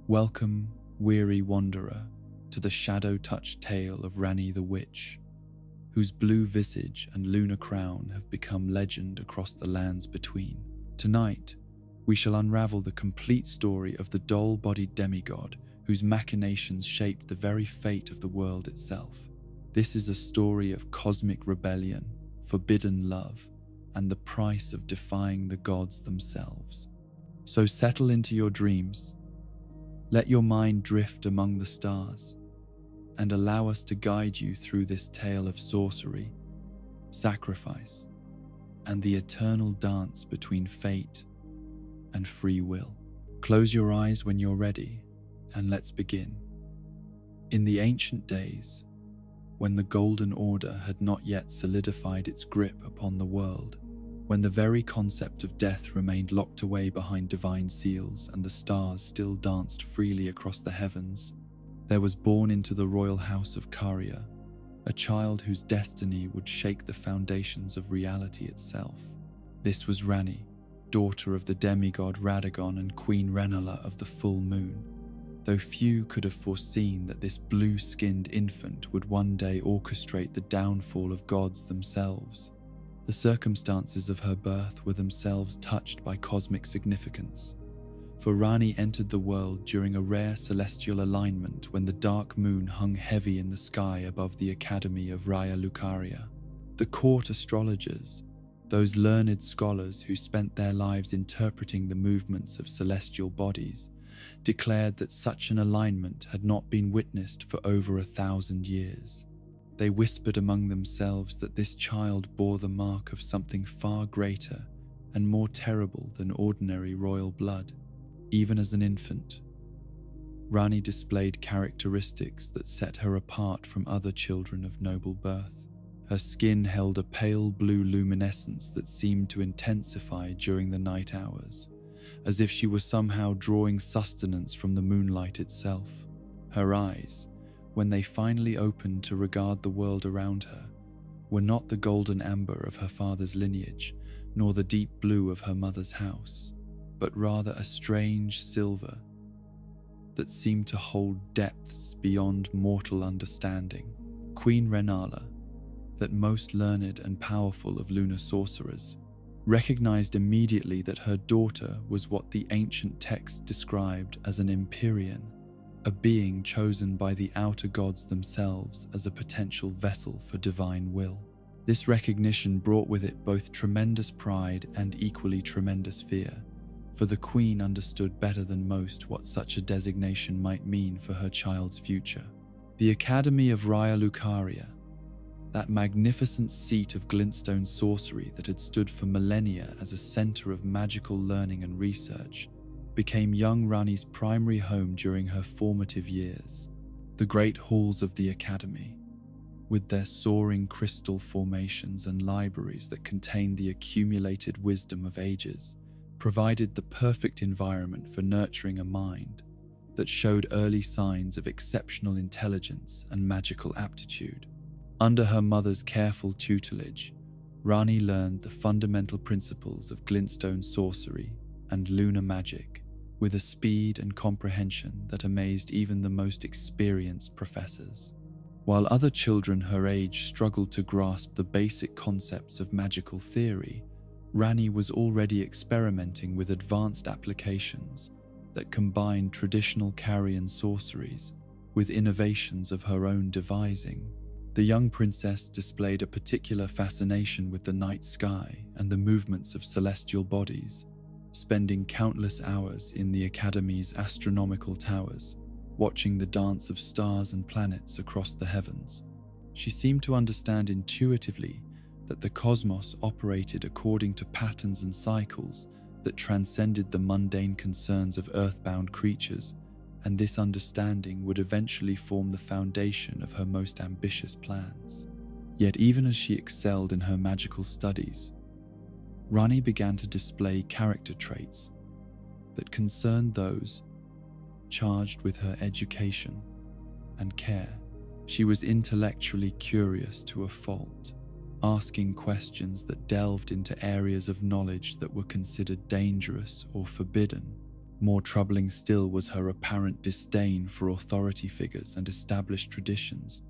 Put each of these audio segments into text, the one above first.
Welcome, weary wanderer, to the shadow-touched tale of Ranni the Witch, whose blue visage and lunar crown have become legend across the lands between. Tonight, we shall unravel the complete story of the doll-bodied demigod whose machinations shaped the very fate of the world itself. This is a story of cosmic rebellion, forbidden love, and the price of defying the gods themselves. So settle into your dreams, let your mind drift among the stars, and allow us to guide you through this tale of sorcery, sacrifice, and the eternal dance between fate and free will. Close your eyes when you're ready, and let's begin. In the ancient days, when the Golden Order had not yet solidified its grip upon the world, when the very concept of death remained locked away behind divine seals and the stars still danced freely across the heavens, there was born into the royal house of Caria a child whose destiny would shake the foundations of reality itself. This was Ranni, daughter of the demigod Radagon and Queen Rennala of the full moon. Though few could have foreseen that this blue-skinned infant would one day orchestrate the downfall of gods themselves, the circumstances of her birth were themselves touched by cosmic significance. For Ranni entered the world during a rare celestial alignment when the dark moon hung heavy in the sky above the Academy of Raya Lucaria. The court astrologers, those learned scholars who spent their lives interpreting the movements of celestial bodies, declared that such an alignment had not been witnessed for over 1,000 years. They whispered among themselves that this child bore the mark of something far greater and more terrible than ordinary royal blood. Even as an infant, Ranni displayed characteristics that set her apart from other children of noble birth. Her skin held a pale blue luminescence that seemed to intensify during the night hours, as if she were somehow drawing sustenance from the moonlight itself. Her eyes, when they finally opened to regard the world around her, were not the golden amber of her father's lineage, nor the deep blue of her mother's house, but rather a strange silver that seemed to hold depths beyond mortal understanding. Queen Rennala, that most learned and powerful of lunar sorcerers, recognized immediately that her daughter was what the ancient text described as an Empyrean, a being chosen by the outer gods themselves as a potential vessel for divine will. This recognition brought with it both tremendous pride and equally tremendous fear, for the queen understood better than most what such a designation might mean for her child's future. The Academy of Raya Lucaria, that magnificent seat of glintstone sorcery that had stood for millennia as a center of magical learning and research, became young Ranni's primary home during her formative years. The great halls of the Academy, with their soaring crystal formations and libraries that contained the accumulated wisdom of ages, provided the perfect environment for nurturing a mind that showed early signs of exceptional intelligence and magical aptitude. Under her mother's careful tutelage, Ranni learned the fundamental principles of glintstone sorcery and lunar magic with a speed and comprehension that amazed even the most experienced professors. While other children her age struggled to grasp the basic concepts of magical theory, Ranni was already experimenting with advanced applications that combined traditional Carian sorceries with innovations of her own devising. The young princess displayed a particular fascination with the night sky and the movements of celestial bodies, spending countless hours in the Academy's astronomical towers, watching the dance of stars and planets across the heavens. She seemed to understand intuitively that the cosmos operated according to patterns and cycles that transcended the mundane concerns of earthbound creatures, and this understanding would eventually form the foundation of her most ambitious plans. Yet even as she excelled in her magical studies, Ranni began to display character traits that concerned those charged with her education and care. She was intellectually curious to a fault, asking questions that delved into areas of knowledge that were considered dangerous or forbidden. More troubling still was her apparent disdain for authority figures and established traditions,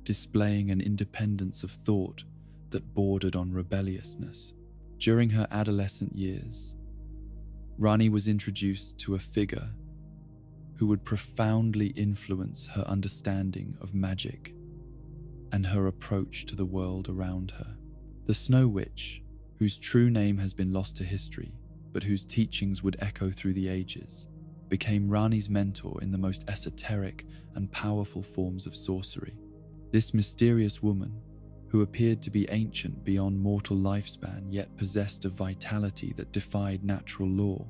displaying an independence of thought that bordered on rebelliousness. During her adolescent years, Ranni was introduced to a figure who would profoundly influence her understanding of magic and her approach to the world around her. The Snow Witch, whose true name has been lost to history, but whose teachings would echo through the ages, became Ranni's mentor in the most esoteric and powerful forms of sorcery. This mysterious woman, who appeared to be ancient beyond mortal lifespan yet possessed a vitality that defied natural law,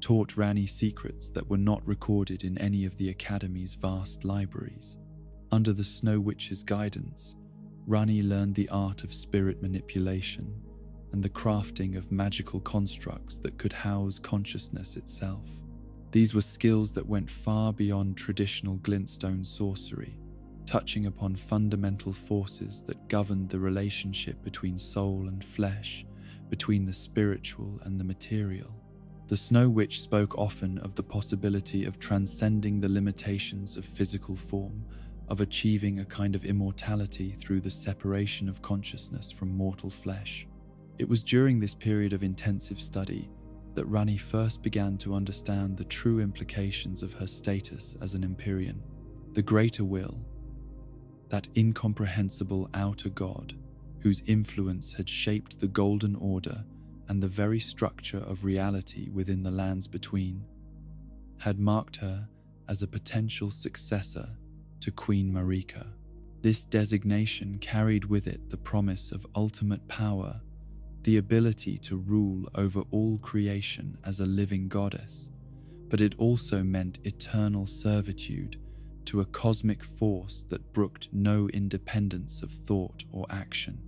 taught Ranni secrets that were not recorded in any of the Academy's vast libraries. Under the Snow Witch's guidance, Ranni learned the art of spirit manipulation and the crafting of magical constructs that could house consciousness itself. These were skills that went far beyond traditional glintstone sorcery, touching upon fundamental forces that governed the relationship between soul and flesh, between the spiritual and the material. The Snow Witch spoke often of the possibility of transcending the limitations of physical form, of achieving a kind of immortality through the separation of consciousness from mortal flesh. It was during this period of intensive study that Ranni first began to understand the true implications of her status as an Empyrean. The Greater Will, that incomprehensible outer god whose influence had shaped the Golden Order and the very structure of reality within the lands between, had marked her as a potential successor to Queen Marika. This designation carried with it the promise of ultimate power, the ability to rule over all creation as a living goddess, but it also meant eternal servitude to a cosmic force that brooked no independence of thought or action.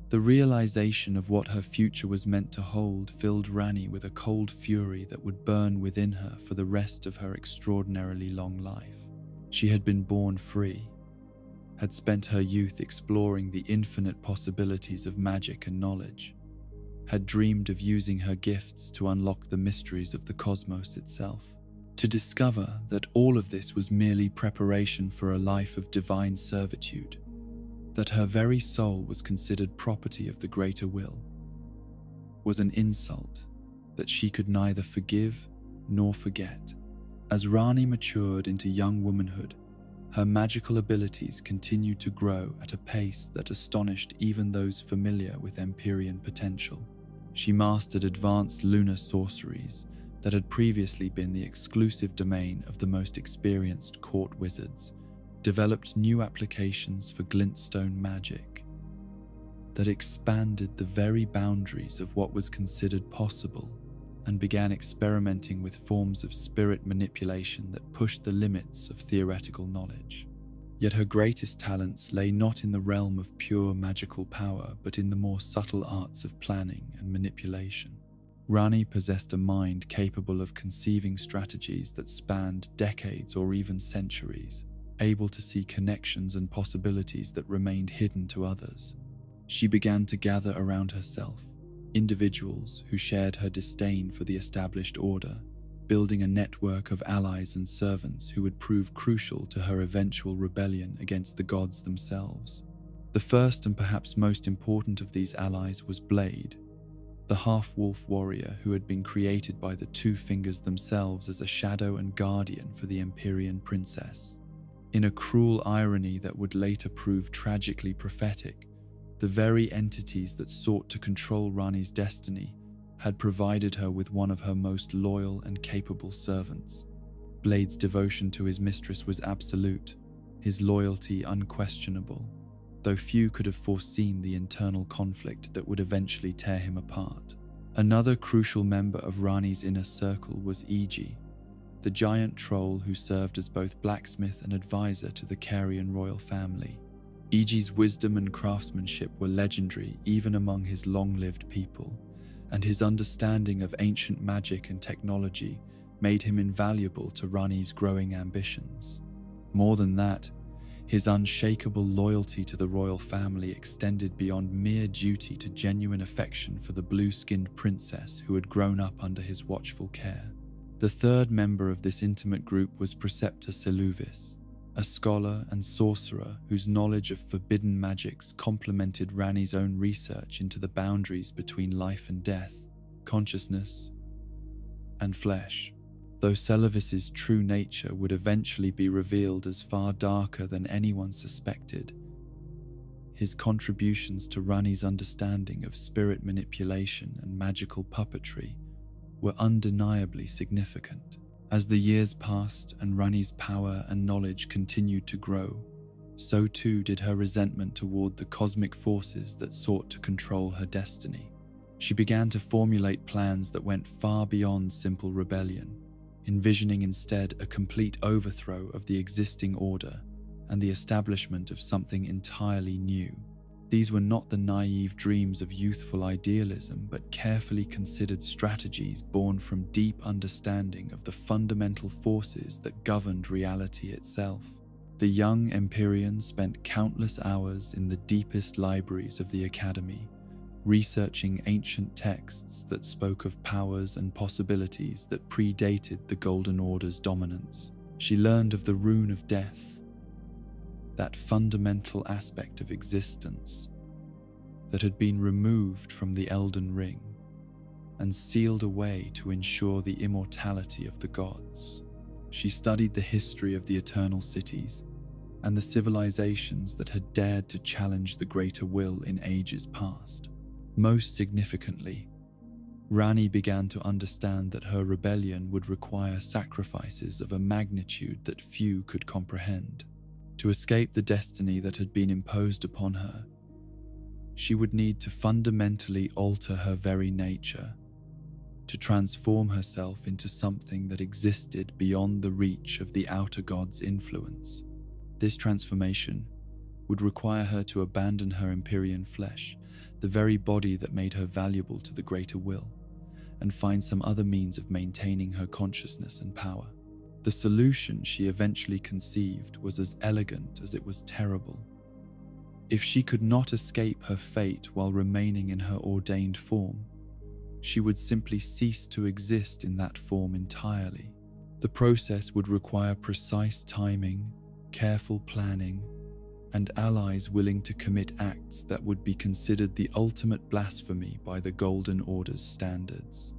The realization of what her future was meant to hold filled Ranni with a cold fury that would burn within her for the rest of her extraordinarily long life. She had been born free, had spent her youth exploring the infinite possibilities of magic and knowledge, had dreamed of using her gifts to unlock the mysteries of the cosmos itself, to discover that all of this was merely preparation for a life of divine servitude, that her very soul was considered property of the Greater Will, was an insult that she could neither forgive nor forget. As Ranni matured into young womanhood, her magical abilities continued to grow at a pace that astonished even those familiar with Empyrean potential. She mastered advanced lunar sorceries that had previously been the exclusive domain of the most experienced court wizards, developed new applications for glintstone magic that expanded the very boundaries of what was considered possible, and began experimenting with forms of spirit manipulation that pushed the limits of theoretical knowledge. Yet her greatest talents lay not in the realm of pure magical power, but in the more subtle arts of planning and manipulation. Ranni possessed a mind capable of conceiving strategies that spanned decades or even centuries, able to see connections and possibilities that remained hidden to others. She began to gather around herself individuals who shared her disdain for the established order, building a network of allies and servants who would prove crucial to her eventual rebellion against the gods themselves. The first and perhaps most important of these allies was Blade, the half-wolf warrior who had been created by the Two Fingers themselves as a shadow and guardian for the Empyrean princess. In a cruel irony that would later prove tragically prophetic, the very entities that sought to control Ranni's destiny had provided her with one of her most loyal and capable servants. Blade's devotion to his mistress was absolute, his loyalty unquestionable, though few could have foreseen the internal conflict that would eventually tear him apart. Another crucial member of Ranni's inner circle was Iji, the giant troll who served as both blacksmith and advisor to the Carian royal family. Iji's wisdom and craftsmanship were legendary even among his long-lived people, and his understanding of ancient magic and technology made him invaluable to Ranni's growing ambitions. More than that, his unshakable loyalty to the royal family extended beyond mere duty to genuine affection for the blue-skinned princess who had grown up under his watchful care. The third member of this intimate group was Preceptor Seluvis, a scholar and sorcerer whose knowledge of forbidden magics complemented Ranni's own research into the boundaries between life and death, consciousness and flesh. Though Seluvis's true nature would eventually be revealed as far darker than anyone suspected, his contributions to Ranni's understanding of spirit manipulation and magical puppetry were undeniably significant. As the years passed and Ranni's power and knowledge continued to grow, so too did her resentment toward the cosmic forces that sought to control her destiny. She began to formulate plans that went far beyond simple rebellion, envisioning instead a complete overthrow of the existing order and the establishment of something entirely new. These were not the naive dreams of youthful idealism, but carefully considered strategies born from deep understanding of the fundamental forces that governed reality itself. The young Empyrean spent countless hours in the deepest libraries of the Academy, researching ancient texts that spoke of powers and possibilities that predated the Golden Order's dominance. She learned of the Rune of Death, that fundamental aspect of existence that had been removed from the Elden Ring and sealed away to ensure the immortality of the gods. She studied the history of the Eternal Cities and the civilizations that had dared to challenge the greater will in ages past. Most significantly, Ranni began to understand that her rebellion would require sacrifices of a magnitude that few could comprehend. To escape the destiny that had been imposed upon her, she would need to fundamentally alter her very nature, to transform herself into something that existed beyond the reach of the outer god's influence. This transformation would require her to abandon her Empyrean flesh, the very body that made her valuable to the greater will, and find some other means of maintaining her consciousness and power. The solution she eventually conceived was as elegant as it was terrible. If she could not escape her fate while remaining in her ordained form, she would simply cease to exist in that form entirely. The process would require precise timing, careful planning, and allies willing to commit acts that would be considered the ultimate blasphemy by the Golden Order's standards.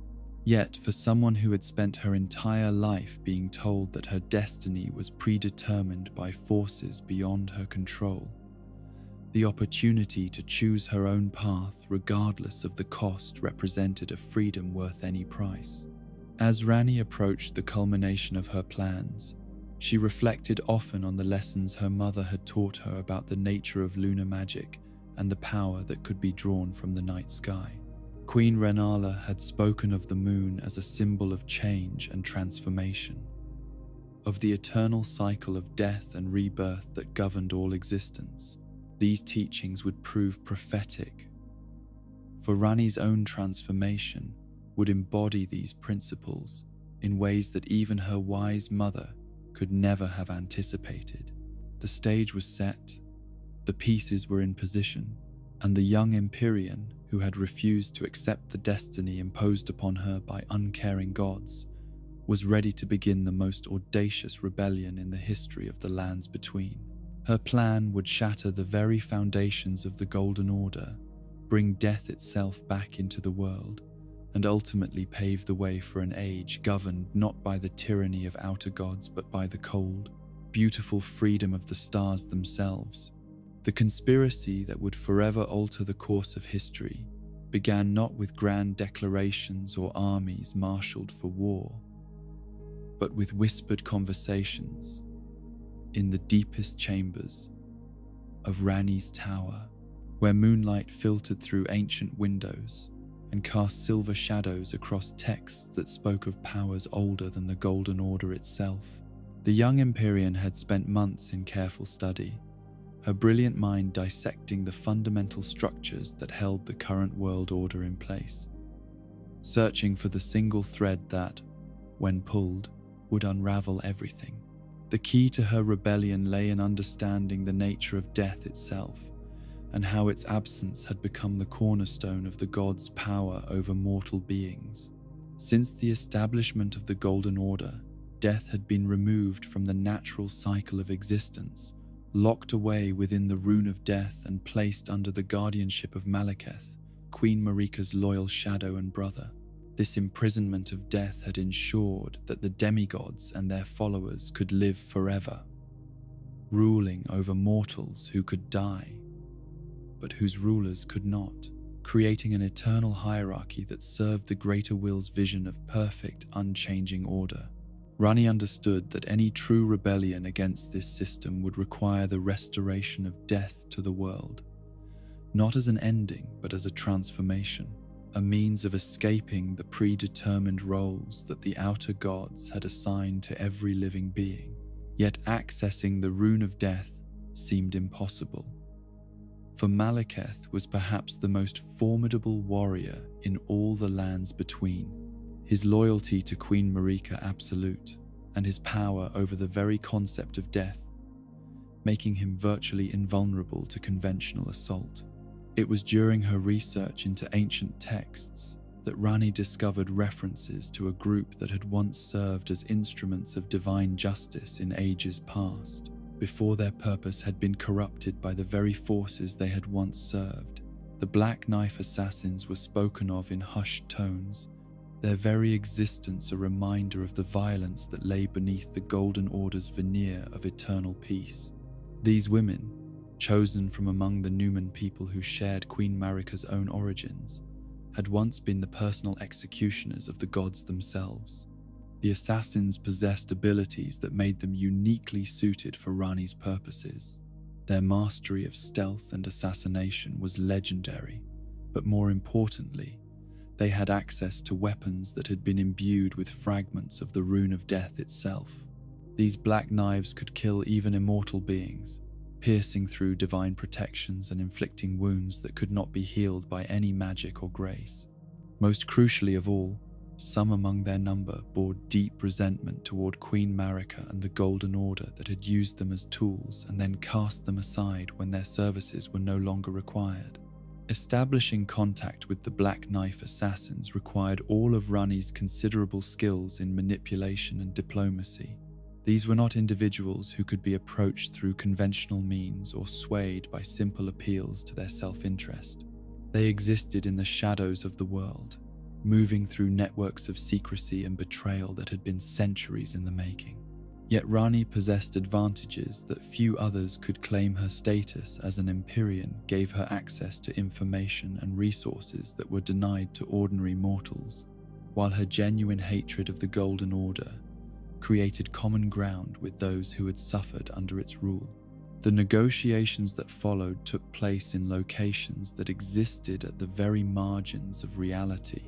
Yet, for someone who had spent her entire life being told that her destiny was predetermined by forces beyond her control, the opportunity to choose her own path regardless of the cost represented a freedom worth any price. As Ranni approached the culmination of her plans, she reflected often on the lessons her mother had taught her about the nature of lunar magic and the power that could be drawn from the night sky. Queen Rennala had spoken of the moon as a symbol of change and transformation, of the eternal cycle of death and rebirth that governed all existence. These teachings would prove prophetic, for Ranni's own transformation would embody these principles in ways that even her wise mother could never have anticipated. The stage was set, the pieces were in position, and the young Empyrean, who had refused to accept the destiny imposed upon her by uncaring gods, was ready to begin the most audacious rebellion in the history of the lands between. Her plan would shatter the very foundations of the Golden Order, bring death itself back into the world, and ultimately pave the way for an age governed not by the tyranny of outer gods but by the cold, beautiful freedom of the stars themselves. The conspiracy that would forever alter the course of history began not with grand declarations or armies marshaled for war, but with whispered conversations in the deepest chambers of Ranni's tower, where moonlight filtered through ancient windows and cast silver shadows across texts that spoke of powers older than the Golden Order itself. The young Empyrean had spent months in careful study, her brilliant mind dissecting the fundamental structures that held the current world order in place, searching for the single thread that, when pulled, would unravel everything. The key to her rebellion lay in understanding the nature of death itself, and how its absence had become the cornerstone of the gods' power over mortal beings. Since the establishment of the Golden Order, death had been removed from the natural cycle of existence, locked away within the Rune of Death and placed under the guardianship of Malekith, Queen Marika's loyal shadow and brother. This imprisonment of death had ensured that the demigods and their followers could live forever, ruling over mortals who could die, but whose rulers could not, creating an eternal hierarchy that served the Greater Will's vision of perfect, unchanging order. Ranni understood that any true rebellion against this system would require the restoration of death to the world, not as an ending, but as a transformation, a means of escaping the predetermined roles that the outer gods had assigned to every living being. Yet accessing the Rune of Death seemed impossible. For Malekith was perhaps the most formidable warrior in all the lands between, his loyalty to Queen Marika absolute, and his power over the very concept of death, making him virtually invulnerable to conventional assault. It was during her research into ancient texts that Ranni discovered references to a group that had once served as instruments of divine justice in ages past, before their purpose had been corrupted by the very forces they had once served. The Black Knife Assassins were spoken of in hushed tones, their very existence a reminder of the violence that lay beneath the Golden Order's veneer of eternal peace. These women, chosen from among the Numen people who shared Queen Marika's own origins, had once been the personal executioners of the gods themselves. The assassins possessed abilities that made them uniquely suited for Ranni's purposes. Their mastery of stealth and assassination was legendary, but more importantly, they had access to weapons that had been imbued with fragments of the Rune of Death itself. These black knives could kill even immortal beings, piercing through divine protections and inflicting wounds that could not be healed by any magic or grace. Most crucially of all, some among their number bore deep resentment toward Queen Marika and the Golden Order that had used them as tools and then cast them aside when their services were no longer required. Establishing contact with the Black Knife Assassins required all of Ranni's considerable skills in manipulation and diplomacy. These were not individuals who could be approached through conventional means or swayed by simple appeals to their self-interest. They existed in the shadows of the world, moving through networks of secrecy and betrayal that had been centuries in the making. Yet Ranni possessed advantages that few others could claim. Her status as an Empyrean gave her access to information and resources that were denied to ordinary mortals, while her genuine hatred of the Golden Order created common ground with those who had suffered under its rule. The negotiations that followed took place in locations that existed at the very margins of reality,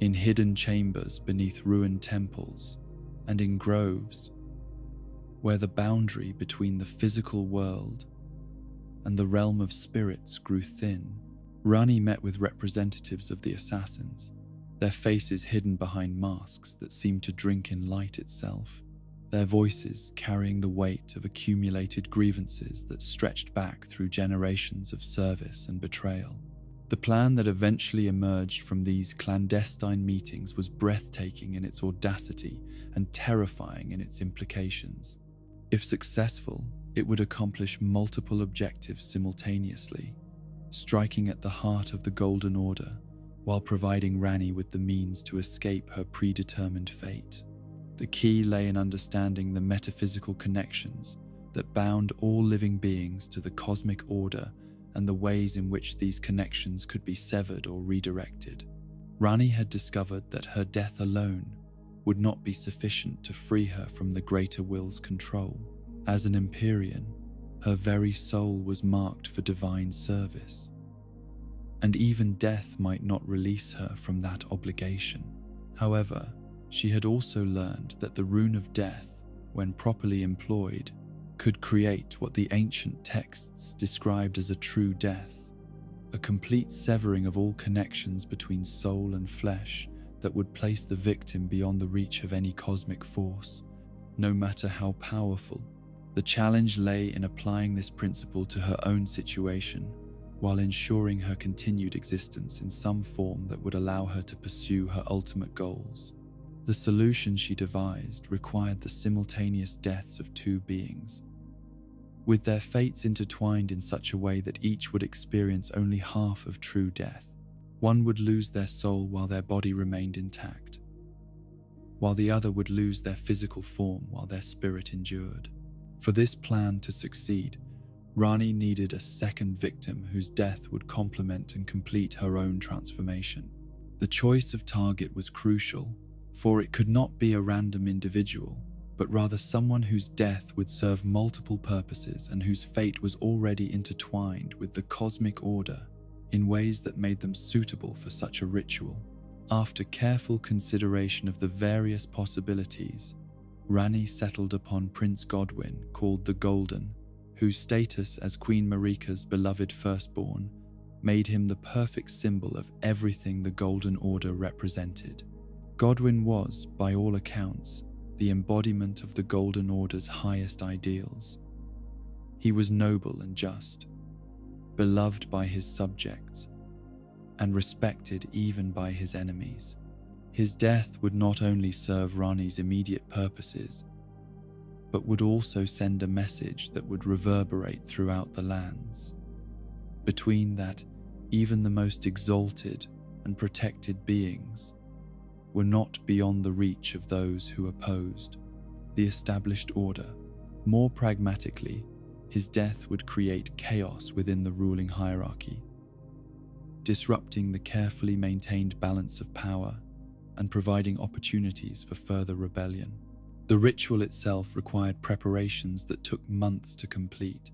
in hidden chambers beneath ruined temples, and in groves where the boundary between the physical world and the realm of spirits grew thin. Ranni met with representatives of the assassins, their faces hidden behind masks that seemed to drink in light itself, their voices carrying the weight of accumulated grievances that stretched back through generations of service and betrayal. The plan that eventually emerged from these clandestine meetings was breathtaking in its audacity and terrifying in its implications. If successful, it would accomplish multiple objectives simultaneously, striking at the heart of the Golden Order while providing Ranni with the means to escape her predetermined fate. The key lay in understanding the metaphysical connections that bound all living beings to the cosmic order and the ways in which these connections could be severed or redirected. Ranni had discovered that her death alone would not be sufficient to free her from the Greater Will's control. As an Empyrean, her very soul was marked for divine service, and even death might not release her from that obligation. However, she had also learned that the Rune of Death, when properly employed, could create what the ancient texts described as a true death, a complete severing of all connections between soul and flesh that would place the victim beyond the reach of any cosmic force, no matter how powerful. The challenge lay in applying this principle to her own situation, while ensuring her continued existence in some form that would allow her to pursue her ultimate goals. The solution she devised required the simultaneous deaths of two beings, with their fates intertwined in such a way that each would experience only half of true death. One would lose their soul while their body remained intact, while the other would lose their physical form while their spirit endured. For this plan to succeed, Ranni needed a second victim whose death would complement and complete her own transformation. The choice of target was crucial, for it could not be a random individual, but rather someone whose death would serve multiple purposes and whose fate was already intertwined with the cosmic order in ways that made them suitable for such a ritual. After careful consideration of the various possibilities, Ranni settled upon Prince Godwyn, called the Golden, whose status as Queen Marika's beloved firstborn made him the perfect symbol of everything the Golden Order represented. Godwyn was, by all accounts, the embodiment of the Golden Order's highest ideals. He was noble and just, beloved by his subjects, and respected even by his enemies. His death would not only serve Ranni's immediate purposes, but would also send a message that would reverberate throughout the lands. Between that, even the most exalted and protected beings were not beyond the reach of those who opposed the established order. More pragmatically, his death would create chaos within the ruling hierarchy, disrupting the carefully maintained balance of power and providing opportunities for further rebellion. The ritual itself required preparations that took months to complete,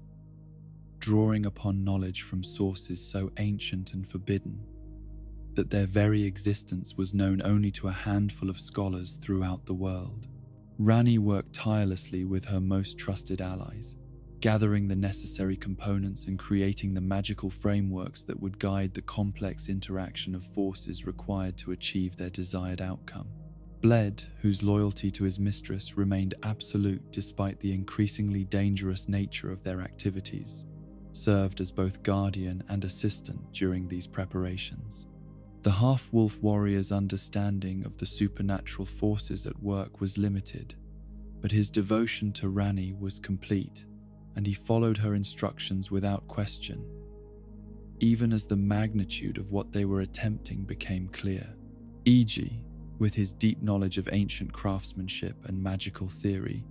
drawing upon knowledge from sources so ancient and forbidden that their very existence was known only to a handful of scholars throughout the world. Ranni worked tirelessly with her most trusted allies, gathering the necessary components and creating the magical frameworks that would guide the complex interaction of forces required to achieve their desired outcome. Bled, whose loyalty to his mistress remained absolute despite the increasingly dangerous nature of their activities, served as both guardian and assistant during these preparations. The half-wolf warrior's understanding of the supernatural forces at work was limited, but his devotion to Ranni was complete, and he followed her instructions without question, even as the magnitude of what they were attempting became clear. E.g., with his deep knowledge of ancient craftsmanship and magical theory,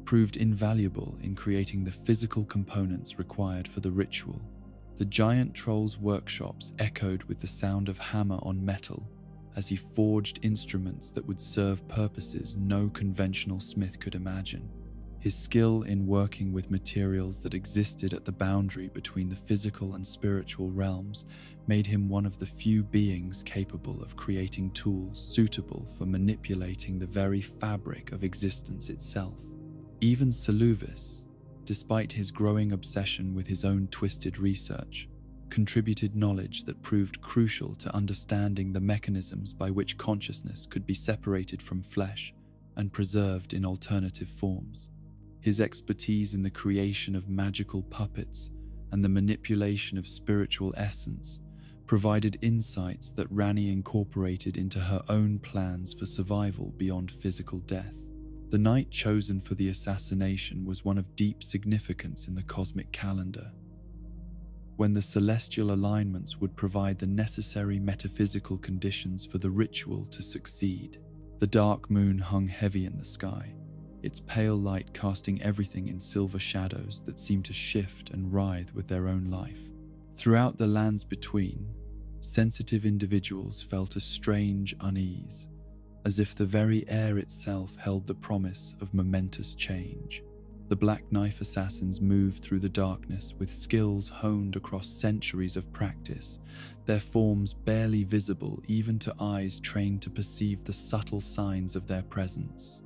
proved invaluable in creating the physical components required for the ritual. The giant troll's workshops echoed with the sound of hammer on metal as he forged instruments that would serve purposes no conventional smith could imagine. His skill in working with materials that existed at the boundary between the physical and spiritual realms made him one of the few beings capable of creating tools suitable for manipulating the very fabric of existence itself. Even Seluvis, despite his growing obsession with his own twisted research, contributed knowledge that proved crucial to understanding the mechanisms by which consciousness could be separated from flesh and preserved in alternative forms. His expertise in the creation of magical puppets and the manipulation of spiritual essence provided insights that Ranni incorporated into her own plans for survival beyond physical death. The night chosen for the assassination was one of deep significance in the cosmic calendar, when the celestial alignments would provide the necessary metaphysical conditions for the ritual to succeed. The dark moon hung heavy in the sky, its pale light casting everything in silver shadows that seemed to shift and writhe with their own life. Throughout the lands between, sensitive individuals felt a strange unease, as if the very air itself held the promise of momentous change. The Black Knife assassins moved through the darkness with skills honed across centuries of practice, their forms barely visible even to eyes trained to perceive the subtle signs of their presence.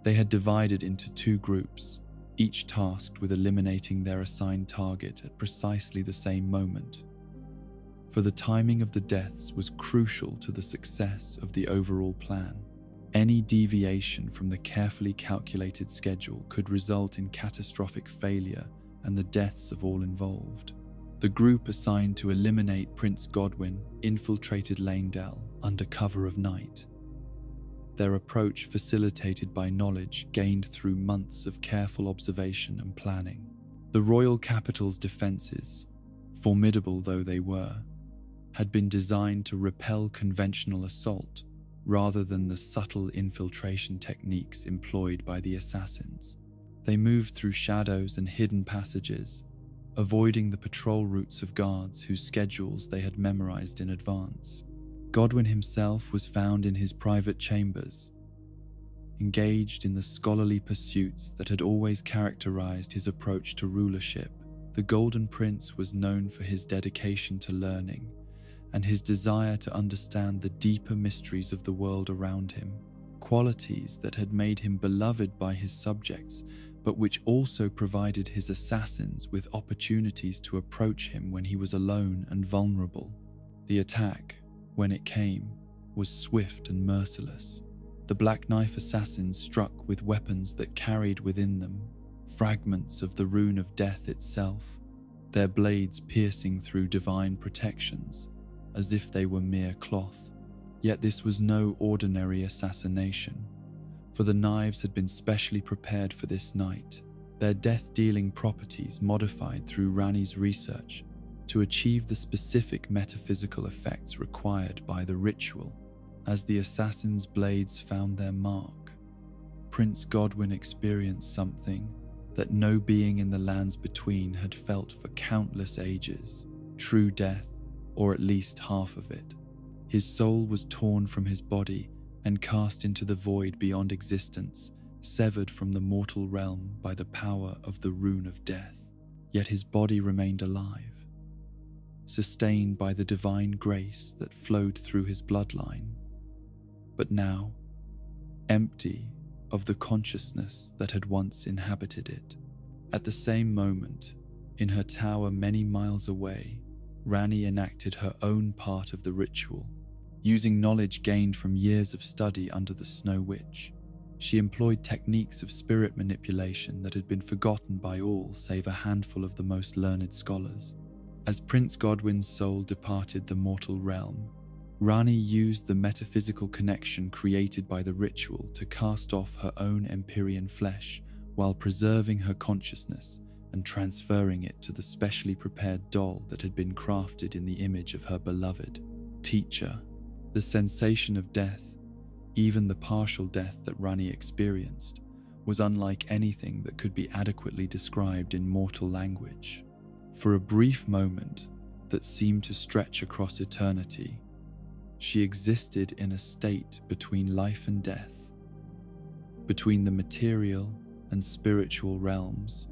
They had divided into two groups, each tasked with eliminating their assigned target at precisely the same moment. For the timing of the deaths was crucial to the success of the overall plan. Any deviation from the carefully calculated schedule could result in catastrophic failure and the deaths of all involved. The group assigned to eliminate Prince Godwyn infiltrated Langdell under cover of night, their approach facilitated by knowledge gained through months of careful observation and planning. The royal capital's defenses, formidable though they were, had been designed to repel conventional assault rather than the subtle infiltration techniques employed by the assassins. They moved through shadows and hidden passages, avoiding the patrol routes of guards whose schedules they had memorized in advance. Godwin himself was found in his private chambers, engaged in the scholarly pursuits that had always characterized his approach to rulership. The Golden Prince was known for his dedication to learning and his desire to understand the deeper mysteries of the world around him, qualities that had made him beloved by his subjects, but which also provided his assassins with opportunities to approach him when he was alone and vulnerable. The attack, when it came, was swift and merciless. The Black Knife assassins struck with weapons that carried within them fragments of the rune of death itself, their blades piercing through divine protections, as if they were mere cloth. Yet this was no ordinary assassination, for the knives had been specially prepared for this night, their death-dealing properties modified through Ranni's research to achieve the specific metaphysical effects required by the ritual. As the assassin's blades found their mark, Prince Godwin experienced something that no being in the lands between had felt for countless ages: true death, or at least half of it. His soul was torn from his body and cast into the void beyond existence, severed from the mortal realm by the power of the rune of death. Yet his body remained alive, sustained by the divine grace that flowed through his bloodline, but now empty of the consciousness that had once inhabited it. At the same moment, in her tower many miles away, Ranni enacted her own part of the ritual. Using knowledge gained from years of study under the Snow Witch, she employed techniques of spirit manipulation that had been forgotten by all save a handful of the most learned scholars. As Prince Godwin's soul departed the mortal realm, Ranni used the metaphysical connection created by the ritual to cast off her own Empyrean flesh while preserving her consciousness and transferring it to the specially prepared doll that had been crafted in the image of her beloved teacher. The sensation of death, even the partial death that Ranni experienced, was unlike anything that could be adequately described in mortal language. For a brief moment that seemed to stretch across eternity, she existed in a state between life and death. Between the material and spiritual realms,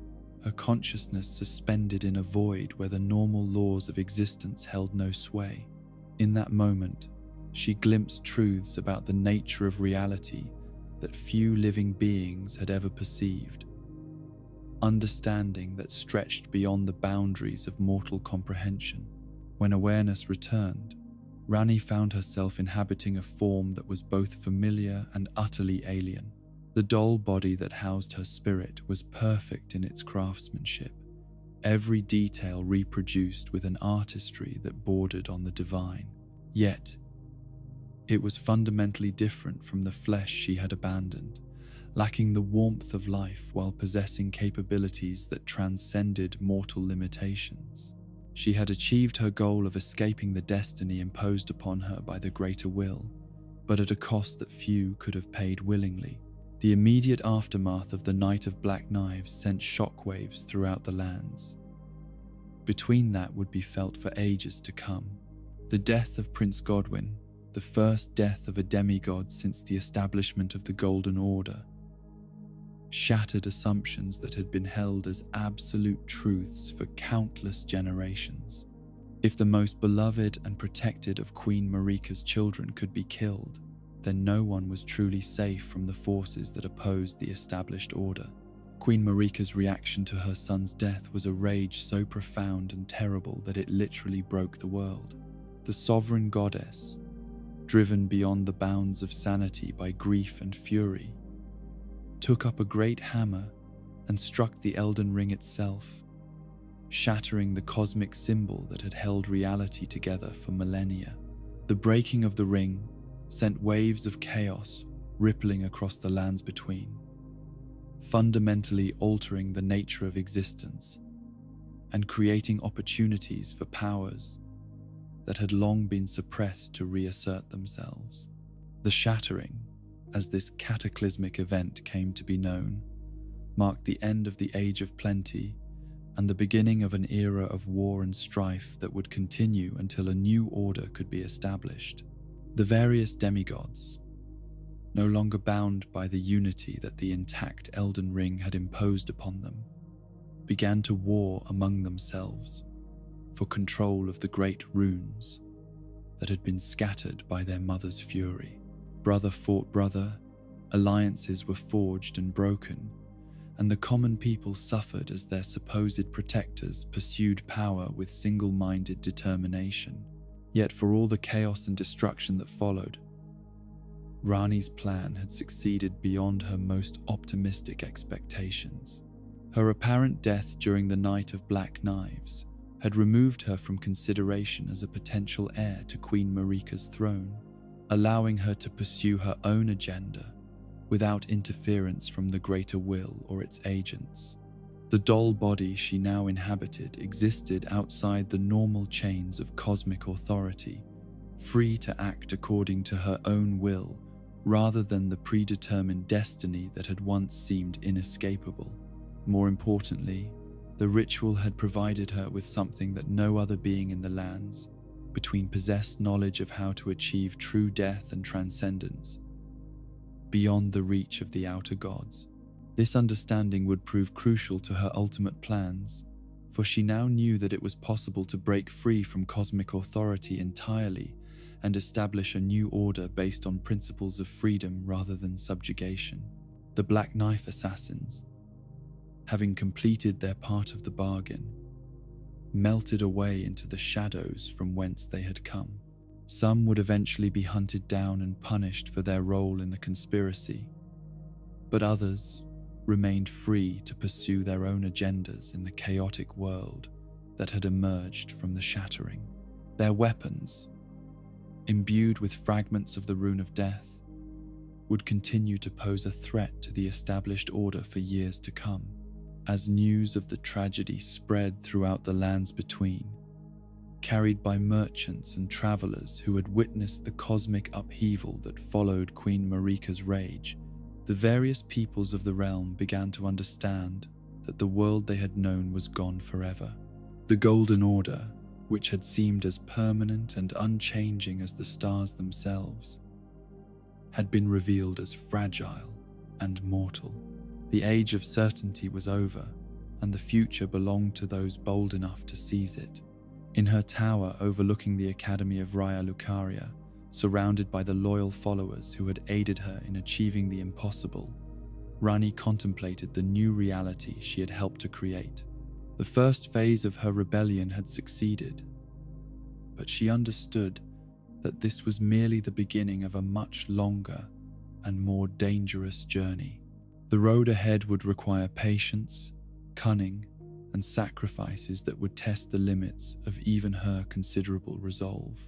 her consciousness suspended in a void where the normal laws of existence held no sway. In that moment, she glimpsed truths about the nature of reality that few living beings had ever perceived, understanding that stretched beyond the boundaries of mortal comprehension. When awareness returned, Ranni found herself inhabiting a form that was both familiar and utterly alien. The doll body that housed her spirit was perfect in its craftsmanship, every detail reproduced with an artistry that bordered on the divine. Yet, it was fundamentally different from the flesh she had abandoned, lacking the warmth of life while possessing capabilities that transcended mortal limitations. She had achieved her goal of escaping the destiny imposed upon her by the greater will, but at a cost that few could have paid willingly. The immediate aftermath of the Night of Black Knives sent shockwaves throughout the lands. Between that would be felt for ages to come. The death of Prince Godwin, the first death of a demigod since the establishment of the Golden Order, shattered assumptions that had been held as absolute truths for countless generations. If the most beloved and protected of Queen Marika's children could be killed, then no one was truly safe from the forces that opposed the established order. Queen Marika's reaction to her son's death was a rage so profound and terrible that it literally broke the world. The sovereign goddess, driven beyond the bounds of sanity by grief and fury, took up a great hammer and struck the Elden ring itself, shattering the cosmic symbol that had held reality together for millennia. The breaking of the ring sent waves of chaos rippling across the lands between, fundamentally altering the nature of existence and creating opportunities for powers that had long been suppressed to reassert themselves. The Shattering, as this cataclysmic event came to be known, marked the end of the Age of Plenty and the beginning of an era of war and strife that would continue until a new order could be established. The various demigods, no longer bound by the unity that the intact Elden Ring had imposed upon them, began to war among themselves for control of the great runes that had been scattered by their mother's fury. Brother fought brother, alliances were forged and broken, and the common people suffered as their supposed protectors pursued power with single-minded determination. Yet for all the chaos and destruction that followed, Ranni's plan had succeeded beyond her most optimistic expectations. Her apparent death during the Night of Black Knives had removed her from consideration as a potential heir to Queen Marika's throne, allowing her to pursue her own agenda without interference from the greater will or its agents. The doll body she now inhabited existed outside the normal chains of cosmic authority, free to act according to her own will rather than the predetermined destiny that had once seemed inescapable. More importantly, the ritual had provided her with something that no other being in the lands, between possessed knowledge of how to achieve true death and transcendence, beyond the reach of the outer gods. This understanding would prove crucial to her ultimate plans, for she now knew that it was possible to break free from cosmic authority entirely and establish a new order based on principles of freedom rather than subjugation. The Black Knife assassins, having completed their part of the bargain, melted away into the shadows from whence they had come. Some would eventually be hunted down and punished for their role in the conspiracy, but others remained free to pursue their own agendas in the chaotic world that had emerged from the Shattering. Their weapons, imbued with fragments of the Rune of Death, would continue to pose a threat to the established order for years to come. As news of the tragedy spread throughout the lands between, carried by merchants and travelers who had witnessed the cosmic upheaval that followed Queen Marika's rage, the various peoples of the realm began to understand that the world they had known was gone forever. The Golden Order, which had seemed as permanent and unchanging as the stars themselves, had been revealed as fragile and mortal. The age of certainty was over, and the future belonged to those bold enough to seize it. In her tower overlooking the Academy of Raya Lucaria, surrounded by the loyal followers who had aided her in achieving the impossible, Ranni contemplated the new reality she had helped to create. The first phase of her rebellion had succeeded, but she understood that this was merely the beginning of a much longer and more dangerous journey. The road ahead would require patience, cunning, and sacrifices that would test the limits of even her considerable resolve.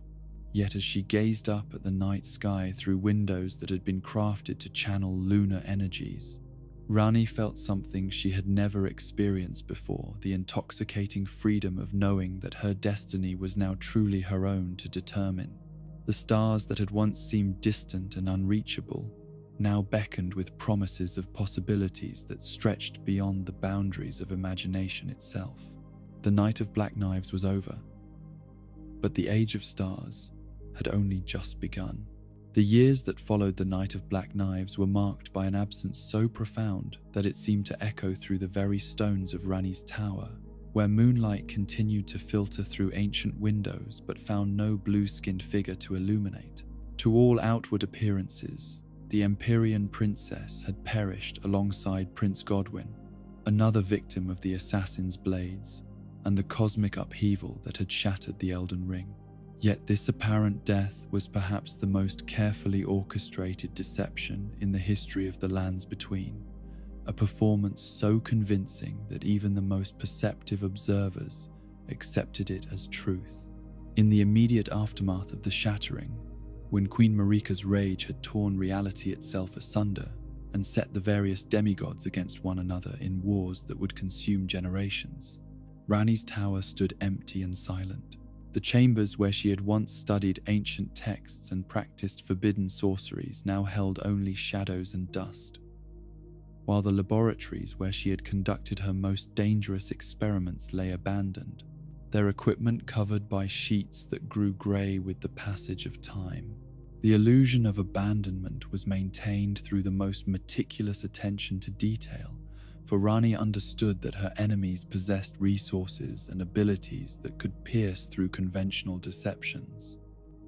Yet as she gazed up at the night sky through windows that had been crafted to channel lunar energies, Ranni felt something she had never experienced before, the intoxicating freedom of knowing that her destiny was now truly her own to determine. The stars that had once seemed distant and unreachable now beckoned with promises of possibilities that stretched beyond the boundaries of imagination itself. The Night of Black Knives was over, but the Age of Stars had only just begun. The years that followed the Night of Black Knives were marked by an absence so profound that it seemed to echo through the very stones of Ranni's tower, where moonlight continued to filter through ancient windows but found no blue-skinned figure to illuminate. To all outward appearances, the Empyrean princess had perished alongside Prince Godwyn, another victim of the assassin's blades and the cosmic upheaval that had shattered the Elden Ring. Yet this apparent death was perhaps the most carefully orchestrated deception in the history of the lands between, a performance so convincing that even the most perceptive observers accepted it as truth. In the immediate aftermath of the Shattering, when Queen Marika's rage had torn reality itself asunder and set the various demigods against one another in wars that would consume generations. Ranni's tower stood empty and silent. The chambers where she had once studied ancient texts and practiced forbidden sorceries now held only shadows and dust, while the laboratories where she had conducted her most dangerous experiments lay abandoned, their equipment covered by sheets that grew grey with the passage of time. The illusion of abandonment was maintained through the most meticulous attention to detail, for Ranni understood that her enemies possessed resources and abilities that could pierce through conventional deceptions.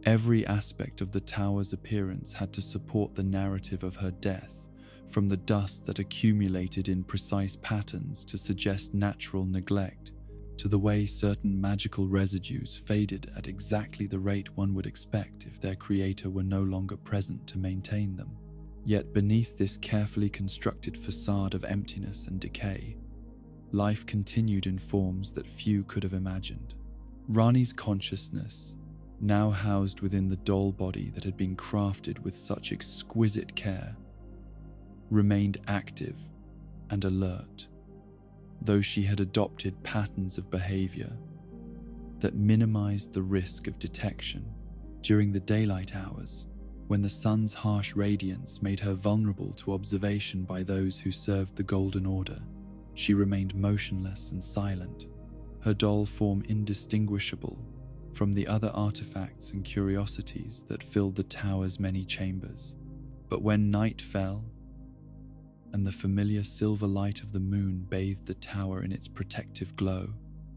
Every aspect of the tower's appearance had to support the narrative of her death, from the dust that accumulated in precise patterns to suggest natural neglect, to the way certain magical residues faded at exactly the rate one would expect if their creator were no longer present to maintain them. Yet beneath this carefully constructed facade of emptiness and decay, life continued in forms that few could have imagined. Ranni's consciousness, now housed within the doll body that had been crafted with such exquisite care, remained active and alert, though she had adopted patterns of behavior that minimized the risk of detection. During the daylight hours, when the sun's harsh radiance made her vulnerable to observation by those who served the Golden Order, she remained motionless and silent, her doll form indistinguishable from the other artifacts and curiosities that filled the tower's many chambers. But when night fell, and the familiar silver light of the moon bathed the tower in its protective glow,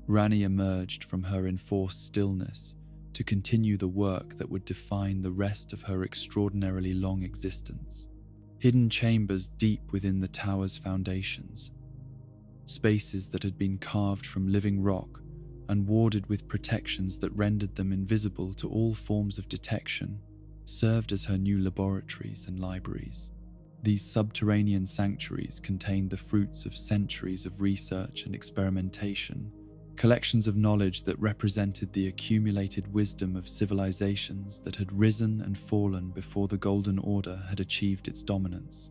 Ranni emerged from her enforced stillness to continue the work that would define the rest of her extraordinarily long existence. Hidden chambers deep within the tower's foundations, spaces that had been carved from living rock and warded with protections that rendered them invisible to all forms of detection, served as her new laboratories and libraries. These subterranean sanctuaries contained the fruits of centuries of research and experimentation, collections of knowledge that represented the accumulated wisdom of civilizations that had risen and fallen before the Golden Order had achieved its dominance.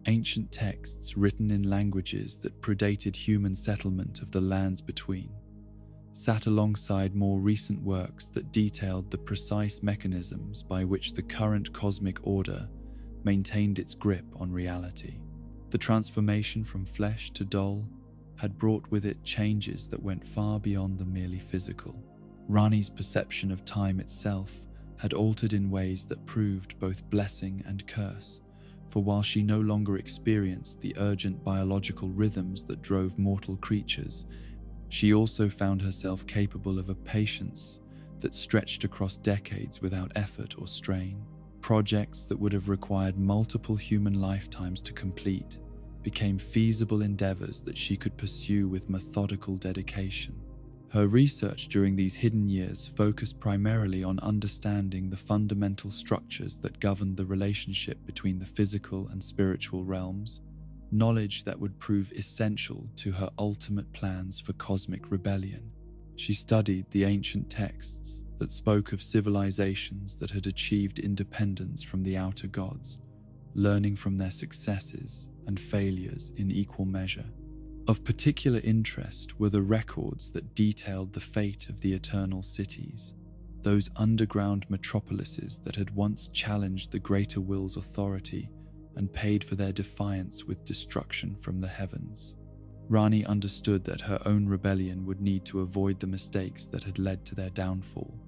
Ancient texts written in languages that predated human settlement of the lands between sat alongside more recent works that detailed the precise mechanisms by which the current cosmic order maintained its grip on reality. The transformation from flesh to doll had brought with it changes that went far beyond the merely physical. Ranni's perception of time itself had altered in ways that proved both blessing and curse, for while she no longer experienced the urgent biological rhythms that drove mortal creatures, she also found herself capable of a patience that stretched across decades without effort or strain. Projects that would have required multiple human lifetimes to complete became feasible endeavors that she could pursue with methodical dedication. Her research during these hidden years focused primarily on understanding the fundamental structures that governed the relationship between the physical and spiritual realms, knowledge that would prove essential to her ultimate plans for cosmic rebellion. She studied the ancient texts that spoke of civilizations that had achieved independence from the outer gods, learning from their successes and failures in equal measure. Of particular interest were the records that detailed the fate of the eternal cities, those underground metropolises that had once challenged the greater will's authority and paid for their defiance with destruction from the heavens. Ranni understood that her own rebellion would need to avoid the mistakes that had led to their downfall,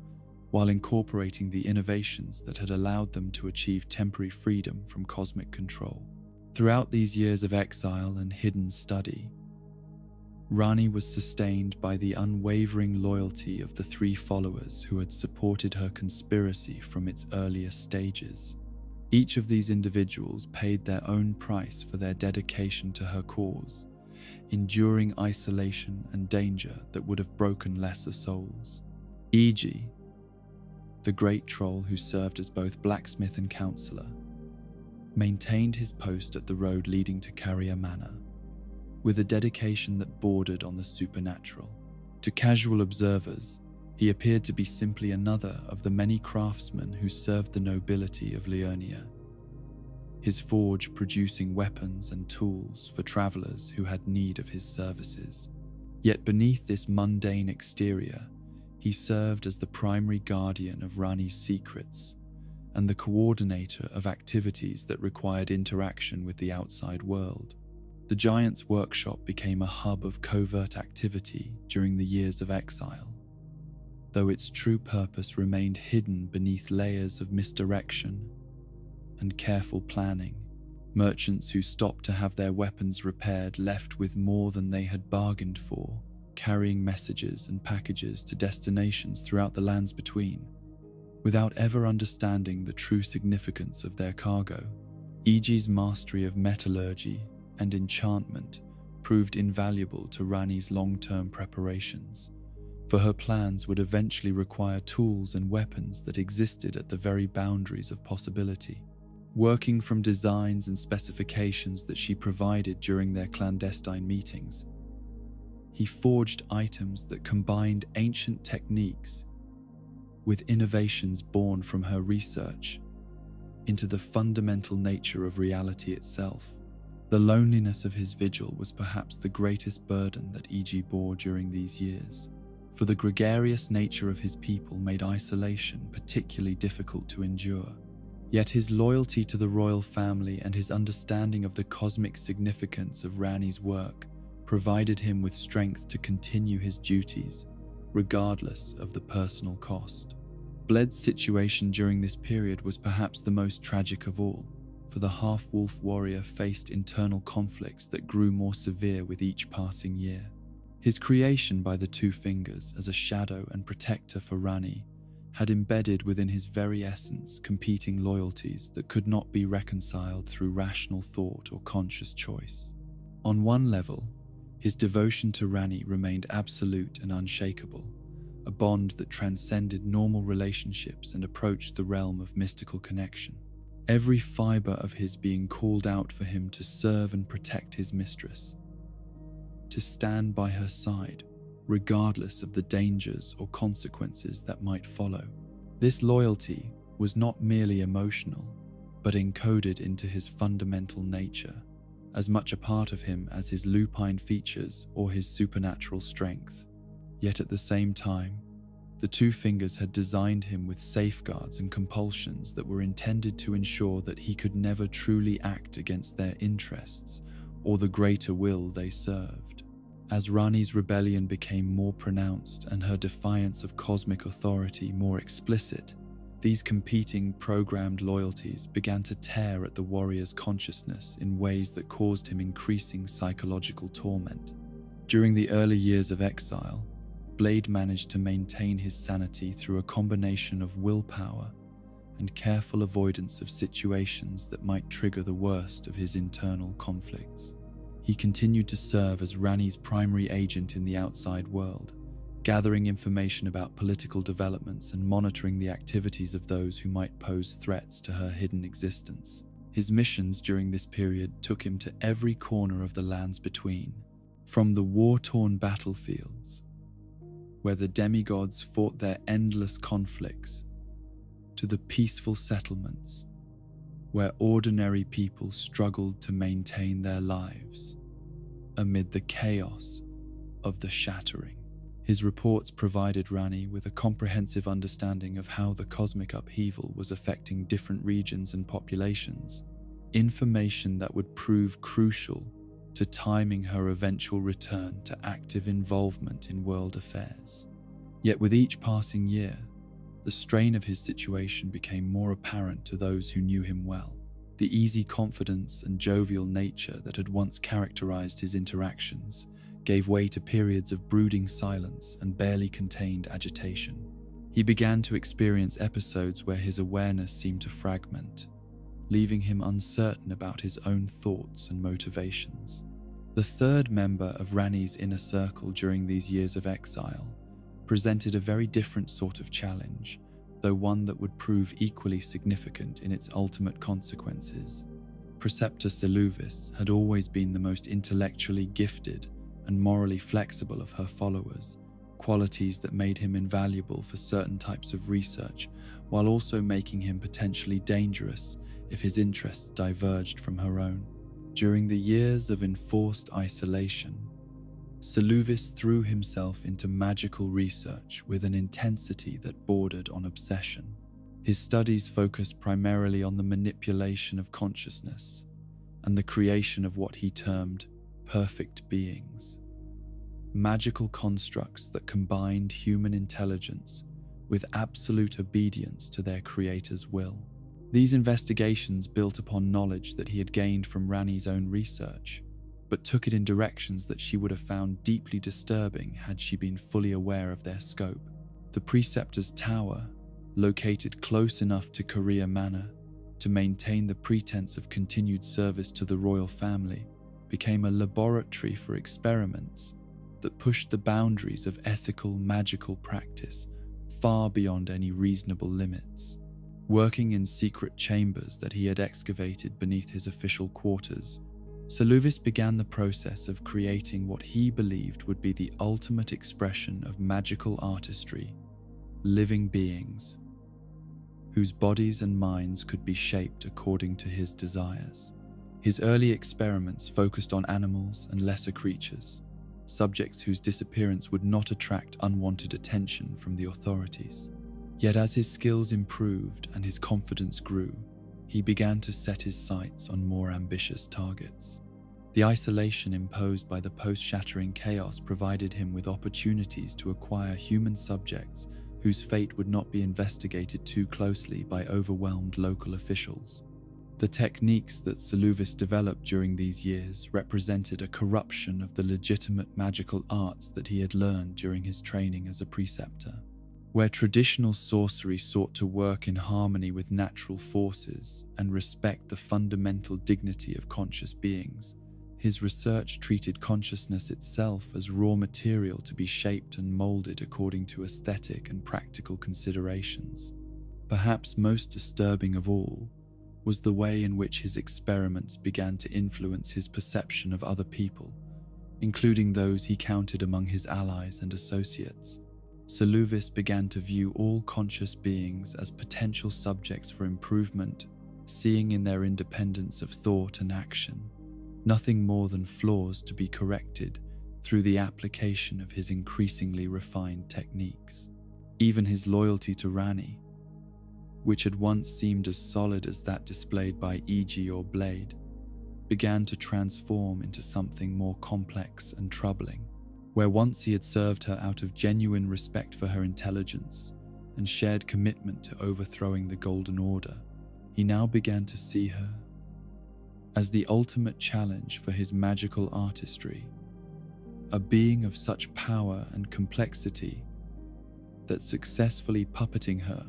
while incorporating the innovations that had allowed them to achieve temporary freedom from cosmic control. Throughout these years of exile and hidden study, Ranni was sustained by the unwavering loyalty of the three followers who had supported her conspiracy from its earliest stages. Each of these individuals paid their own price for their dedication to her cause, enduring isolation and danger that would have broken lesser souls. E.g., the great troll who served as both blacksmith and counselor, maintained his post at the road leading to Carrier Manor, with a dedication that bordered on the supernatural. To casual observers, He appeared to be simply another of the many craftsmen who served the nobility of Liurnia, his forge producing weapons and tools for travelers who had need of his services. Yet beneath this mundane exterior, he served as the primary guardian of Ranni's secrets and the coordinator of activities that required interaction with the outside world. The Giant's workshop became a hub of covert activity during the years of exile, though its true purpose remained hidden beneath layers of misdirection and careful planning. Merchants who stopped to have their weapons repaired left with more than they had bargained for, carrying messages and packages to destinations throughout the lands between, without ever understanding the true significance of their cargo. Iji's mastery of metallurgy and enchantment proved invaluable to Ranni's long-term preparations, for her plans would eventually require tools and weapons that existed at the very boundaries of possibility. Working from designs and specifications that she provided during their clandestine meetings, he forged items that combined ancient techniques with innovations born from her research into the fundamental nature of reality itself. The loneliness of his vigil was perhaps the greatest burden that Iji bore during these years, for the gregarious nature of his people made isolation particularly difficult to endure. Yet his loyalty to the royal family and his understanding of the cosmic significance of Ranni's work provided him with strength to continue his duties, regardless of the personal cost. Bled's situation during this period was perhaps the most tragic of all, for the half-wolf warrior faced internal conflicts that grew more severe with each passing year. His creation by the Two Fingers as a shadow and protector for Ranni had embedded within his very essence competing loyalties that could not be reconciled through rational thought or conscious choice. On one level, his devotion to Ranni remained absolute and unshakable, a bond that transcended normal relationships and approached the realm of mystical connection. Every fiber of his being called out for him to serve and protect his mistress, to stand by her side, regardless of the dangers or consequences that might follow. This loyalty was not merely emotional, but encoded into his fundamental nature, as much a part of him as his lupine features or his supernatural strength. Yet at the same time, the Two Fingers had designed him with safeguards and compulsions that were intended to ensure that he could never truly act against their interests or the greater will they served. As Ranni's rebellion became more pronounced and her defiance of cosmic authority more explicit, these competing programmed loyalties began to tear at the warrior's consciousness in ways that caused him increasing psychological torment. During the early years of exile, Blade managed to maintain his sanity through a combination of willpower and careful avoidance of situations that might trigger the worst of his internal conflicts. He continued to serve as Ranni's primary agent in the outside world, gathering information about political developments and monitoring the activities of those who might pose threats to her hidden existence. His missions during this period took him to every corner of the lands between, from the war-torn battlefields, where the demigods fought their endless conflicts, to the peaceful settlements, where ordinary people struggled to maintain their lives amid the chaos of the shattering. His reports provided Ranni with a comprehensive understanding of how the cosmic upheaval was affecting different regions and populations, information that would prove crucial to timing her eventual return to active involvement in world affairs. Yet with each passing year, the strain of his situation became more apparent to those who knew him well. The easy confidence and jovial nature that had once characterized his interactions gave way to periods of brooding silence and barely contained agitation. He began to experience episodes where his awareness seemed to fragment, leaving him uncertain about his own thoughts and motivations. The third member of Ranni's inner circle during these years of exile presented a very different sort of challenge, though one that would prove equally significant in its ultimate consequences. Preceptor Seluvis had always been the most intellectually gifted and morally flexible of her followers, qualities that made him invaluable for certain types of research, while also making him potentially dangerous if his interests diverged from her own. During the years of enforced isolation, Seluvis threw himself into magical research with an intensity that bordered on obsession. His studies focused primarily on the manipulation of consciousness and the creation of what he termed perfect beings, magical constructs that combined human intelligence with absolute obedience to their creator's will. These investigations built upon knowledge that he had gained from Ranni's own research, but took it in directions that she would have found deeply disturbing had she been fully aware of their scope. The Preceptor's Tower, located close enough to Korea Manor to maintain the pretense of continued service to the royal family, became a laboratory for experiments that pushed the boundaries of ethical magical practice far beyond any reasonable limits. Working in secret chambers that he had excavated beneath his official quarters, Seluvis began the process of creating what he believed would be the ultimate expression of magical artistry: living beings whose bodies and minds could be shaped according to his desires. His early experiments focused on animals and lesser creatures, subjects whose disappearance would not attract unwanted attention from the authorities. Yet as his skills improved and his confidence grew, he began to set his sights on more ambitious targets. The isolation imposed by the post-shattering chaos provided him with opportunities to acquire human subjects whose fate would not be investigated too closely by overwhelmed local officials. The techniques that Seluvis developed during these years represented a corruption of the legitimate magical arts that he had learned during his training as a preceptor. Where traditional sorcery sought to work in harmony with natural forces and respect the fundamental dignity of conscious beings, his research treated consciousness itself as raw material to be shaped and molded according to aesthetic and practical considerations. Perhaps most disturbing of all was the way in which his experiments began to influence his perception of other people, including those he counted among his allies and associates. Seluvis began to view all conscious beings as potential subjects for improvement, seeing in their independence of thought and action nothing more than flaws to be corrected through the application of his increasingly refined techniques. Even his loyalty to Ranni, which had once seemed as solid as that displayed by Iji or Blade, began to transform into something more complex and troubling. Where once he had served her out of genuine respect for her intelligence and shared commitment to overthrowing the Golden Order, he now began to see her as the ultimate challenge for his magical artistry, a being of such power and complexity that successfully puppeting her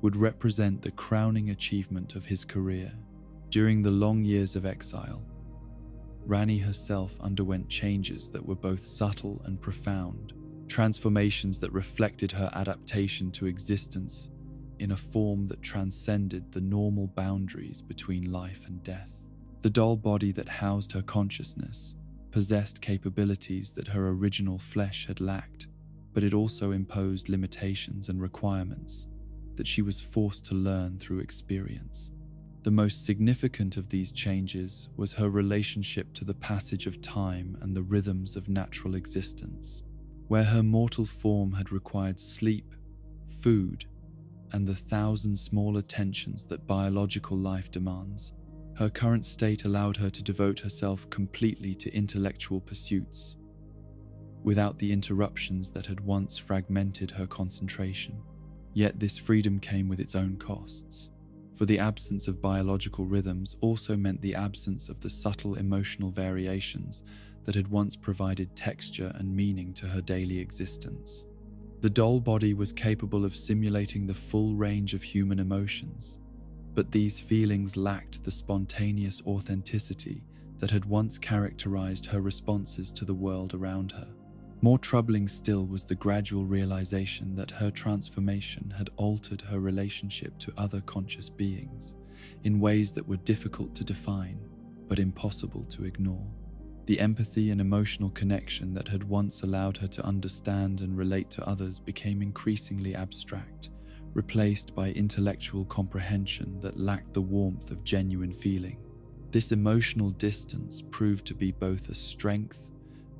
would represent the crowning achievement of his career. During the long years of exile, Ranni herself underwent changes that were both subtle and profound, transformations that reflected her adaptation to existence in a form that transcended the normal boundaries between life and death. The doll body that housed her consciousness possessed capabilities that her original flesh had lacked, but it also imposed limitations and requirements that she was forced to learn through experience. The most significant of these changes was her relationship to the passage of time and the rhythms of natural existence. Where her mortal form had required sleep, food, and the 1,000 small attentions that biological life demands, her current state allowed her to devote herself completely to intellectual pursuits, without the interruptions that had once fragmented her concentration. Yet this freedom came with its own costs, for the absence of biological rhythms also meant the absence of the subtle emotional variations that had once provided texture and meaning to her daily existence. The doll body was capable of simulating the full range of human emotions, but these feelings lacked the spontaneous authenticity that had once characterized her responses to the world around her. More troubling still was the gradual realization that her transformation had altered her relationship to other conscious beings in ways that were difficult to define but impossible to ignore. The empathy and emotional connection that had once allowed her to understand and relate to others became increasingly abstract, replaced by intellectual comprehension that lacked the warmth of genuine feeling. This emotional distance proved to be both a strength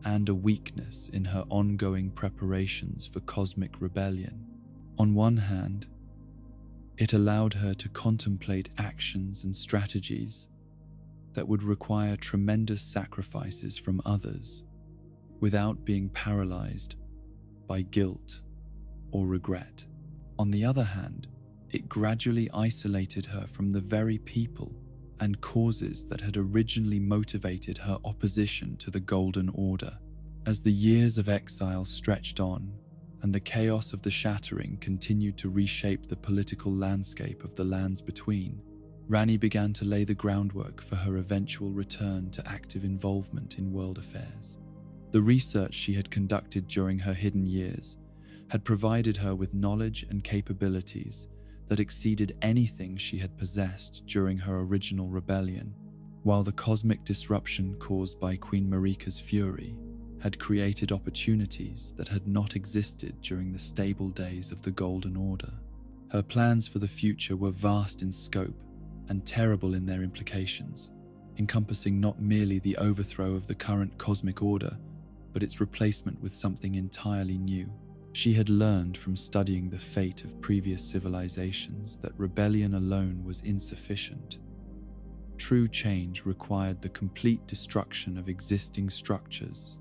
and a weakness in her ongoing preparations for cosmic rebellion. On one hand, it allowed her to contemplate actions and strategies that would require tremendous sacrifices from others without being paralyzed by guilt or regret. On the other hand, it gradually isolated her from the very people and causes that had originally motivated her opposition to the Golden Order. As the years of exile stretched on, and the chaos of the Shattering continued to reshape the political landscape of the lands between, Ranni began to lay the groundwork for her eventual return to active involvement in world affairs. The research she had conducted during her hidden years had provided her with knowledge and capabilities that exceeded anything she had possessed during her original rebellion, while the cosmic disruption caused by Queen Marika's fury had created opportunities that had not existed during the stable days of the Golden Order. Her plans for the future were vast in scope and terrible in their implications, encompassing not merely the overthrow of the current cosmic order, but its replacement with something entirely new. She had learned from studying the fate of previous civilizations that rebellion alone was insufficient. True change required the complete destruction of existing structures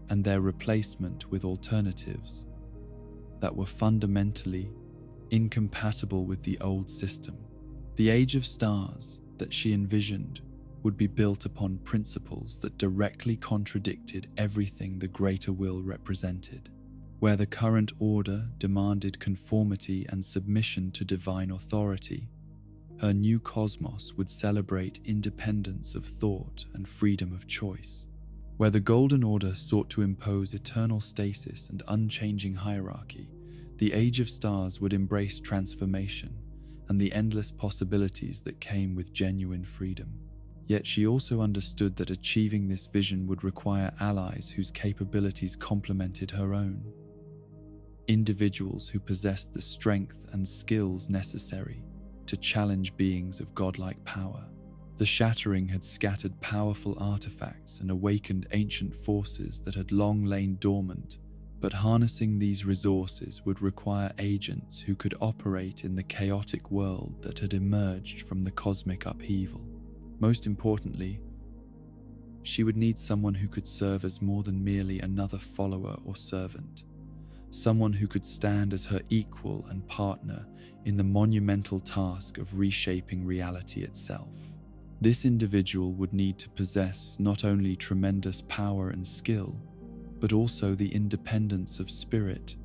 and their replacement with alternatives that were fundamentally incompatible with the old system. The Age of Stars that she envisioned would be built upon principles that directly contradicted everything the Greater Will represented. Where the current order demanded conformity and submission to divine authority, her new cosmos would celebrate independence of thought and freedom of choice. Where the Golden Order sought to impose eternal stasis and unchanging hierarchy, the Age of Stars would embrace transformation and the endless possibilities that came with genuine freedom. Yet she also understood that achieving this vision would require allies whose capabilities complemented her own. Individuals who possessed the strength and skills necessary to challenge beings of godlike power. The Shattering had scattered powerful artifacts and awakened ancient forces that had long lain dormant, but harnessing these resources would require agents who could operate in the chaotic world that had emerged from the cosmic upheaval. Most importantly, she would need someone who could serve as more than merely another follower or servant, someone who could stand as her equal and partner in the monumental task of reshaping reality itself. This individual would need to possess not only tremendous power and skill, but also the independence of spirit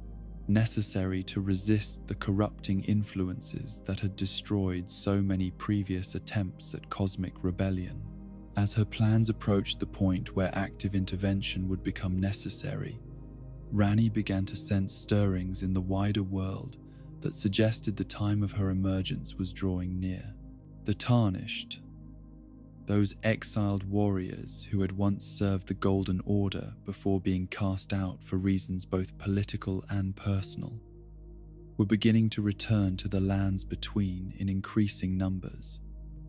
necessary to resist the corrupting influences that had destroyed so many previous attempts at cosmic rebellion. As her plans approached the point where active intervention would become necessary, Ranni began to sense stirrings in the wider world that suggested the time of her emergence was drawing near. The Tarnished, those exiled warriors who had once served the Golden Order before being cast out for reasons both political and personal, were beginning to return to the lands between in increasing numbers.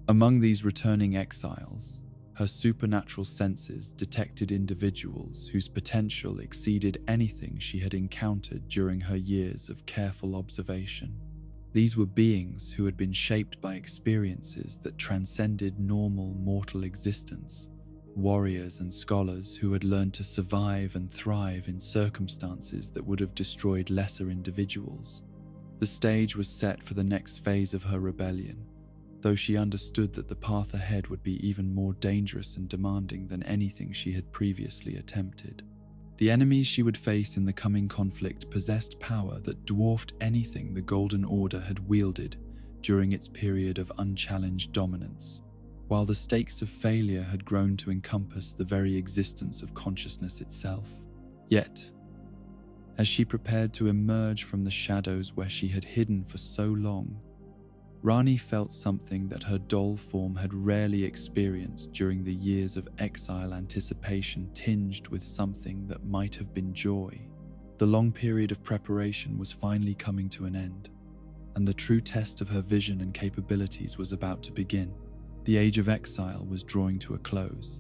Among these returning exiles, her supernatural senses detected individuals whose potential exceeded anything she had encountered during her years of careful observation. These were beings who had been shaped by experiences that transcended normal mortal existence, warriors and scholars who had learned to survive and thrive in circumstances that would have destroyed lesser individuals. The stage was set for the next phase of her rebellion, though she understood that the path ahead would be even more dangerous and demanding than anything she had previously attempted. The enemies she would face in the coming conflict possessed power that dwarfed anything the Golden Order had wielded during its period of unchallenged dominance, while the stakes of failure had grown to encompass the very existence of consciousness itself. Yet, as she prepared to emerge from the shadows where she had hidden for so long, Ranni felt something that her doll form had rarely experienced during the years of exile, anticipation tinged with something that might have been joy. The long period of preparation was finally coming to an end, and the true test of her vision and capabilities was about to begin. The age of exile was drawing to a close,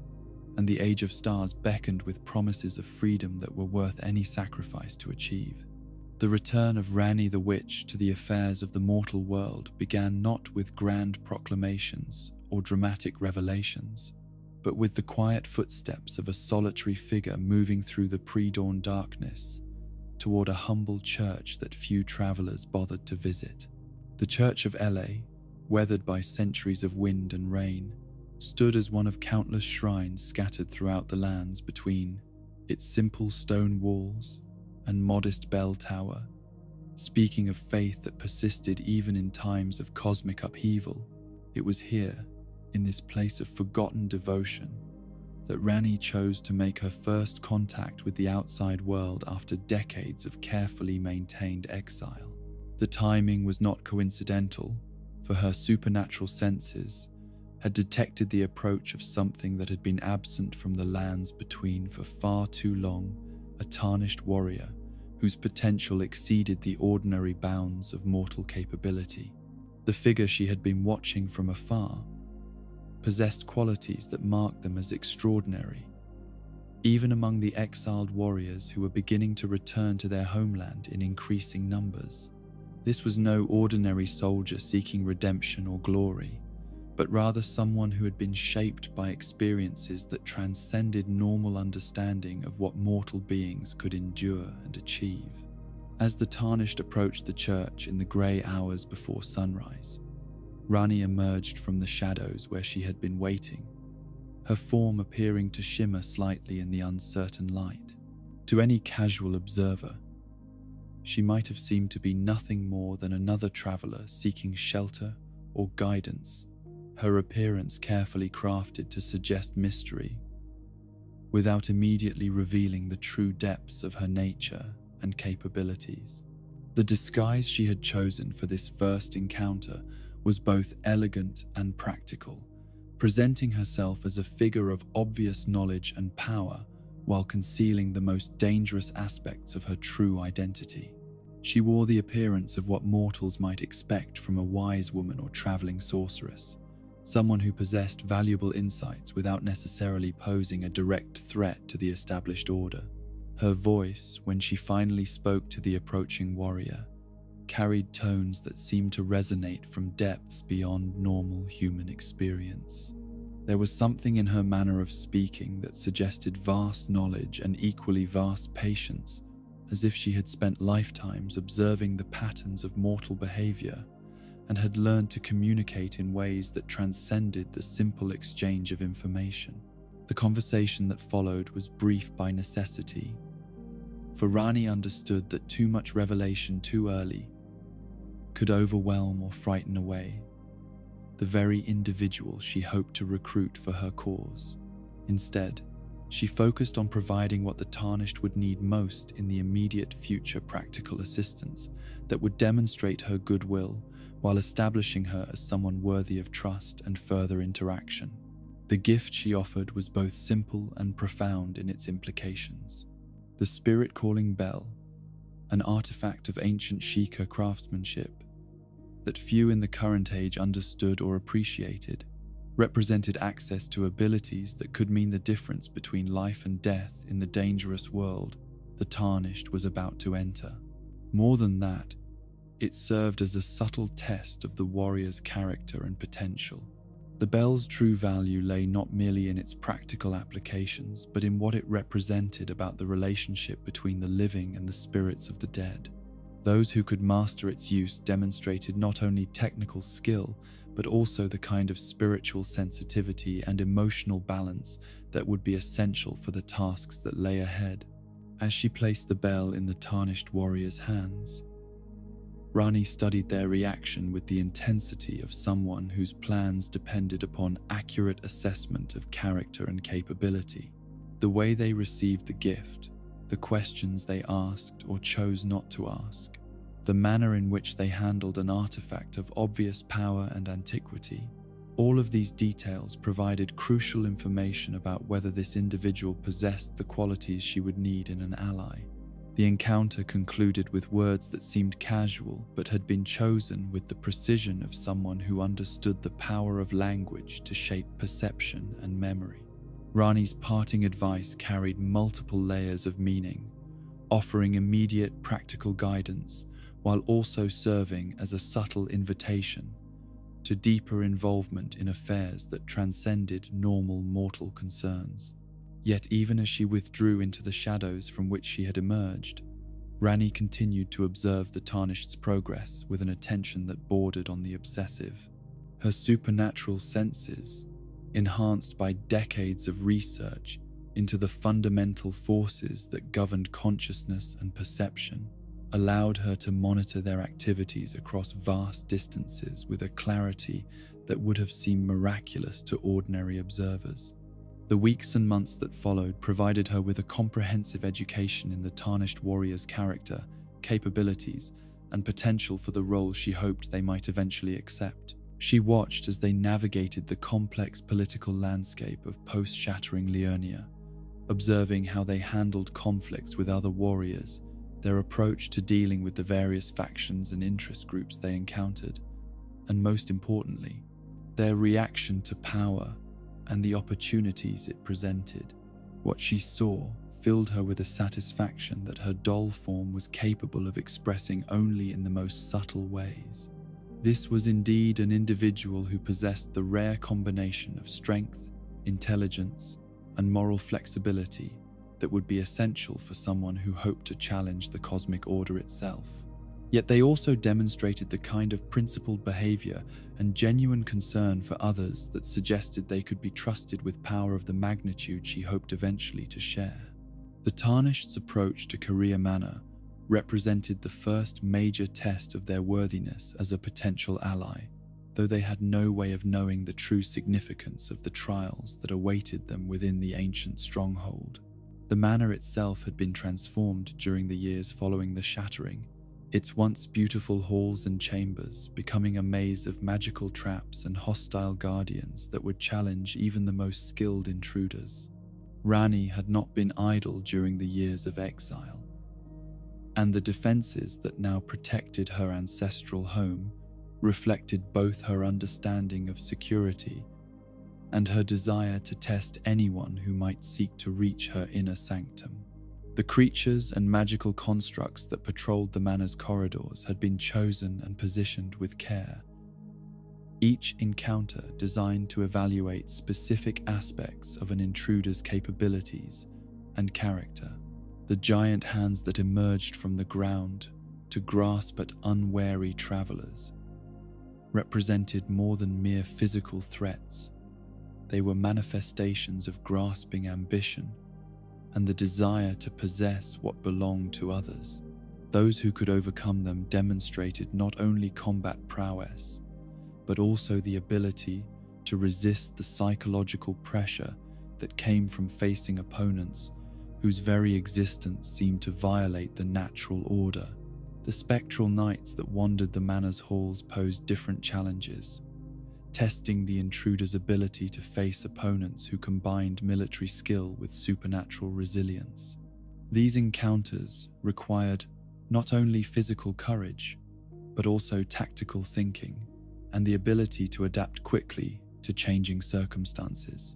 and the age of stars beckoned with promises of freedom that were worth any sacrifice to achieve. The return of Ranni the Witch to the affairs of the mortal world began not with grand proclamations or dramatic revelations, but with the quiet footsteps of a solitary figure moving through the pre-dawn darkness toward a humble church that few travelers bothered to visit. The Church of LA, weathered by centuries of wind and rain, stood as one of countless shrines scattered throughout the lands between its simple stone walls and modest bell tower, speaking of faith that persisted even in times of cosmic upheaval. It was here, in this place of forgotten devotion, that Ranni chose to make her first contact with the outside world after decades of carefully maintained exile. The timing was not coincidental, for her supernatural senses had detected the approach of something that had been absent from the lands between for far too long, a tarnished warrior whose potential exceeded the ordinary bounds of mortal capability. The figure she had been watching from afar possessed qualities that marked them as extraordinary, even among the exiled warriors who were beginning to return to their homeland in increasing numbers. This was no ordinary soldier seeking redemption or glory, but rather someone who had been shaped by experiences that transcended normal understanding of what mortal beings could endure and achieve. As the Tarnished approached the church in the grey hours before sunrise, Ranni emerged from the shadows where she had been waiting, her form appearing to shimmer slightly in the uncertain light. To any casual observer, she might have seemed to be nothing more than another traveler seeking shelter or guidance, her appearance carefully crafted to suggest mystery, without immediately revealing the true depths of her nature and capabilities. The disguise she had chosen for this first encounter was both elegant and practical, presenting herself as a figure of obvious knowledge and power while concealing the most dangerous aspects of her true identity. She wore the appearance of what mortals might expect from a wise woman or traveling sorceress, someone who possessed valuable insights without necessarily posing a direct threat to the established order. Her voice, when she finally spoke to the approaching warrior, carried tones that seemed to resonate from depths beyond normal human experience. There was something in her manner of speaking that suggested vast knowledge and equally vast patience, as if she had spent lifetimes observing the patterns of mortal behavior and had learned to communicate in ways that transcended the simple exchange of information. The conversation that followed was brief by necessity, for Ranni understood that too much revelation too early could overwhelm or frighten away the very individual she hoped to recruit for her cause. Instead, she focused on providing what the Tarnished would need most in the immediate future: practical assistance that would demonstrate her goodwill while establishing her as someone worthy of trust and further interaction. The gift she offered was both simple and profound in its implications. The spirit-calling bell, an artifact of ancient Sheikah craftsmanship that few in the current age understood or appreciated, represented access to abilities that could mean the difference between life and death in the dangerous world the Tarnished was about to enter. More than that, it served as a subtle test of the warrior's character and potential. The bell's true value lay not merely in its practical applications, but in what it represented about the relationship between the living and the spirits of the dead. Those who could master its use demonstrated not only technical skill, but also the kind of spiritual sensitivity and emotional balance that would be essential for the tasks that lay ahead. As she placed the bell in the Tarnished warrior's hands, Ranni studied their reaction with the intensity of someone whose plans depended upon accurate assessment of character and capability. The way they received the gift, the questions they asked or chose not to ask, the manner in which they handled an artifact of obvious power and antiquity. All of these details provided crucial information about whether this individual possessed the qualities she would need in an ally. The encounter concluded with words that seemed casual but had been chosen with the precision of someone who understood the power of language to shape perception and memory. Ranni's parting advice carried multiple layers of meaning, offering immediate practical guidance while also serving as a subtle invitation to deeper involvement in affairs that transcended normal mortal concerns. Yet even as she withdrew into the shadows from which she had emerged, Ranni continued to observe the Tarnished's progress with an attention that bordered on the obsessive. Her supernatural senses, enhanced by decades of research into the fundamental forces that governed consciousness and perception, allowed her to monitor their activities across vast distances with a clarity that would have seemed miraculous to ordinary observers. The weeks and months that followed provided her with a comprehensive education in the Tarnished warrior's character, capabilities, and potential for the role she hoped they might eventually accept. She watched as they navigated the complex political landscape of post-shattering Liurnia, observing how they handled conflicts with other warriors, their approach to dealing with the various factions and interest groups they encountered, and most importantly, their reaction to power and the opportunities it presented. What she saw filled her with a satisfaction that her doll form was capable of expressing only in the most subtle ways. This was indeed an individual who possessed the rare combination of strength, intelligence, and moral flexibility that would be essential for someone who hoped to challenge the cosmic order itself. Yet they also demonstrated the kind of principled behavior and genuine concern for others that suggested they could be trusted with power of the magnitude she hoped eventually to share. The Tarnished's approach to Korea Manor represented the first major test of their worthiness as a potential ally, though they had no way of knowing the true significance of the trials that awaited them within the ancient stronghold. The manor itself had been transformed during the years following the shattering, its once beautiful halls and chambers becoming a maze of magical traps and hostile guardians that would challenge even the most skilled intruders. Ranni had not been idle during the years of exile, and the defenses that now protected her ancestral home reflected both her understanding of security and her desire to test anyone who might seek to reach her inner sanctum. The creatures and magical constructs that patrolled the manor's corridors had been chosen and positioned with care, each encounter designed to evaluate specific aspects of an intruder's capabilities and character. The giant hands that emerged from the ground to grasp at unwary travelers represented more than mere physical threats. They were manifestations of grasping ambition and the desire to possess what belonged to others. Those who could overcome them demonstrated not only combat prowess, but also the ability to resist the psychological pressure that came from facing opponents whose very existence seemed to violate the natural order. The spectral knights that wandered the manor's halls posed different challenges, testing the intruder's ability to face opponents who combined military skill with supernatural resilience. These encounters required not only physical courage, but also tactical thinking and the ability to adapt quickly to changing circumstances.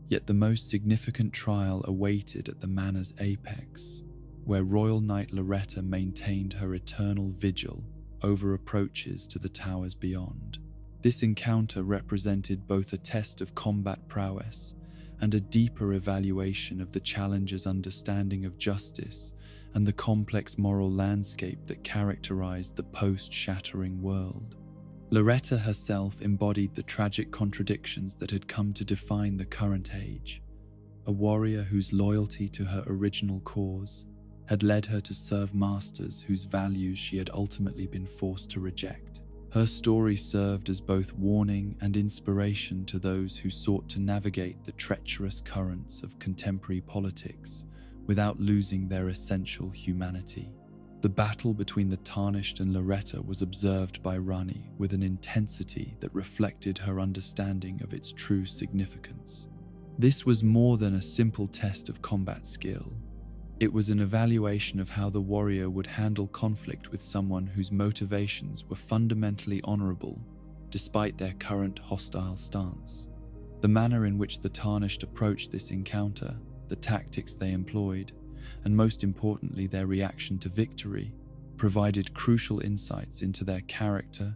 Yet the most significant trial awaited at the manor's apex, where Royal Knight Loretta maintained her eternal vigil over approaches to the towers beyond. This encounter represented both a test of combat prowess and a deeper evaluation of the challenger's understanding of justice and the complex moral landscape that characterized the post-shattering world. Loretta herself embodied the tragic contradictions that had come to define the current age, a warrior whose loyalty to her original cause had led her to serve masters whose values she had ultimately been forced to reject. Her story served as both warning and inspiration to those who sought to navigate the treacherous currents of contemporary politics without losing their essential humanity. The battle between the Tarnished and Loretta was observed by Ranni with an intensity that reflected her understanding of its true significance. This was more than a simple test of combat skill. It was an evaluation of how the warrior would handle conflict with someone whose motivations were fundamentally honorable, despite their current hostile stance. The manner in which the Tarnished approached this encounter, the tactics they employed, and most importantly their reaction to victory, provided crucial insights into their character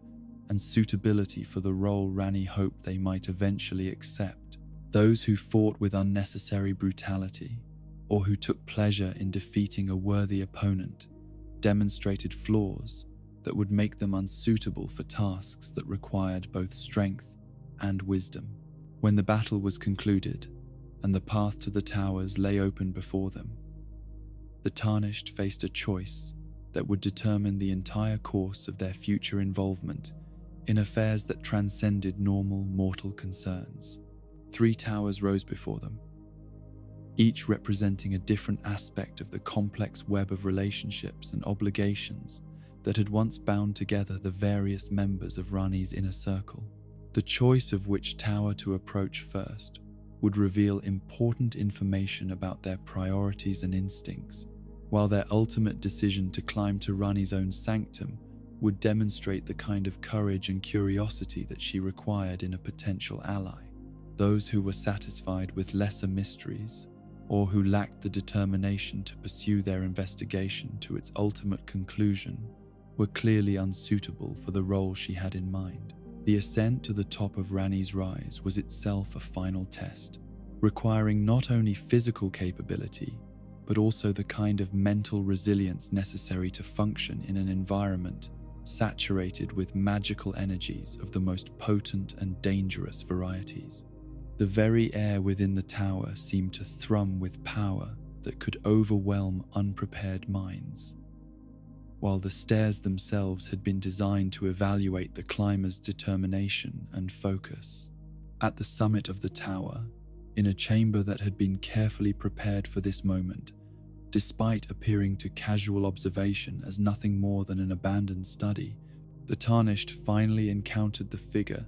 and suitability for the role Ranni hoped they might eventually accept. Those who fought with unnecessary brutality, or who took pleasure in defeating a worthy opponent, demonstrated flaws that would make them unsuitable for tasks that required both strength and wisdom. When the battle was concluded, and the path to the towers lay open before them, the Tarnished faced a choice that would determine the entire course of their future involvement in affairs that transcended normal mortal concerns. 3 towers rose before them, each representing a different aspect of the complex web of relationships and obligations that had once bound together the various members of Ranni's inner circle. The choice of which tower to approach first would reveal important information about their priorities and instincts, while their ultimate decision to climb to Ranni's own sanctum would demonstrate the kind of courage and curiosity that she required in a potential ally. Those who were satisfied with lesser mysteries, or who lacked the determination to pursue their investigation to its ultimate conclusion, were clearly unsuitable for the role she had in mind. The ascent to the top of Ranni's rise was itself a final test, requiring not only physical capability, but also the kind of mental resilience necessary to function in an environment saturated with magical energies of the most potent and dangerous varieties. The very air within the tower seemed to thrum with power that could overwhelm unprepared minds, while the stairs themselves had been designed to evaluate the climber's determination and focus. At the summit of the tower, in a chamber that had been carefully prepared for this moment, despite appearing to casual observation as nothing more than an abandoned study, the Tarnished finally encountered the figure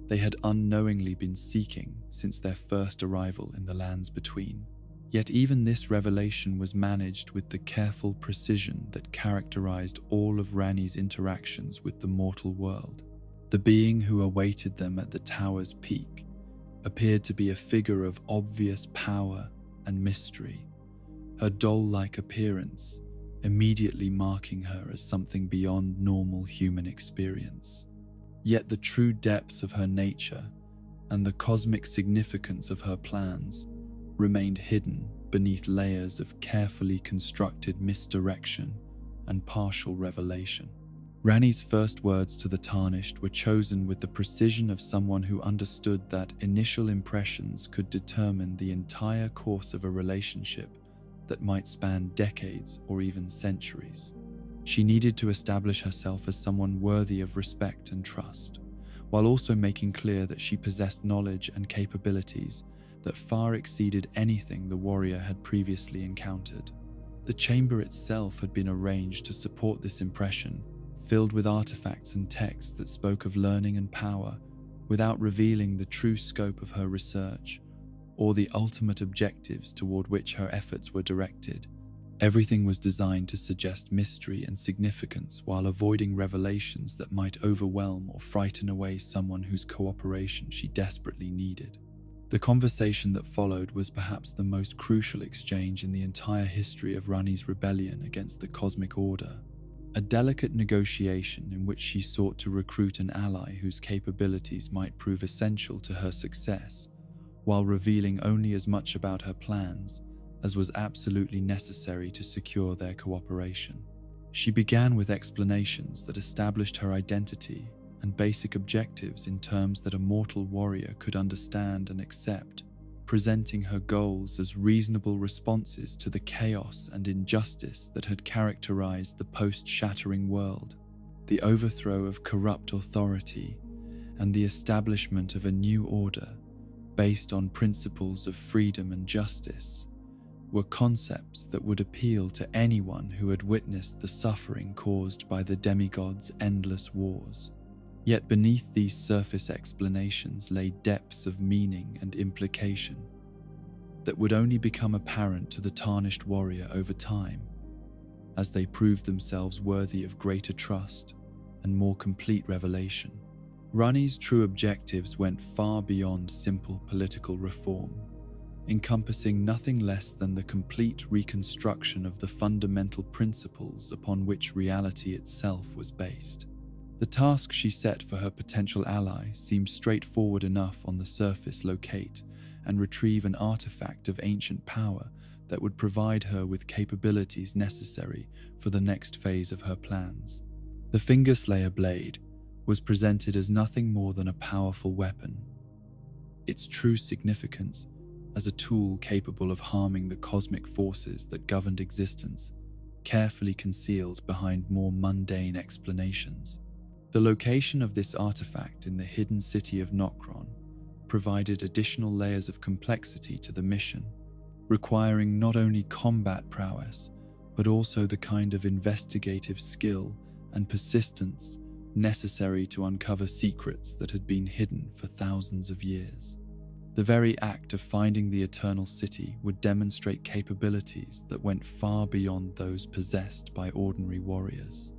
they had unknowingly been seeking since their first arrival in the lands between. Yet even this revelation was managed with the careful precision that characterized all of Ranni's interactions with the mortal world. The being who awaited them at the tower's peak appeared to be a figure of obvious power and mystery, her doll-like appearance immediately marking her as something beyond normal human experience. Yet the true depths of her nature and the cosmic significance of her plans remained hidden beneath layers of carefully constructed misdirection and partial revelation. Ranni's first words to the Tarnished were chosen with the precision of someone who understood that initial impressions could determine the entire course of a relationship that might span decades or even centuries. She needed to establish herself as someone worthy of respect and trust, while also making clear that she possessed knowledge and capabilities that far exceeded anything the warrior had previously encountered. The chamber itself had been arranged to support this impression, filled with artifacts and texts that spoke of learning and power, without revealing the true scope of her research or the ultimate objectives toward which her efforts were directed. Everything was designed to suggest mystery and significance while avoiding revelations that might overwhelm or frighten away someone whose cooperation she desperately needed. The conversation that followed was perhaps the most crucial exchange in the entire history of Ranni's rebellion against the cosmic order. A delicate negotiation in which she sought to recruit an ally whose capabilities might prove essential to her success, while revealing only as much about her plans as was absolutely necessary to secure their cooperation. She began with explanations that established her identity and basic objectives in terms that a mortal warrior could understand and accept, presenting her goals as reasonable responses to the chaos and injustice that had characterized the post-shattering world, the overthrow of corrupt authority, and the establishment of a new order based on principles of freedom and justice. were concepts that would appeal to anyone who had witnessed the suffering caused by the demigod's endless wars. Yet beneath these surface explanations lay depths of meaning and implication that would only become apparent to the tarnished warrior over time, as they proved themselves worthy of greater trust and more complete revelation. Ranni's true objectives went far beyond simple political reform, encompassing nothing less than the complete reconstruction of the fundamental principles upon which reality itself was based. The task she set for her potential ally seemed straightforward enough on the surface: locate and retrieve an artifact of ancient power that would provide her with capabilities necessary for the next phase of her plans. The Fingerslayer blade was presented as nothing more than a powerful weapon, its true significance as a tool capable of harming the cosmic forces that governed existence, carefully concealed behind more mundane explanations. The location of this artifact in the hidden city of Nokron provided additional layers of complexity to the mission, requiring not only combat prowess, but also the kind of investigative skill and persistence necessary to uncover secrets that had been hidden for thousands of years. The very act of finding the Eternal City would demonstrate capabilities that went far beyond those possessed by ordinary warriors.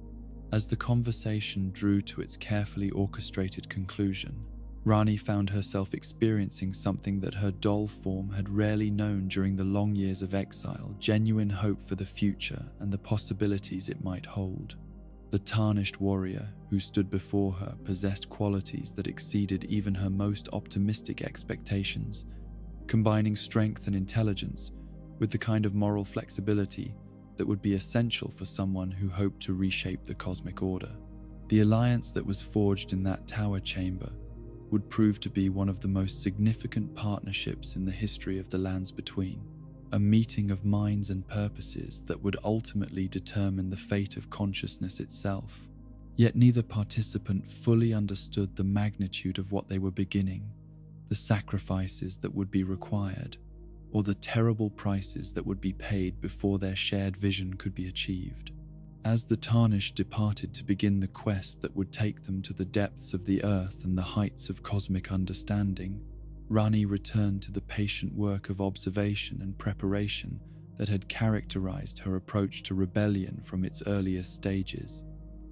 As the conversation drew to its carefully orchestrated conclusion, Ranni found herself experiencing something that her doll form had rarely known during the long years of exile: genuine hope for the future and the possibilities it might hold. The tarnished warrior who stood before her possessed qualities that exceeded even her most optimistic expectations, combining strength and intelligence with the kind of moral flexibility that would be essential for someone who hoped to reshape the cosmic order. The alliance that was forged in that tower chamber would prove to be one of the most significant partnerships in the history of the lands between, a meeting of minds and purposes that would ultimately determine the fate of consciousness itself. Yet neither participant fully understood the magnitude of what they were beginning, the sacrifices that would be required, or the terrible prices that would be paid before their shared vision could be achieved. As the Tarnished departed to begin the quest that would take them to the depths of the earth and the heights of cosmic understanding, Ranni returned to the patient work of observation and preparation that had characterized her approach to rebellion from its earliest stages.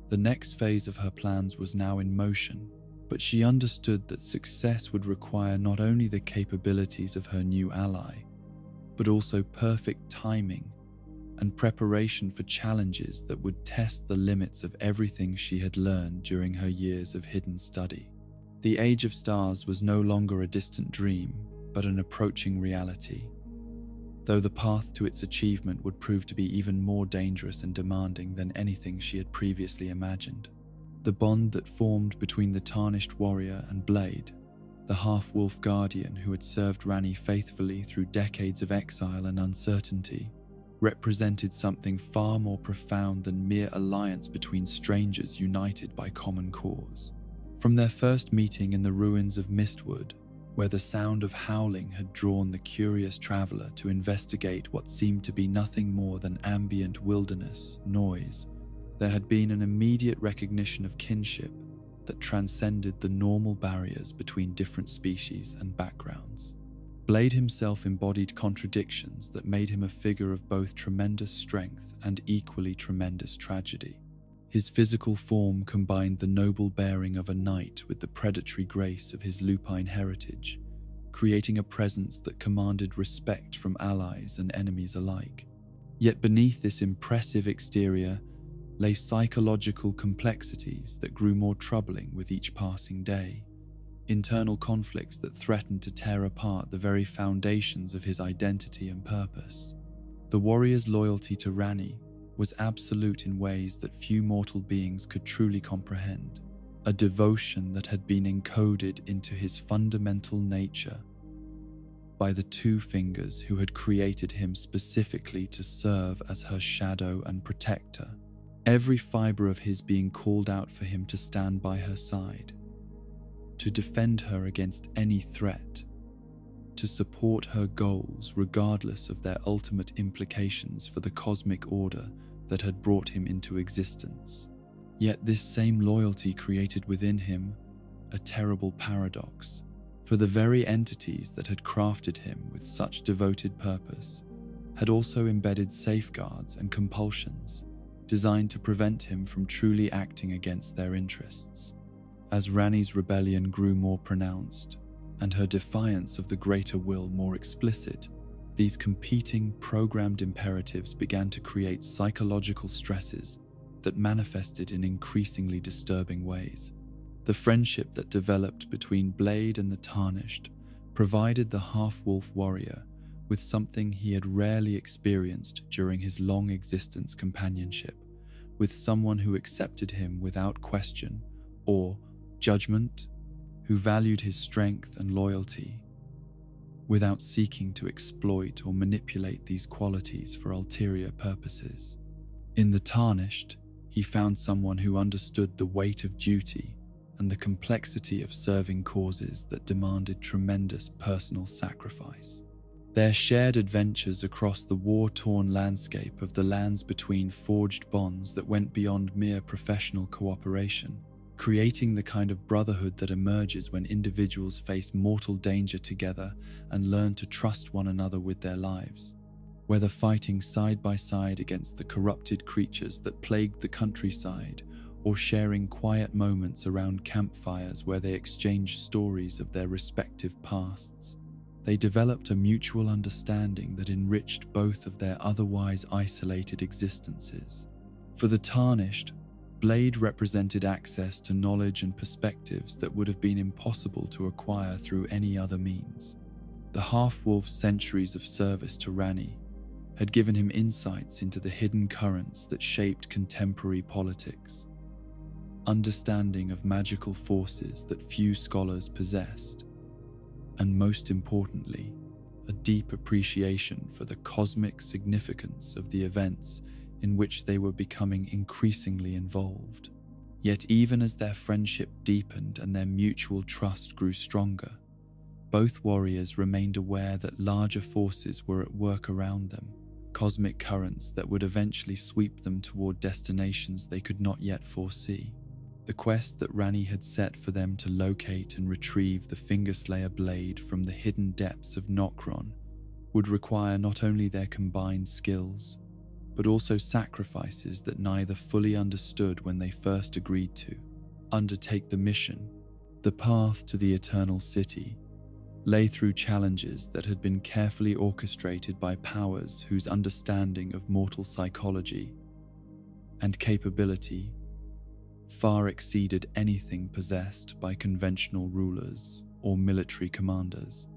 The next phase of her plans was now in motion, but she understood that success would require not only the capabilities of her new ally, but also perfect timing and preparation for challenges that would test the limits of everything she had learned during her years of hidden study. The Age of Stars was no longer a distant dream, but an approaching reality, though the path to its achievement would prove to be even more dangerous and demanding than anything she had previously imagined. The bond that formed between the Tarnished warrior and Blade, the half-wolf guardian who had served Ranni faithfully through decades of exile and uncertainty, represented something far more profound than mere alliance between strangers united by common cause. From their first meeting in the ruins of Mistwood, where the sound of howling had drawn the curious traveler to investigate what seemed to be nothing more than ambient wilderness noise, there had been an immediate recognition of kinship that transcended the normal barriers between different species and backgrounds. Blade himself embodied contradictions that made him a figure of both tremendous strength and equally tremendous tragedy. His physical form combined the noble bearing of a knight with the predatory grace of his lupine heritage, creating a presence that commanded respect from allies and enemies alike. Yet beneath this impressive exterior lay psychological complexities that grew more troubling with each passing day, internal conflicts that threatened to tear apart the very foundations of his identity and purpose. The warrior's loyalty to Ranni was absolute in ways that few mortal beings could truly comprehend, a devotion that had been encoded into his fundamental nature by the Two Fingers who had created him specifically to serve as her shadow and protector, every fiber of his being called out for him to stand by her side, to defend her against any threat, to support her goals regardless of their ultimate implications for the cosmic order that had brought him into existence. Yet this same loyalty created within him a terrible paradox, for the very entities that had crafted him with such devoted purpose had also embedded safeguards and compulsions designed to prevent him from truly acting against their interests. As Ranni's rebellion grew more pronounced and her defiance of the greater will more explicit, these competing programmed imperatives began to create psychological stresses that manifested in increasingly disturbing ways. The friendship that developed between Blade and the Tarnished provided the half-wolf warrior with something he had rarely experienced during his long existence: companionship with someone who accepted him without question or judgment, who valued his strength and loyalty without seeking to exploit or manipulate these qualities for ulterior purposes. In the Tarnished, he found someone who understood the weight of duty and the complexity of serving causes that demanded tremendous personal sacrifice. Their shared adventures across the war-torn landscape of the lands between forged bonds that went beyond mere professional cooperation, creating the kind of brotherhood that emerges when individuals face mortal danger together and learn to trust one another with their lives. Whether fighting side by side against the corrupted creatures that plagued the countryside, or sharing quiet moments around campfires where they exchanged stories of their respective pasts, they developed a mutual understanding that enriched both of their otherwise isolated existences. For the Tarnished, Blade represented access to knowledge and perspectives that would have been impossible to acquire through any other means. The half-wolf's centuries of service to Ranni had given him insights into the hidden currents that shaped contemporary politics, understanding of magical forces that few scholars possessed, and most importantly, a deep appreciation for the cosmic significance of the events in which they were becoming increasingly involved. Yet even as their friendship deepened and their mutual trust grew stronger, both warriors remained aware that larger forces were at work around them, cosmic currents that would eventually sweep them toward destinations they could not yet foresee. The quest that Ranni had set for them to locate and retrieve the Fingerslayer blade from the hidden depths of Nokron would require not only their combined skills, but also sacrifices that neither fully understood when they first agreed to undertake the mission. The path to the Eternal City lay through challenges that had been carefully orchestrated by powers whose understanding of mortal psychology and capability far exceeded anything possessed by conventional rulers or military commanders.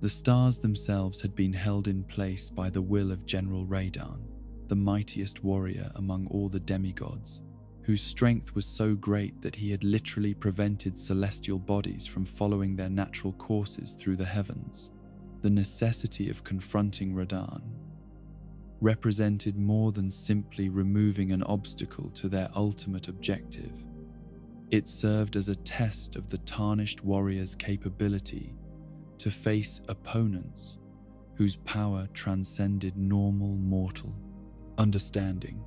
The stars themselves had been held in place by the will of General Radahn, the mightiest warrior among all the demigods, whose strength was so great that he had literally prevented celestial bodies from following their natural courses through the heavens. The necessity of confronting Radahn represented more than simply removing an obstacle to their ultimate objective. It served as a test of the Tarnished warrior's capability to face opponents whose power transcended normal mortal understanding.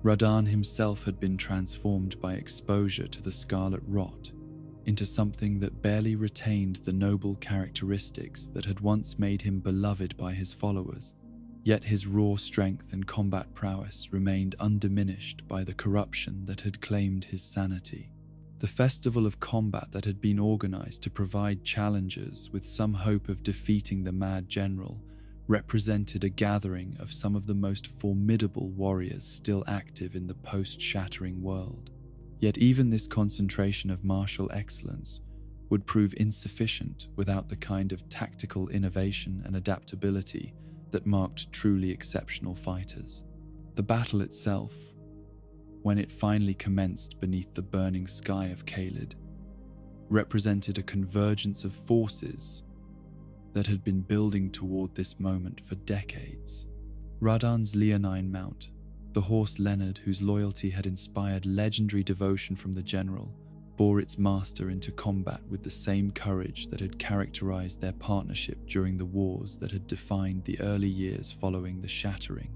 Radahn himself had been transformed by exposure to the Scarlet Rot into something that barely retained the noble characteristics that had once made him beloved by his followers. Yet his raw strength and combat prowess remained undiminished by the corruption that had claimed his sanity. The festival of combat that had been organized to provide challengers with some hope of defeating the Mad General represented a gathering of some of the most formidable warriors still active in the post-shattering world. Yet even this concentration of martial excellence would prove insufficient without the kind of tactical innovation and adaptability that marked truly exceptional fighters. The battle itself, when it finally commenced beneath the burning sky of Caelid, represented a convergence of forces that had been building toward this moment for decades. Radahn's leonine mount, the horse Leonard, whose loyalty had inspired legendary devotion from the general, bore its master into combat with the same courage that had characterized their partnership during the wars that had defined the early years following the shattering.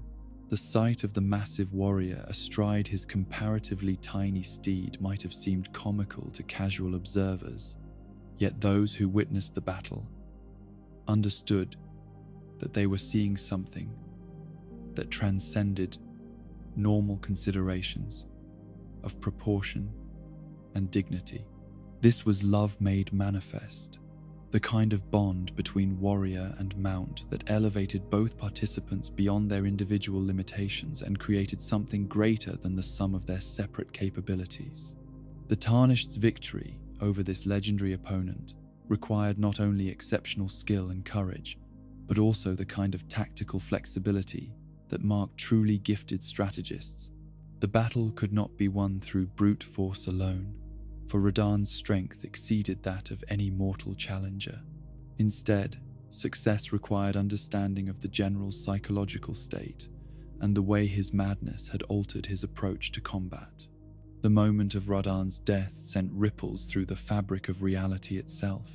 The sight of the massive warrior astride his comparatively tiny steed might have seemed comical to casual observers, yet those who witnessed the battle understood that they were seeing something that transcended normal considerations of proportion and dignity. This was love made manifest, the kind of bond between warrior and mount that elevated both participants beyond their individual limitations and created something greater than the sum of their separate capabilities. The Tarnished's victory over this legendary opponent required not only exceptional skill and courage, but also the kind of tactical flexibility that marked truly gifted strategists. The battle could not be won through brute force alone, for Radahn's strength exceeded that of any mortal challenger. Instead, success required understanding of the general's psychological state and the way his madness had altered his approach to combat. The moment of Radahn's death sent ripples through the fabric of reality itself,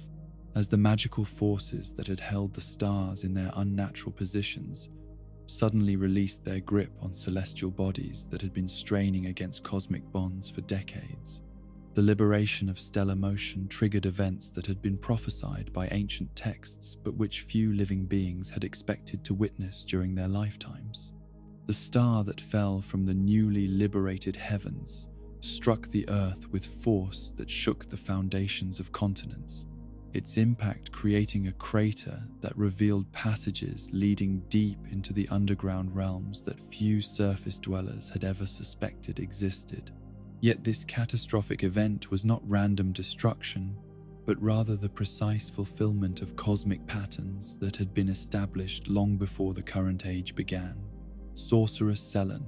as the magical forces that had held the stars in their unnatural positions suddenly released their grip on celestial bodies that had been straining against cosmic bonds for decades. The liberation of stellar motion triggered events that had been prophesied by ancient texts but which few living beings had expected to witness during their lifetimes. The star that fell from the newly liberated heavens struck the earth with force that shook the foundations of continents, its impact creating a crater that revealed passages leading deep into the underground realms that few surface dwellers had ever suspected existed. Yet this catastrophic event was not random destruction, but rather the precise fulfillment of cosmic patterns that had been established long before the current age began. Sorceress Selen,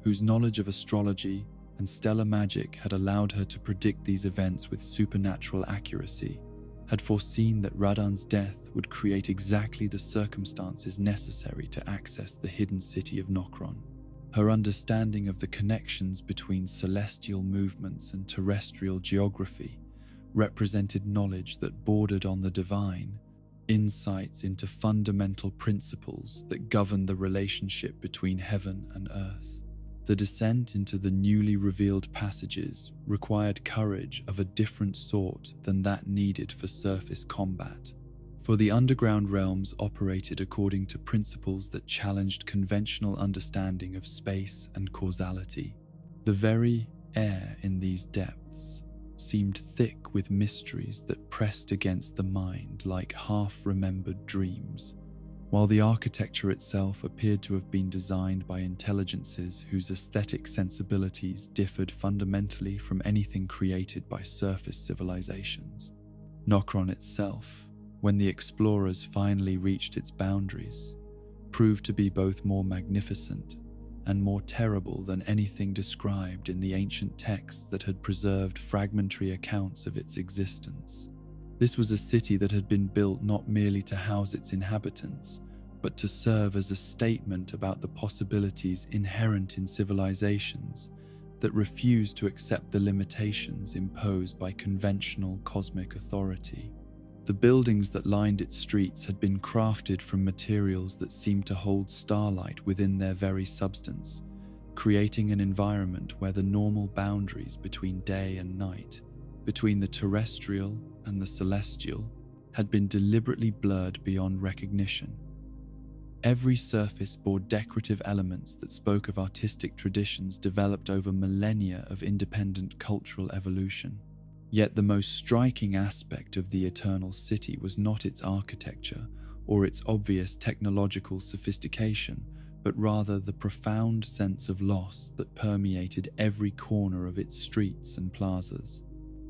whose knowledge of astrology and stellar magic had allowed her to predict these events with supernatural accuracy, had foreseen that Radahn's death would create exactly the circumstances necessary to access the hidden city of Nokron. Her understanding of the connections between celestial movements and terrestrial geography represented knowledge that bordered on the divine, insights into fundamental principles that govern the relationship between heaven and earth. The descent into the newly revealed passages required courage of a different sort than that needed for surface combat, for the underground realms operated according to principles that challenged conventional understanding of space and causality. The very air in these depths seemed thick with mysteries that pressed against the mind like half-remembered dreams, while the architecture itself appeared to have been designed by intelligences whose aesthetic sensibilities differed fundamentally from anything created by surface civilizations. Nokron itself, when the explorers finally reached its boundaries, proved to be both more magnificent and more terrible than anything described in the ancient texts that had preserved fragmentary accounts of its existence. This was a city that had been built not merely to house its inhabitants, but to serve as a statement about the possibilities inherent in civilizations that refused to accept the limitations imposed by conventional cosmic authority. The buildings that lined its streets had been crafted from materials that seemed to hold starlight within their very substance, creating an environment where the normal boundaries between day and night, between the terrestrial and the celestial, had been deliberately blurred beyond recognition. Every surface bore decorative elements that spoke of artistic traditions developed over millennia of independent cultural evolution. Yet the most striking aspect of the Eternal City was not its architecture or its obvious technological sophistication, but rather the profound sense of loss that permeated every corner of its streets and plazas.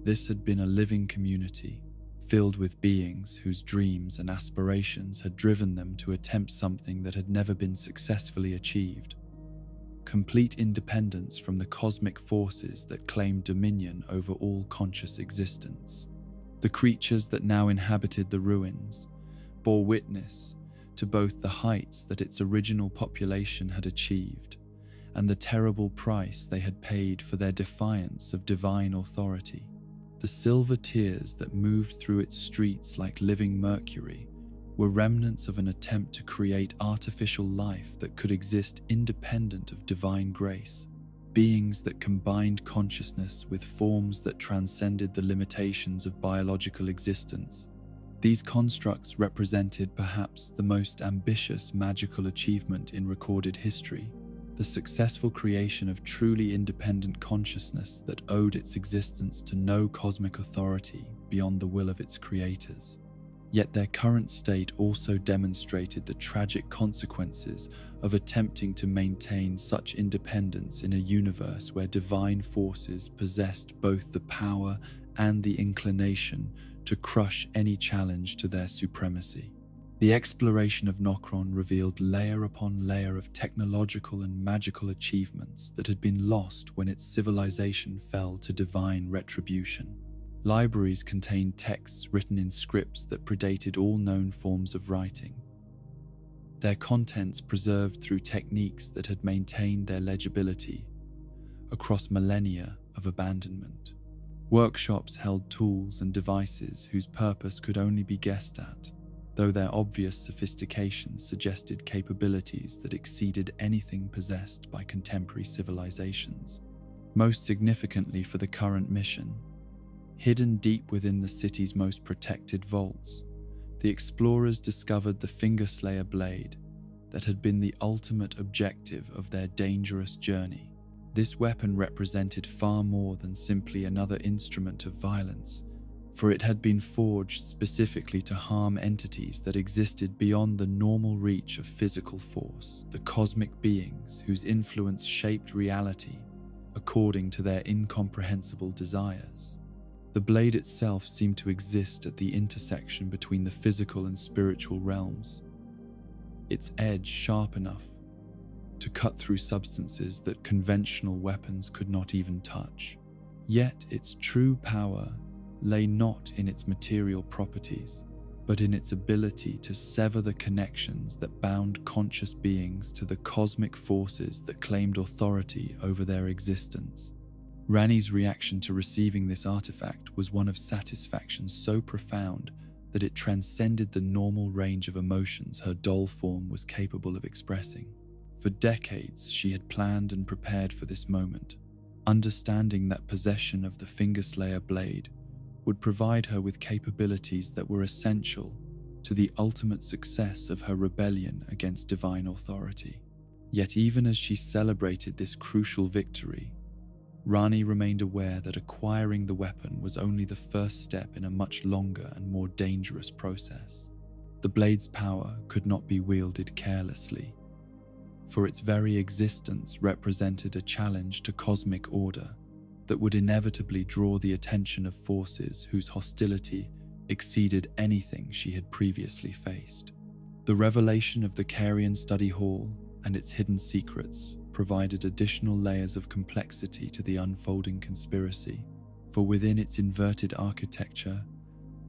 This had been a living community, filled with beings whose dreams and aspirations had driven them to attempt something that had never been successfully achieved: complete independence from the cosmic forces that claimed dominion over all conscious existence. The creatures that now inhabited the ruins bore witness to both the heights that its original population had achieved and the terrible price they had paid for their defiance of divine authority. The silver tears that moved through its streets like living mercury were remnants of an attempt to create artificial life that could exist independent of divine grace, beings that combined consciousness with forms that transcended the limitations of biological existence. These constructs represented perhaps the most ambitious magical achievement in recorded history, the successful creation of truly independent consciousness that owed its existence to no cosmic authority beyond the will of its creators. Yet their current state also demonstrated the tragic consequences of attempting to maintain such independence in a universe where divine forces possessed both the power and the inclination to crush any challenge to their supremacy. The exploration of Nokron revealed layer upon layer of technological and magical achievements that had been lost when its civilization fell to divine retribution. Libraries contained texts written in scripts that predated all known forms of writing, their contents preserved through techniques that had maintained their legibility across millennia of abandonment. Workshops held tools and devices whose purpose could only be guessed at, though their obvious sophistication suggested capabilities that exceeded anything possessed by contemporary civilizations. Most significantly for the current mission, hidden deep within the city's most protected vaults, the explorers discovered the Fingerslayer blade that had been the ultimate objective of their dangerous journey. This weapon represented far more than simply another instrument of violence, for it had been forged specifically to harm entities that existed beyond the normal reach of physical force, the cosmic beings whose influence shaped reality according to their incomprehensible desires. The blade itself seemed to exist at the intersection between the physical and spiritual realms, its edge sharp enough to cut through substances that conventional weapons could not even touch. Yet its true power lay not in its material properties, but in its ability to sever the connections that bound conscious beings to the cosmic forces that claimed authority over their existence. Ranni's reaction to receiving this artifact was one of satisfaction so profound that it transcended the normal range of emotions her doll form was capable of expressing. For decades, she had planned and prepared for this moment, understanding that possession of the Fingerslayer blade would provide her with capabilities that were essential to the ultimate success of her rebellion against divine authority. Yet even as she celebrated this crucial victory, Ranni remained aware that acquiring the weapon was only the first step in a much longer and more dangerous process. The blade's power could not be wielded carelessly, for its very existence represented a challenge to cosmic order that would inevitably draw the attention of forces whose hostility exceeded anything she had previously faced. The revelation of the Carian study hall and its hidden secrets provided additional layers of complexity to the unfolding conspiracy, for within its inverted architecture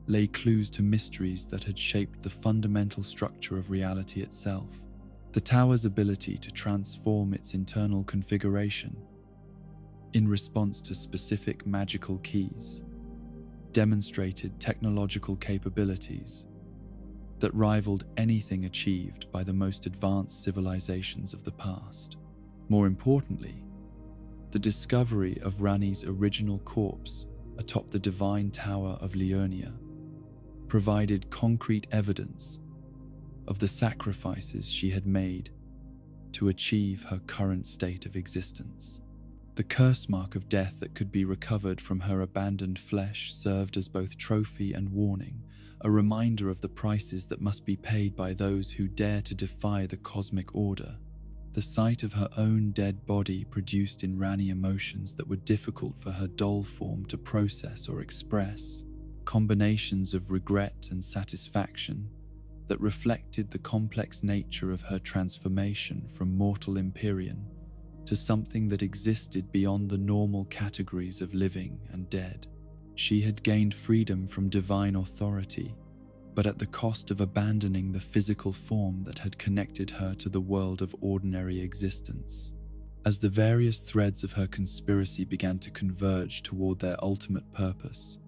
lay clues to mysteries that had shaped the fundamental structure of reality itself. The tower's ability to transform its internal configuration in response to specific magical keys demonstrated technological capabilities that rivaled anything achieved by the most advanced civilizations of the past. More importantly, the discovery of Ranni's original corpse atop the divine tower of Liurnia provided concrete evidence of the sacrifices she had made to achieve her current state of existence. The curse mark of death that could be recovered from her abandoned flesh served as both trophy and warning, a reminder of the prices that must be paid by those who dare to defy the cosmic order. The sight of her own dead body produced in Ranni emotions that were difficult for her doll form to process or express, combinations of regret and satisfaction that reflected the complex nature of her transformation from mortal Empyrean to something that existed beyond the normal categories of living and dead. She had gained freedom from divine authority, but at the cost of abandoning the physical form that had connected her to the world of ordinary existence. As the various threads of her conspiracy began to converge toward their ultimate purpose,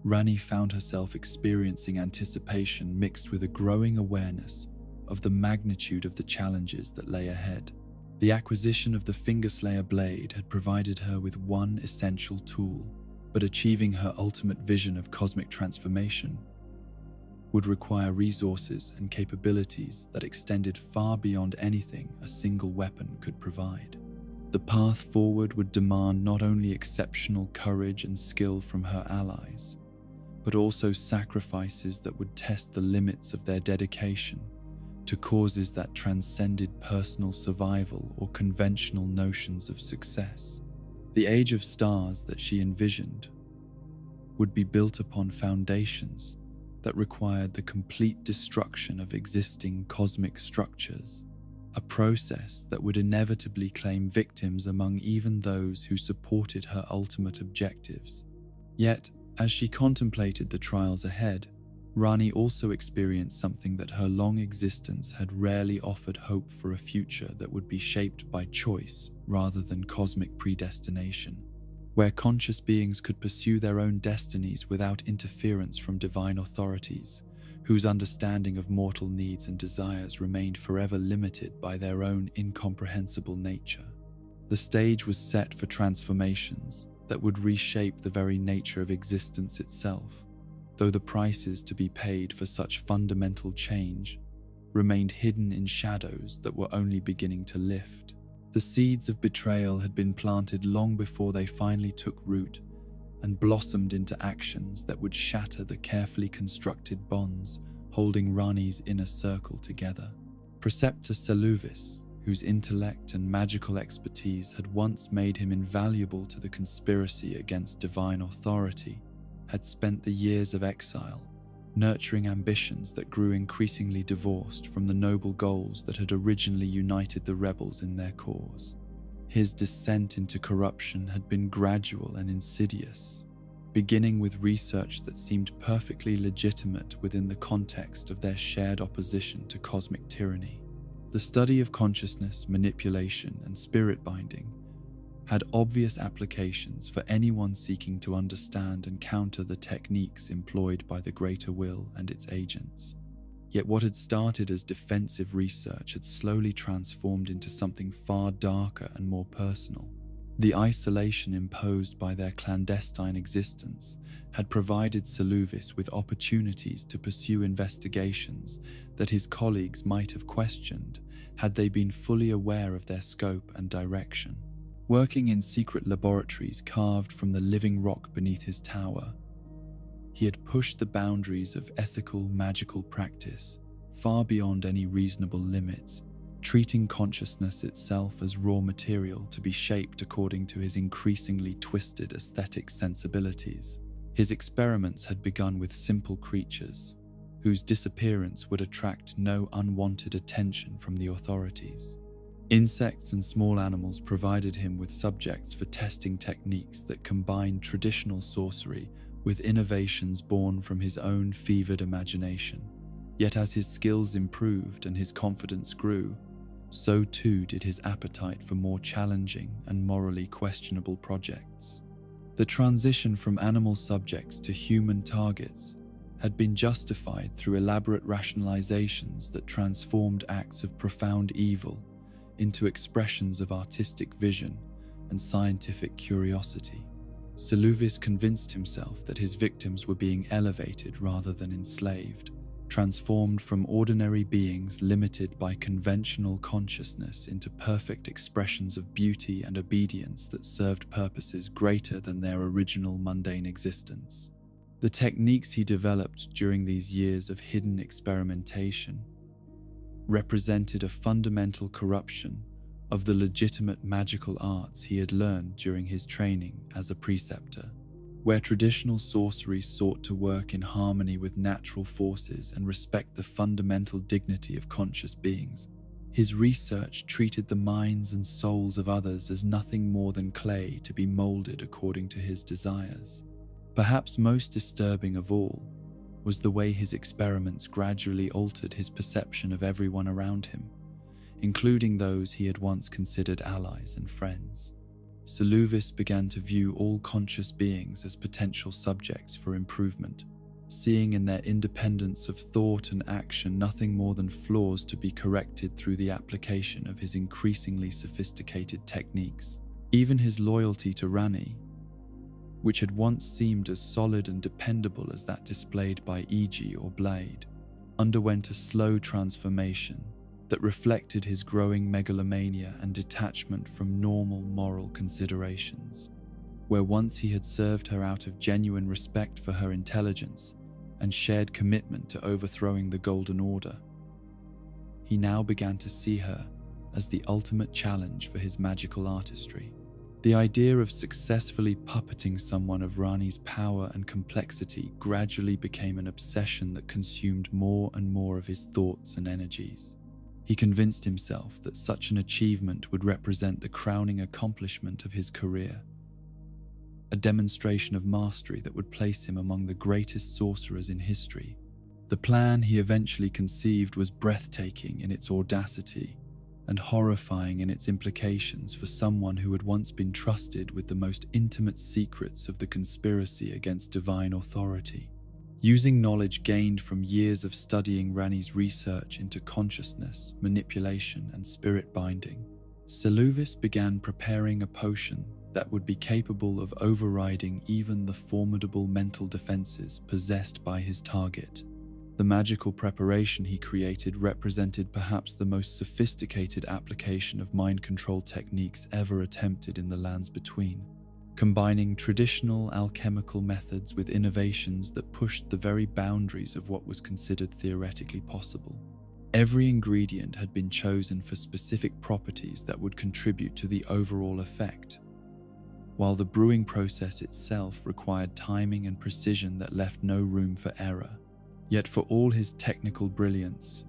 Ranni found herself experiencing anticipation mixed with a growing awareness of the magnitude of the challenges that lay ahead. The acquisition of the Fingerslayer blade had provided her with one essential tool, but achieving her ultimate vision of cosmic transformation would require resources and capabilities that extended far beyond anything a single weapon could provide. The path forward would demand not only exceptional courage and skill from her allies, but also sacrifices that would test the limits of their dedication to causes that transcended personal survival or conventional notions of success. The Age of Stars that she envisioned would be built upon foundations that required the complete destruction of existing cosmic structures, a process that would inevitably claim victims among even those who supported her ultimate objectives. Yet, as she contemplated the trials ahead, Ranni also experienced something that her long existence had rarely offered: hope for a future that would be shaped by choice rather than cosmic predestination, where conscious beings could pursue their own destinies without interference from divine authorities, whose understanding of mortal needs and desires remained forever limited by their own incomprehensible nature. The stage was set for transformations that would reshape the very nature of existence itself, though the prices to be paid for such fundamental change remained hidden in shadows that were only beginning to lift. The seeds of betrayal had been planted long before they finally took root and blossomed into actions that would shatter the carefully constructed bonds holding Ranni's inner circle together. Preceptor Seluvis, whose intellect and magical expertise had once made him invaluable to the conspiracy against divine authority, had spent the years of exile nurturing ambitions that grew increasingly divorced from the noble goals that had originally united the rebels in their cause. His descent into corruption had been gradual and insidious, beginning with research that seemed perfectly legitimate within the context of their shared opposition to cosmic tyranny. The study of consciousness, manipulation, and spirit binding had obvious applications for anyone seeking to understand and counter the techniques employed by the Greater Will and its agents. Yet what had started as defensive research had slowly transformed into something far darker and more personal. The isolation imposed by their clandestine existence had provided Seluvis with opportunities to pursue investigations that his colleagues might have questioned had they been fully aware of their scope and direction. Working in secret laboratories carved from the living rock beneath his tower, he had pushed the boundaries of ethical magical practice far beyond any reasonable limits, treating consciousness itself as raw material to be shaped according to his increasingly twisted aesthetic sensibilities. His experiments had begun with simple creatures, whose disappearance would attract no unwanted attention from the authorities. Insects and small animals provided him with subjects for testing techniques that combined traditional sorcery with innovations born from his own fevered imagination. Yet as his skills improved and his confidence grew, so too did his appetite for more challenging and morally questionable projects. The transition from animal subjects to human targets had been justified through elaborate rationalizations that transformed acts of profound evil into expressions of artistic vision and scientific curiosity. Seluvis convinced himself that his victims were being elevated rather than enslaved, transformed from ordinary beings limited by conventional consciousness into perfect expressions of beauty and obedience that served purposes greater than their original mundane existence. The techniques he developed during these years of hidden experimentation represented a fundamental corruption of the legitimate magical arts he had learned during his training as a preceptor. Where traditional sorcery sought to work in harmony with natural forces and respect the fundamental dignity of conscious beings, his research treated the minds and souls of others as nothing more than clay to be molded according to his desires. Perhaps most disturbing of all was the way his experiments gradually altered his perception of everyone around him, including those he had once considered allies and friends. Seluvis began to view all conscious beings as potential subjects for improvement, seeing in their independence of thought and action nothing more than flaws to be corrected through the application of his increasingly sophisticated techniques. Even his loyalty to Ranni, which had once seemed as solid and dependable as that displayed by Iji or Blade, underwent a slow transformation that reflected his growing megalomania and detachment from normal moral considerations. Where once he had served her out of genuine respect for her intelligence and shared commitment to overthrowing the Golden Order, he now began to see her as the ultimate challenge for his magical artistry. The idea of successfully puppeting someone of Ranni's power and complexity gradually became an obsession that consumed more and more of his thoughts and energies. He convinced himself that such an achievement would represent the crowning accomplishment of his career, a demonstration of mastery that would place him among the greatest sorcerers in history. The plan he eventually conceived was breathtaking in its audacity and horrifying in its implications for someone who had once been trusted with the most intimate secrets of the conspiracy against divine authority. Using knowledge gained from years of studying Ranni's research into consciousness, manipulation, and spirit binding, Seluvis began preparing a potion that would be capable of overriding even the formidable mental defenses possessed by his target. The magical preparation he created represented perhaps the most sophisticated application of mind control techniques ever attempted in the lands between, combining traditional alchemical methods with innovations that pushed the very boundaries of what was considered theoretically possible. Every ingredient had been chosen for specific properties that would contribute to the overall effect, while the brewing process itself required timing and precision that left no room for error. Yet for all his technical brilliance,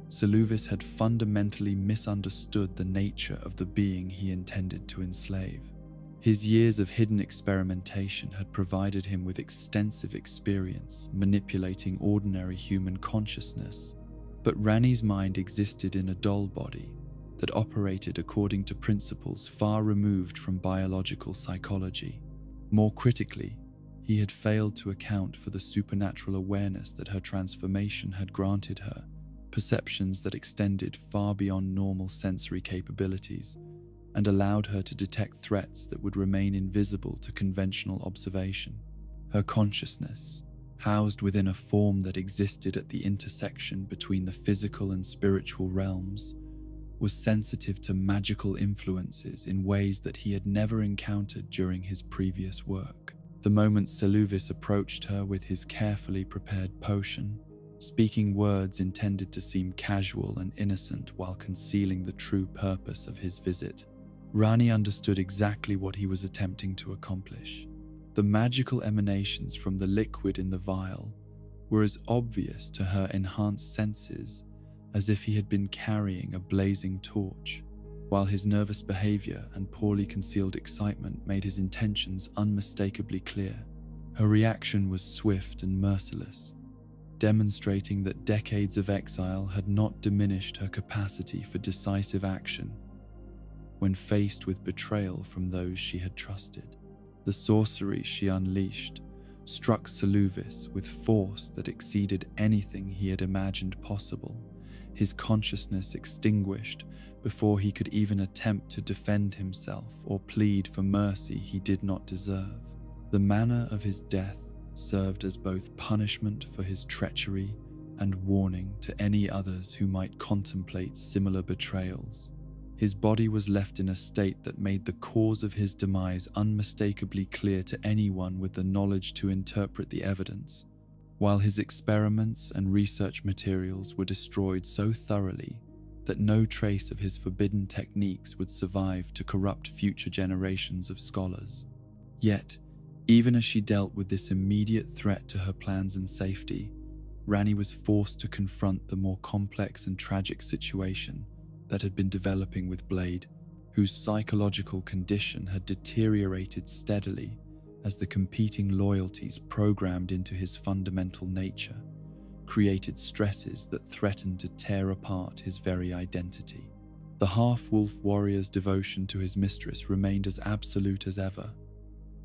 Seluvis had fundamentally misunderstood the nature of the being he intended to enslave. His years of hidden experimentation had provided him with extensive experience manipulating ordinary human consciousness, but Ranni's mind existed in a doll body that operated according to principles far removed from biological psychology. More critically, he had failed to account for the supernatural awareness that her transformation had granted her, perceptions that extended far beyond normal sensory capabilities and allowed her to detect threats that would remain invisible to conventional observation. Her consciousness, housed within a form that existed at the intersection between the physical and spiritual realms, was sensitive to magical influences in ways that he had never encountered during his previous work. The moment Seluvis approached her with his carefully prepared potion, speaking words intended to seem casual and innocent while concealing the true purpose of his visit, Ranni understood exactly what he was attempting to accomplish. The magical emanations from the liquid in the vial were as obvious to her enhanced senses as if he had been carrying a blazing torch, while his nervous behavior and poorly concealed excitement made his intentions unmistakably clear. Her reaction was swift and merciless, demonstrating that decades of exile had not diminished her capacity for decisive action when faced with betrayal from those she had trusted. The sorcery she unleashed struck Seluvis with force that exceeded anything he had imagined possible, his consciousness extinguished before he could even attempt to defend himself or plead for mercy he did not deserve. The manner of his death served as both punishment for his treachery and warning to any others who might contemplate similar betrayals. His body was left in a state that made the cause of his demise unmistakably clear to anyone with the knowledge to interpret the evidence, while his experiments and research materials were destroyed so thoroughly that no trace of his forbidden techniques would survive to corrupt future generations of scholars. Yet, even as she dealt with this immediate threat to her plans and safety, Ranni was forced to confront the more complex and tragic situation that had been developing with Blade, whose psychological condition had deteriorated steadily as the competing loyalties programmed into his fundamental nature created stresses that threatened to tear apart his very identity. The half-wolf warrior's devotion to his mistress remained as absolute as ever,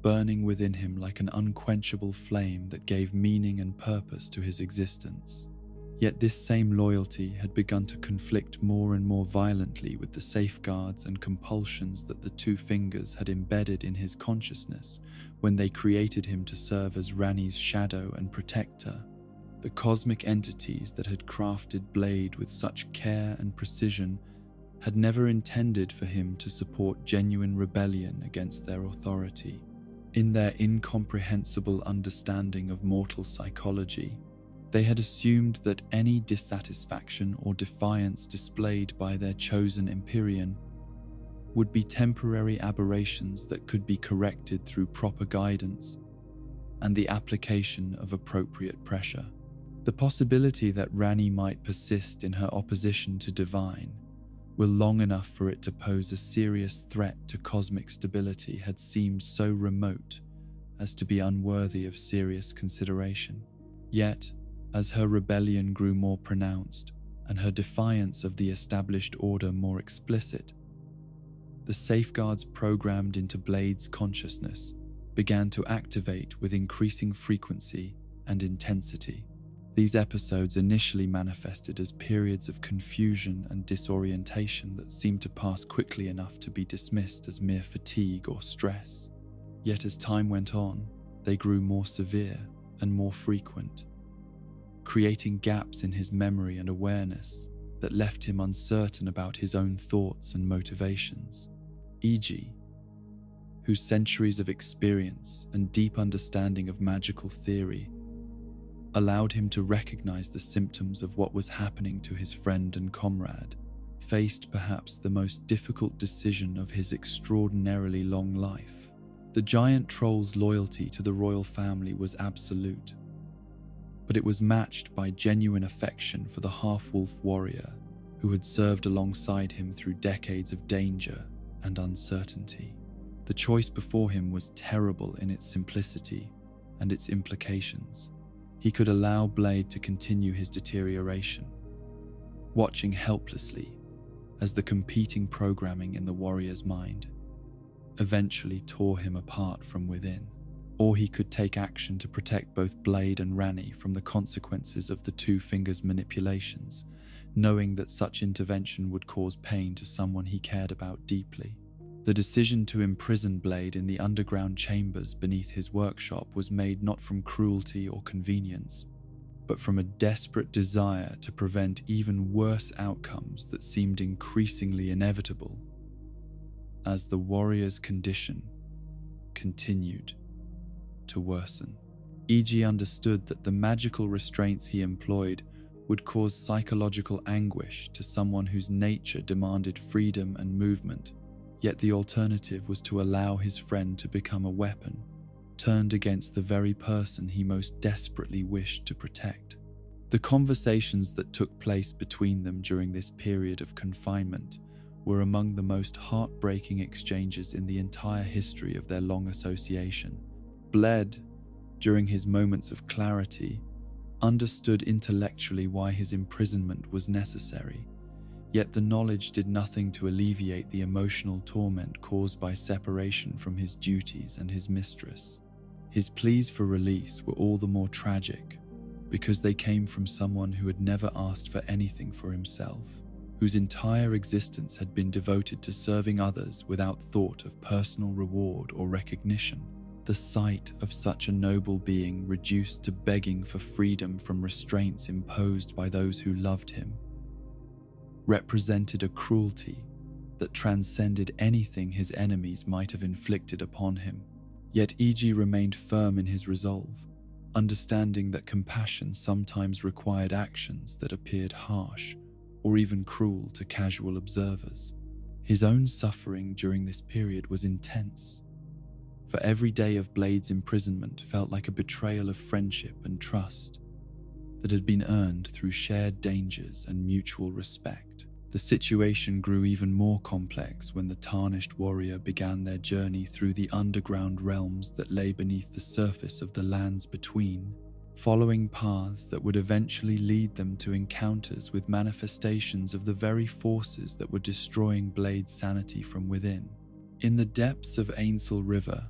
burning within him like an unquenchable flame that gave meaning and purpose to his existence. Yet this same loyalty had begun to conflict more and more violently with the safeguards and compulsions that the Two Fingers had embedded in his consciousness when they created him to serve as Ranni's shadow and protector. The cosmic entities that had crafted Blade with such care and precision had never intended for him to support genuine rebellion against their authority. In their incomprehensible understanding of mortal psychology, they had assumed that any dissatisfaction or defiance displayed by their chosen Empyrean would be temporary aberrations that could be corrected through proper guidance and the application of appropriate pressure. The possibility that Ranni might persist in her opposition to divine will long enough for it to pose a serious threat to cosmic stability had seemed so remote as to be unworthy of serious consideration. Yet, as her rebellion grew more pronounced and her defiance of the established order more explicit, the safeguards programmed into Blade's consciousness began to activate with increasing frequency and intensity. These episodes initially manifested as periods of confusion and disorientation that seemed to pass quickly enough to be dismissed as mere fatigue or stress. Yet as time went on, they grew more severe and more frequent, creating gaps in his memory and awareness that left him uncertain about his own thoughts and motivations. E.g., whose centuries of experience and deep understanding of magical theory allowed him to recognize the symptoms of what was happening to his friend and comrade, faced perhaps the most difficult decision of his extraordinarily long life. The giant troll's loyalty to the royal family was absolute, but it was matched by genuine affection for the half-wolf warrior who had served alongside him through decades of danger and uncertainty. The choice before him was terrible in its simplicity and its implications. He could allow Blade to continue his deterioration, watching helplessly as the competing programming in the warrior's mind eventually tore him apart from within. Or he could take action to protect both Blade and Ranni from the consequences of the Two Fingers' manipulations, knowing that such intervention would cause pain to someone he cared about deeply. The decision to imprison Blade in the underground chambers beneath his workshop was made not from cruelty or convenience, but from a desperate desire to prevent even worse outcomes that seemed increasingly inevitable as the warrior's condition continued to worsen. E.g. understood that the magical restraints he employed would cause psychological anguish to someone whose nature demanded freedom and movement, yet the alternative was to allow his friend to become a weapon, turned against the very person he most desperately wished to protect. The conversations that took place between them during this period of confinement were among the most heartbreaking exchanges in the entire history of their long association. Bled, during his moments of clarity, understood intellectually why his imprisonment was necessary, yet the knowledge did nothing to alleviate the emotional torment caused by separation from his duties and his mistress. His pleas for release were all the more tragic because they came from someone who had never asked for anything for himself, whose entire existence had been devoted to serving others without thought of personal reward or recognition. The sight of such a noble being reduced to begging for freedom from restraints imposed by those who loved him represented a cruelty that transcended anything his enemies might have inflicted upon him. Yet E.G. remained firm in his resolve, understanding that compassion sometimes required actions that appeared harsh or even cruel to casual observers. His own suffering during this period was intense, for every day of Blade's imprisonment felt like a betrayal of friendship and trust that had been earned through shared dangers and mutual respect. The situation grew even more complex when the tarnished warrior began their journey through the underground realms that lay beneath the surface of the lands between. following paths that would eventually lead them to encounters with manifestations of the very forces that were destroying Blade's sanity from within. In the depths of Ainsel River,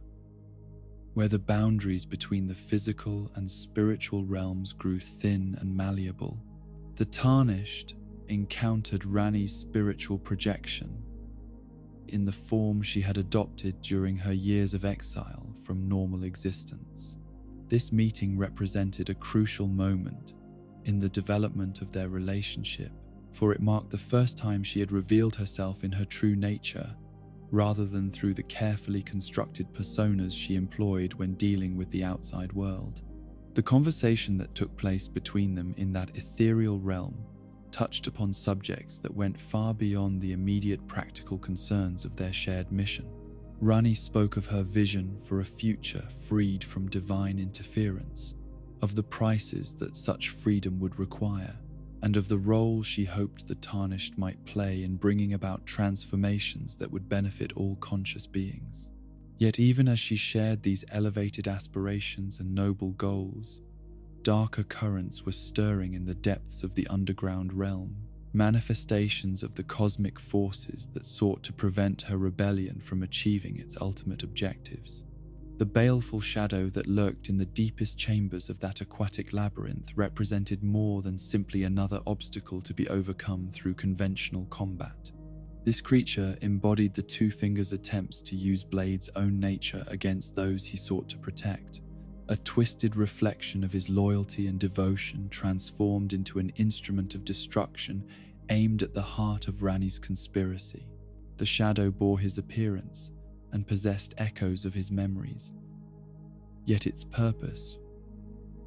where the boundaries between the physical and spiritual realms grew thin and malleable, the Tarnished encountered Ranni's spiritual projection in the form she had adopted during her years of exile from normal existence. This meeting represented a crucial moment in the development of their relationship, for it marked the first time she had revealed herself in her true nature, rather than through the carefully constructed personas she employed when dealing with the outside world. The conversation that took place between them in that ethereal realm touched upon subjects that went far beyond the immediate practical concerns of their shared mission. Ranni spoke of her vision for a future freed from divine interference, of the prices that such freedom would require, and of the role she hoped the Tarnished might play in bringing about transformations that would benefit all conscious beings. Yet even as she shared these elevated aspirations and noble goals, darker currents were stirring in the depths of the underground realm, manifestations of the cosmic forces that sought to prevent her rebellion from achieving its ultimate objectives. The baleful shadow that lurked in the deepest chambers of that aquatic labyrinth represented more than simply another obstacle to be overcome through conventional combat. This creature embodied the Two Fingers' attempts to use Blade's own nature against those he sought to protect, a twisted reflection of his loyalty and devotion transformed into an instrument of destruction aimed at the heart of Ranni's conspiracy. The shadow bore his appearance and possessed echoes of his memories, yet its purpose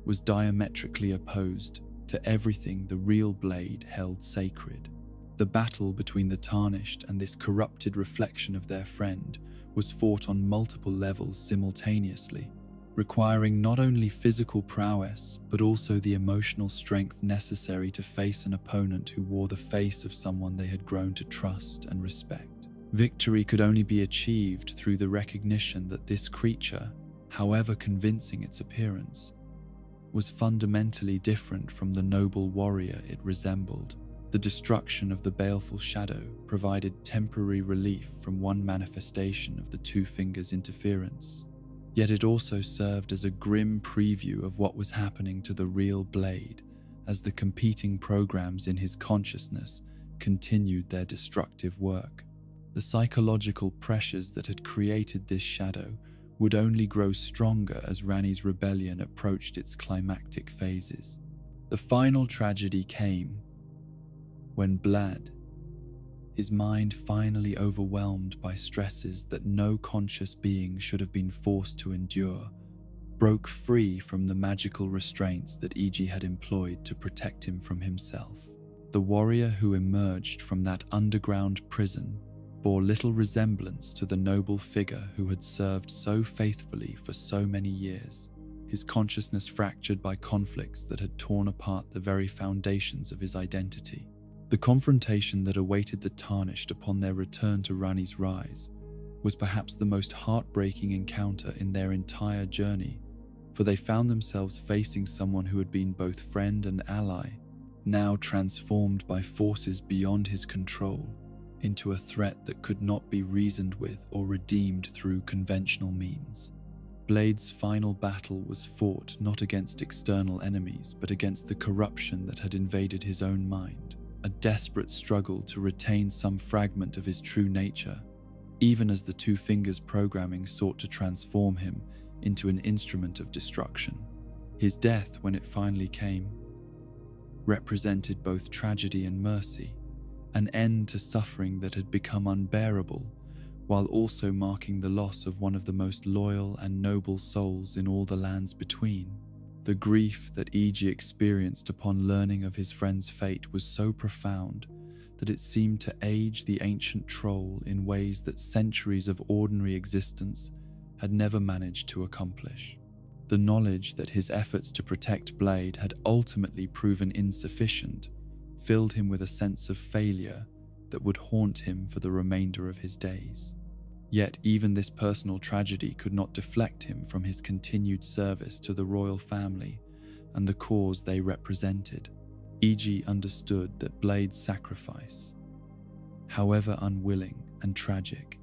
was diametrically opposed to everything the real Blade held sacred. The battle between the Tarnished and this corrupted reflection of their friend was fought on multiple levels simultaneously, requiring not only physical prowess but also the emotional strength necessary to face an opponent who wore the face of someone they had grown to trust and respect. Victory could only be achieved through the recognition that this creature, however convincing its appearance, was fundamentally different from the noble warrior it resembled. The destruction of the baleful shadow provided temporary relief from one manifestation of the Two Fingers' interference, yet it also served as a grim preview of what was happening to the real Blade as the competing programs in his consciousness continued their destructive work. The psychological pressures that had created this shadow would only grow stronger as Ranni's rebellion approached its climactic phases. The final tragedy came when Blad, his mind finally overwhelmed by stresses that no conscious being should have been forced to endure, broke free from the magical restraints that Iji had employed to protect him from himself. The warrior who emerged from that underground prison bore little resemblance to the noble figure who had served so faithfully for so many years, his consciousness fractured by conflicts that had torn apart the very foundations of his identity. The confrontation that awaited the Tarnished upon their return to Ranni's rise was perhaps the most heartbreaking encounter in their entire journey, for they found themselves facing someone who had been both friend and ally, now transformed by forces beyond his control into a threat that could not be reasoned with or redeemed through conventional means. Blade's final battle was fought not against external enemies, but against the corruption that had invaded his own mind, a desperate struggle to retain some fragment of his true nature, even as the Two Fingers programming sought to transform him into an instrument of destruction. His death, when it finally came, represented both tragedy and mercy, an end to suffering that had become unbearable, while also marking the loss of one of the most loyal and noble souls in all the lands between. The grief that Iji experienced upon learning of his friend's fate was so profound that it seemed to age the ancient troll in ways that centuries of ordinary existence had never managed to accomplish. The knowledge that his efforts to protect Blade had ultimately proven insufficient filled him with a sense of failure that would haunt him for the remainder of his days. Yet even this personal tragedy could not deflect him from his continued service to the royal family and the cause they represented. E.g. understood that Blade's sacrifice, however unwilling and tragic,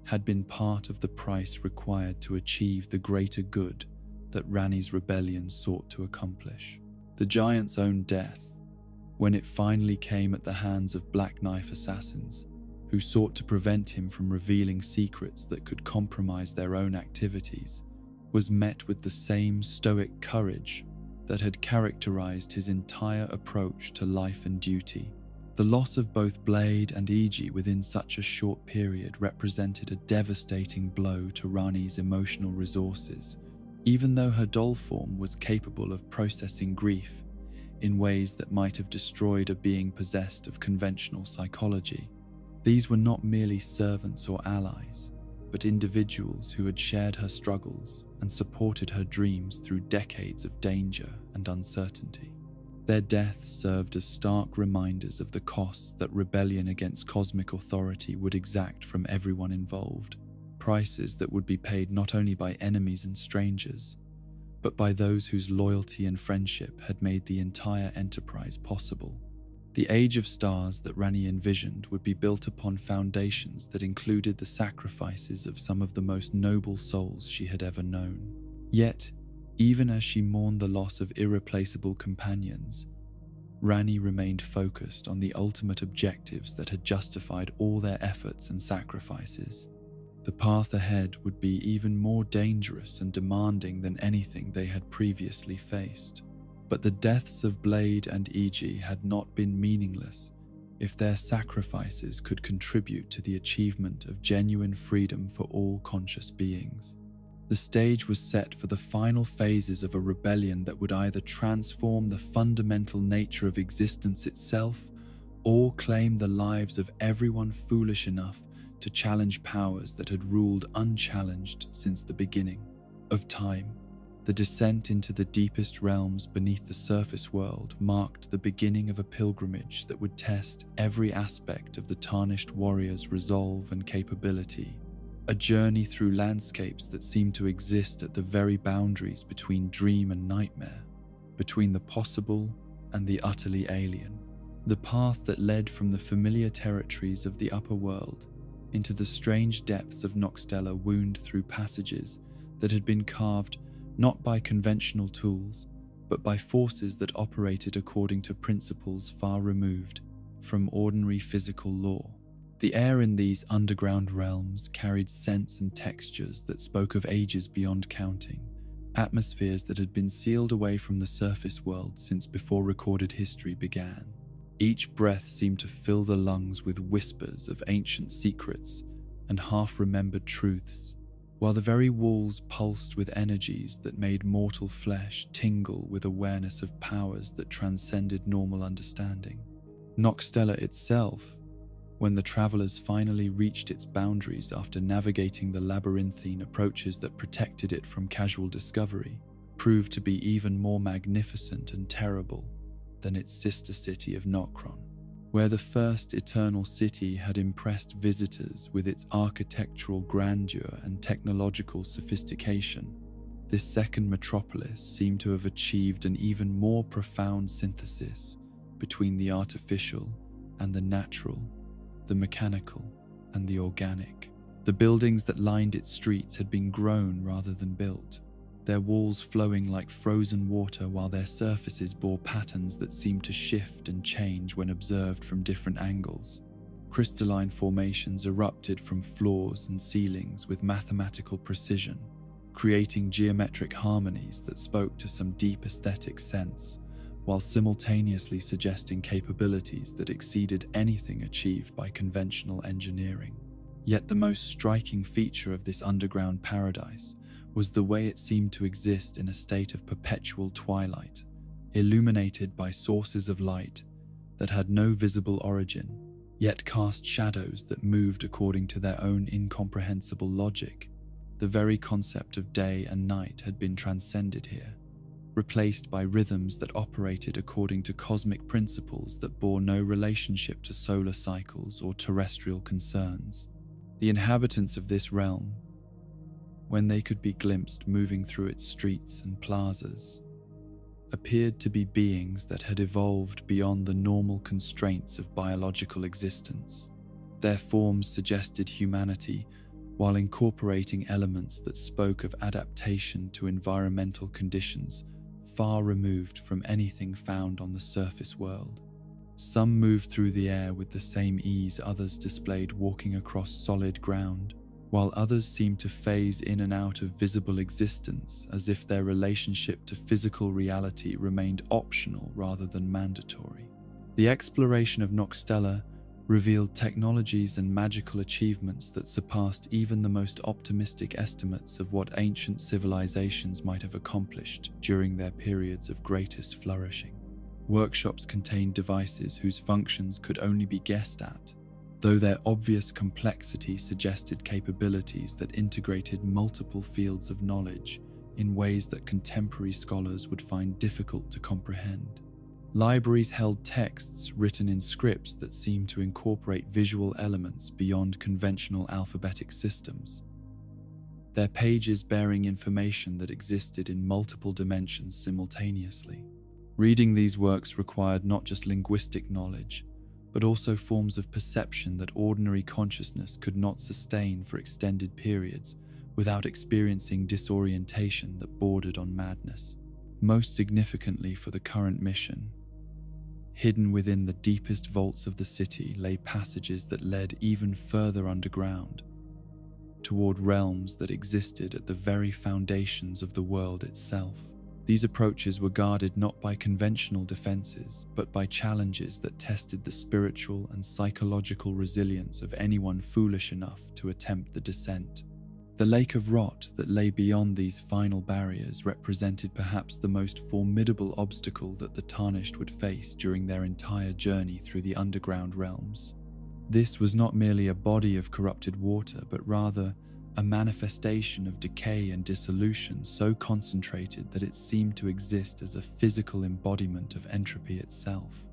had been part of the price required to achieve the greater good that Ranni's rebellion sought to accomplish. The giant's own death, when it finally came at the hands of Black Knife assassins, who sought to prevent him from revealing secrets that could compromise their own activities, was met with the same stoic courage that had characterized his entire approach to life and duty. The loss of both Blade and E.G. within such a short period represented a devastating blow to Ranni's emotional resources, even though her doll form was capable of processing grief in ways that might have destroyed a being possessed of conventional psychology. These were not merely servants or allies, but individuals who had shared her struggles and supported her dreams through decades of danger and uncertainty. Their deaths served as stark reminders of the costs that rebellion against cosmic authority would exact from everyone involved, prices that would be paid not only by enemies and strangers, but by those whose loyalty and friendship had made the entire enterprise possible. The Age of Stars that Ranni envisioned would be built upon foundations that included the sacrifices of some of the most noble souls she had ever known. Yet, even as she mourned the loss of irreplaceable companions, Ranni remained focused on the ultimate objectives that had justified all their efforts and sacrifices. The path ahead would be even more dangerous and demanding than anything they had previously faced. But the deaths of Blade and E.G. had not been meaningless if their sacrifices could contribute to the achievement of genuine freedom for all conscious beings. The stage was set for the final phases of a rebellion that would either transform the fundamental nature of existence itself or claim the lives of everyone foolish enough to challenge powers that had ruled unchallenged since the beginning of time. The descent into the deepest realms beneath the surface world marked the beginning of a pilgrimage that would test every aspect of the tarnished warrior's resolve and capability, a journey through landscapes that seemed to exist at the very boundaries between dream and nightmare, between the possible and the utterly alien. The path that led from the familiar territories of the upper world into the strange depths of Noxtella wound through passages that had been carved not by conventional tools, but by forces that operated according to principles far removed from ordinary physical law. The air in these underground realms carried scents and textures that spoke of ages beyond counting, atmospheres that had been sealed away from the surface world since before recorded history began. Each breath seemed to fill the lungs with whispers of ancient secrets and half-remembered truths, while the very walls pulsed with energies that made mortal flesh tingle with awareness of powers that transcended normal understanding. Noxtella itself, when the travelers finally reached its boundaries after navigating the labyrinthine approaches that protected it from casual discovery, proved to be even more magnificent and terrible than its sister city of Nokron. Where the first eternal city had impressed visitors with its architectural grandeur and technological sophistication, this second metropolis seemed to have achieved an even more profound synthesis between the artificial and the natural, the mechanical and the organic. The buildings that lined its streets had been grown rather than built, their walls flowing like frozen water while their surfaces bore patterns that seemed to shift and change when observed from different angles. Crystalline formations erupted from floors and ceilings with mathematical precision, creating geometric harmonies that spoke to some deep aesthetic sense, while simultaneously suggesting capabilities that exceeded anything achieved by conventional engineering. Yet the most striking feature of this underground paradise was the way it seemed to exist in a state of perpetual twilight, illuminated by sources of light that had no visible origin, yet cast shadows that moved according to their own incomprehensible logic. The very concept of day and night had been transcended here, replaced by rhythms that operated according to cosmic principles that bore no relationship to solar cycles or terrestrial concerns. The inhabitants of this realm, when they could be glimpsed moving through its streets and plazas, appeared to be beings that had evolved beyond the normal constraints of biological existence. Their forms suggested humanity while incorporating elements that spoke of adaptation to environmental conditions far removed from anything found on the surface world. Some moved through the air with the same ease others displayed walking across solid ground, while others seemed to phase in and out of visible existence as if their relationship to physical reality remained optional rather than mandatory. The exploration of Noxtella revealed technologies and magical achievements that surpassed even the most optimistic estimates of what ancient civilizations might have accomplished during their periods of greatest flourishing. Workshops contained devices whose functions could only be guessed at, though their obvious complexity suggested capabilities that integrated multiple fields of knowledge in ways that contemporary scholars would find difficult to comprehend. Libraries held texts written in scripts that seemed to incorporate visual elements beyond conventional alphabetic systems, their pages bearing information that existed in multiple dimensions simultaneously. Reading these works required not just linguistic knowledge, but also forms of perception that ordinary consciousness could not sustain for extended periods without experiencing disorientation that bordered on madness. Most significantly for the current mission, hidden within the deepest vaults of the city lay passages that led even further underground, toward realms that existed at the very foundations of the world itself. These approaches were guarded not by conventional defenses, but by challenges that tested the spiritual and psychological resilience of anyone foolish enough to attempt the descent. The lake of rot that lay beyond these final barriers represented perhaps the most formidable obstacle that the Tarnished would face during their entire journey through the underground realms. This was not merely a body of corrupted water, but rather a manifestation of decay and dissolution so concentrated that it seemed to exist as a physical embodiment of entropy itself.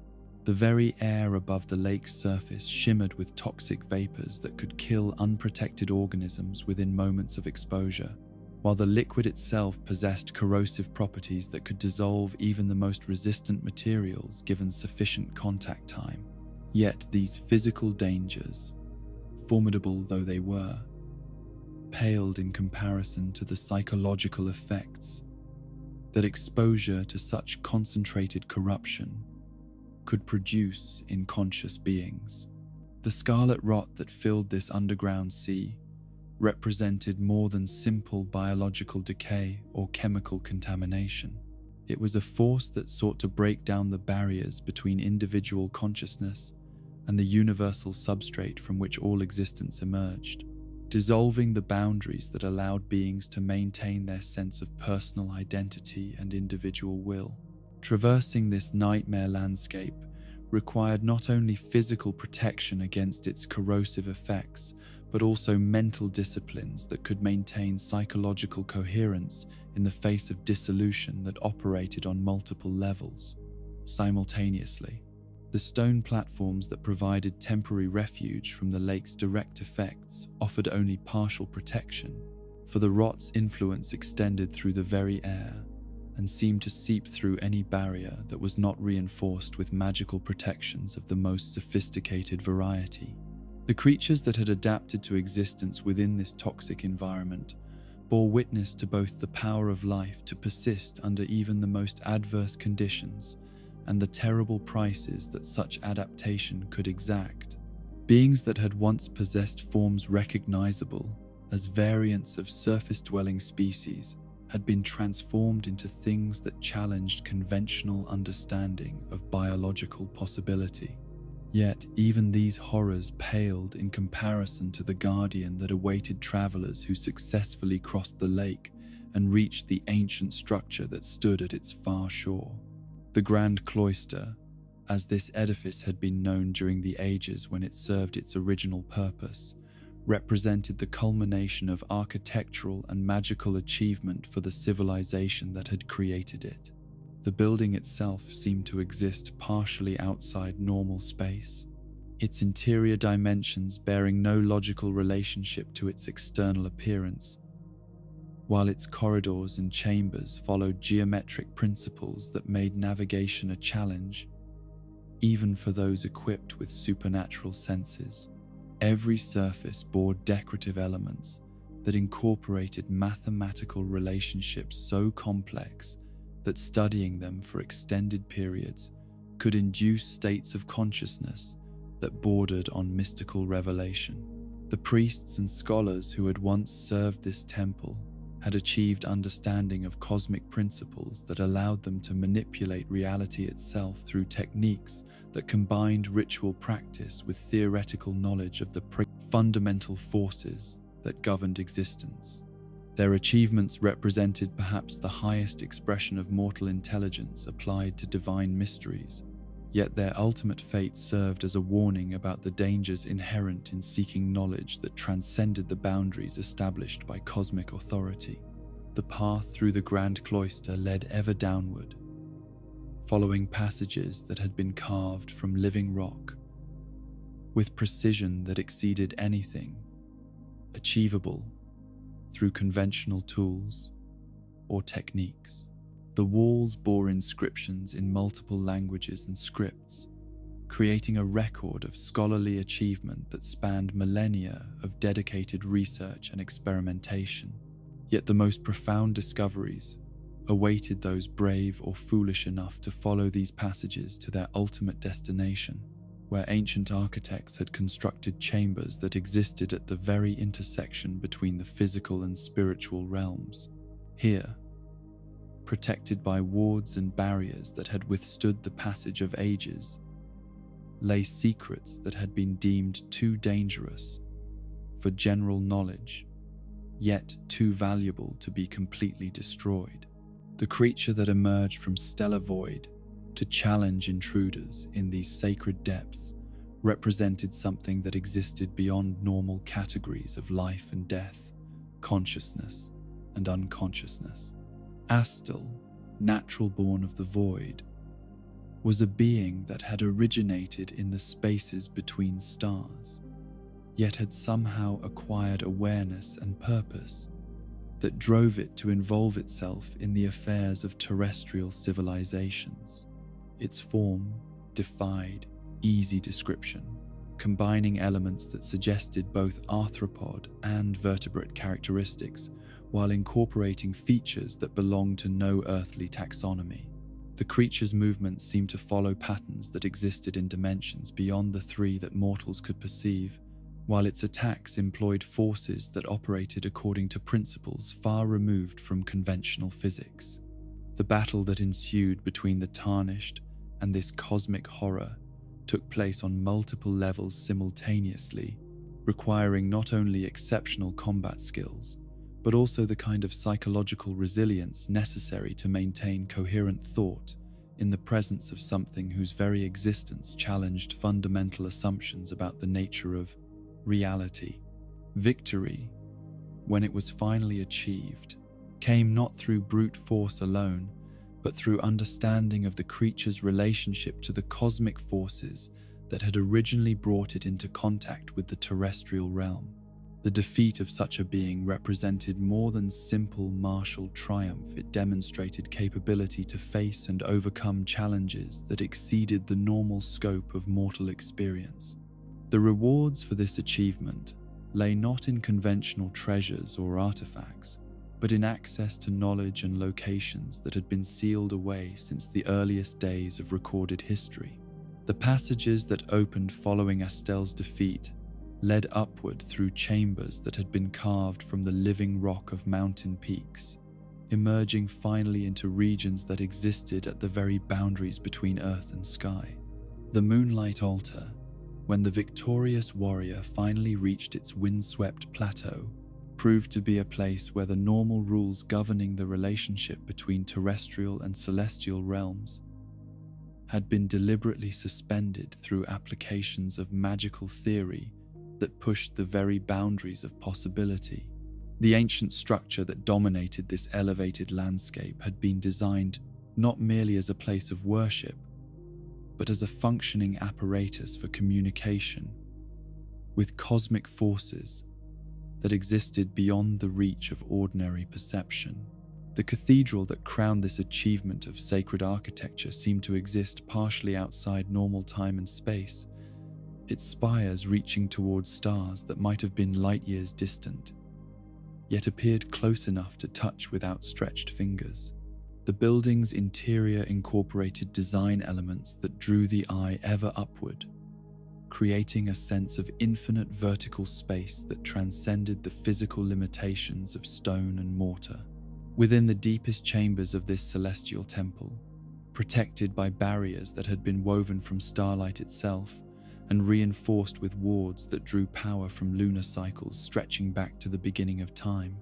The very air above the lake's surface shimmered with toxic vapors that could kill unprotected organisms within moments of exposure, while the liquid itself possessed corrosive properties that could dissolve even the most resistant materials given sufficient contact time. Yet these physical dangers, formidable though they were, paled in comparison to the psychological effects that exposure to such concentrated corruption could produce in conscious beings. The scarlet rot that filled this underground sea represented more than simple biological decay or chemical contamination. It was a force that sought to break down the barriers between individual consciousness and the universal substrate from which all existence emerged, dissolving the boundaries that allowed beings to maintain their sense of personal identity and individual will. Traversing this nightmare landscape required not only physical protection against its corrosive effects, but also mental disciplines that could maintain psychological coherence in the face of dissolution that operated on multiple levels. Simultaneously, the stone platforms that provided temporary refuge from the lake's direct effects offered only partial protection, for the rot's influence extended through the very air and seemed to seep through any barrier that was not reinforced with magical protections of the most sophisticated variety. The creatures that had adapted to existence within this toxic environment bore witness to both the power of life to persist under even the most adverse conditions and the terrible prices that such adaptation could exact. Beings that had once possessed forms recognizable as variants of surface-dwelling species had been transformed into things that challenged conventional understanding of biological possibility. Yet even these horrors paled in comparison to the guardian that awaited travelers who successfully crossed the lake and reached the ancient structure that stood at its far shore. The Grand Cloister, as this edifice had been known during the ages when it served its original purpose, represented the culmination of architectural and magical achievement for the civilization that had created it. The building itself seemed to exist partially outside normal space, its interior dimensions bearing no logical relationship to its external appearance, while its corridors and chambers followed geometric principles that made navigation a challenge, even for those equipped with supernatural senses. Every surface bore decorative elements that incorporated mathematical relationships so complex that studying them for extended periods could induce states of consciousness that bordered on mystical revelation. The priests and scholars who had once served this temple had achieved understanding of cosmic principles that allowed them to manipulate reality itself through techniques that combined ritual practice with theoretical knowledge of the fundamental forces that governed existence. Their achievements represented perhaps the highest expression of mortal intelligence applied to divine mysteries, yet their ultimate fate served as a warning about the dangers inherent in seeking knowledge that transcended the boundaries established by cosmic authority. The path through the grand cloister led ever downward, following passages that had been carved from living rock, with precision that exceeded anything achievable through conventional tools or techniques. The walls bore inscriptions in multiple languages and scripts, creating a record of scholarly achievement that spanned millennia of dedicated research and experimentation. Yet the most profound discoveries awaited those brave or foolish enough to follow these passages to their ultimate destination, where ancient architects had constructed chambers that existed at the very intersection between the physical and spiritual realms. Here, protected by wards and barriers that had withstood the passage of ages, lay secrets that had been deemed too dangerous for general knowledge, yet too valuable to be completely destroyed. The creature that emerged from stellar void to challenge intruders in these sacred depths represented something that existed beyond normal categories of life and death, consciousness and unconsciousness. Astel, natural born of the void, was a being that had originated in the spaces between stars, yet had somehow acquired awareness and purpose that drove it to involve itself in the affairs of terrestrial civilizations. Its form defied easy description, combining elements that suggested both arthropod and vertebrate characteristics while incorporating features that belonged to no earthly taxonomy. The creature's movements seemed to follow patterns that existed in dimensions beyond the three that mortals could perceive, while its attacks employed forces that operated according to principles far removed from conventional physics. The battle that ensued between the Tarnished and this cosmic horror took place on multiple levels simultaneously, requiring not only exceptional combat skills, but also the kind of psychological resilience necessary to maintain coherent thought in the presence of something whose very existence challenged fundamental assumptions about the nature of reality. Victory, when it was finally achieved, came not through brute force alone, but through understanding of the creature's relationship to the cosmic forces that had originally brought it into contact with the terrestrial realm. The defeat of such a being represented more than simple martial triumph. It demonstrated capability to face and overcome challenges that exceeded the normal scope of mortal experience. The rewards for this achievement lay not in conventional treasures or artifacts, but in access to knowledge and locations that had been sealed away since the earliest days of recorded history. The passages that opened following Astel's defeat led upward through chambers that had been carved from the living rock of mountain peaks, emerging finally into regions that existed at the very boundaries between earth and sky. The Moonlight Altar, when the victorious warrior finally reached its windswept plateau, proved to be a place where the normal rules governing the relationship between terrestrial and celestial realms had been deliberately suspended through applications of magical theory that pushed the very boundaries of possibility. The ancient structure that dominated this elevated landscape had been designed not merely as a place of worship, but as a functioning apparatus for communication with cosmic forces that existed beyond the reach of ordinary perception. The cathedral that crowned this achievement of sacred architecture seemed to exist partially outside normal time and space, its spires reaching towards stars that might have been light years distant, yet appeared close enough to touch with outstretched fingers. The building's interior incorporated design elements that drew the eye ever upward, creating a sense of infinite vertical space that transcended the physical limitations of stone and mortar. Within the deepest chambers of this celestial temple, protected by barriers that had been woven from starlight itself and reinforced with wards that drew power from lunar cycles stretching back to the beginning of time,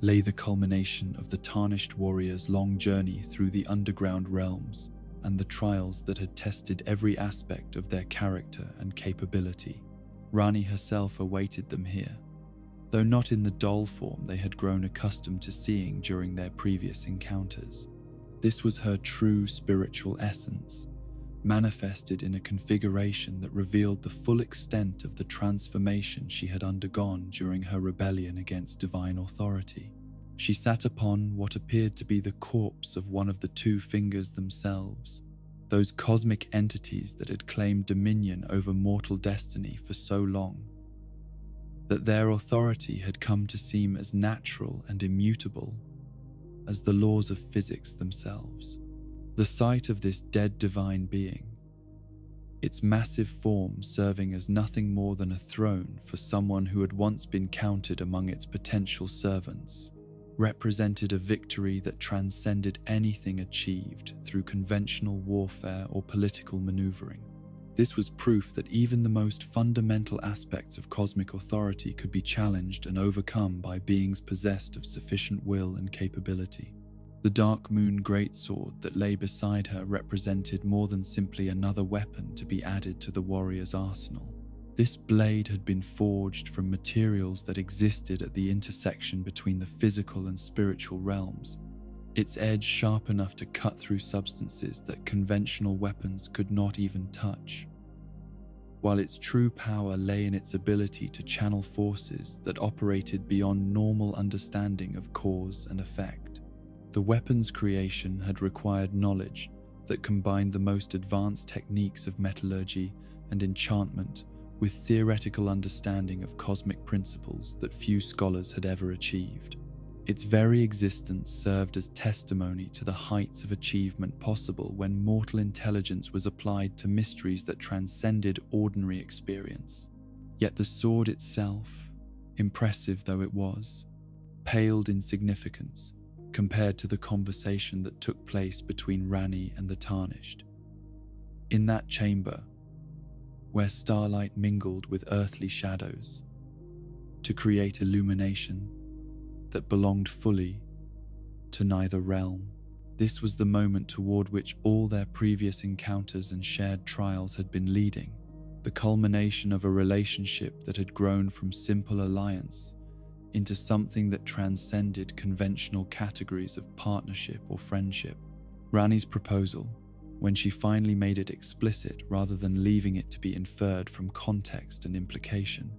lay the culmination of the tarnished warrior's long journey through the underground realms and the trials that had tested every aspect of their character and capability. Ranni herself awaited them here, though not in the dull form they had grown accustomed to seeing during their previous encounters. This was her true spiritual essence, manifested in a configuration that revealed the full extent of the transformation she had undergone during her rebellion against divine authority. She sat upon what appeared to be the corpse of one of the two fingers themselves, those cosmic entities that had claimed dominion over mortal destiny for so long, that their authority had come to seem as natural and immutable as the laws of physics themselves. The sight of this dead divine being, its massive form serving as nothing more than a throne for someone who had once been counted among its potential servants, represented a victory that transcended anything achieved through conventional warfare or political maneuvering. This was proof that even the most fundamental aspects of cosmic authority could be challenged and overcome by beings possessed of sufficient will and capability. The Dark Moon Greatsword that lay beside her represented more than simply another weapon to be added to the warrior's arsenal. This blade had been forged from materials that existed at the intersection between the physical and spiritual realms, its edge sharp enough to cut through substances that conventional weapons could not even touch, while its true power lay in its ability to channel forces that operated beyond normal understanding of cause and effect. The weapon's creation had required knowledge that combined the most advanced techniques of metallurgy and enchantment with theoretical understanding of cosmic principles that few scholars had ever achieved. Its very existence served as testimony to the heights of achievement possible when mortal intelligence was applied to mysteries that transcended ordinary experience. Yet the sword itself, impressive though it was, paled in significance compared to the conversation that took place between Ranni and the Tarnished. In that chamber, where starlight mingled with earthly shadows to create illumination that belonged fully to neither realm, this was the moment toward which all their previous encounters and shared trials had been leading, the culmination of a relationship that had grown from simple alliance into something that transcended conventional categories of partnership or friendship. Ranni's proposal, when she finally made it explicit rather than leaving it to be inferred from context and implication,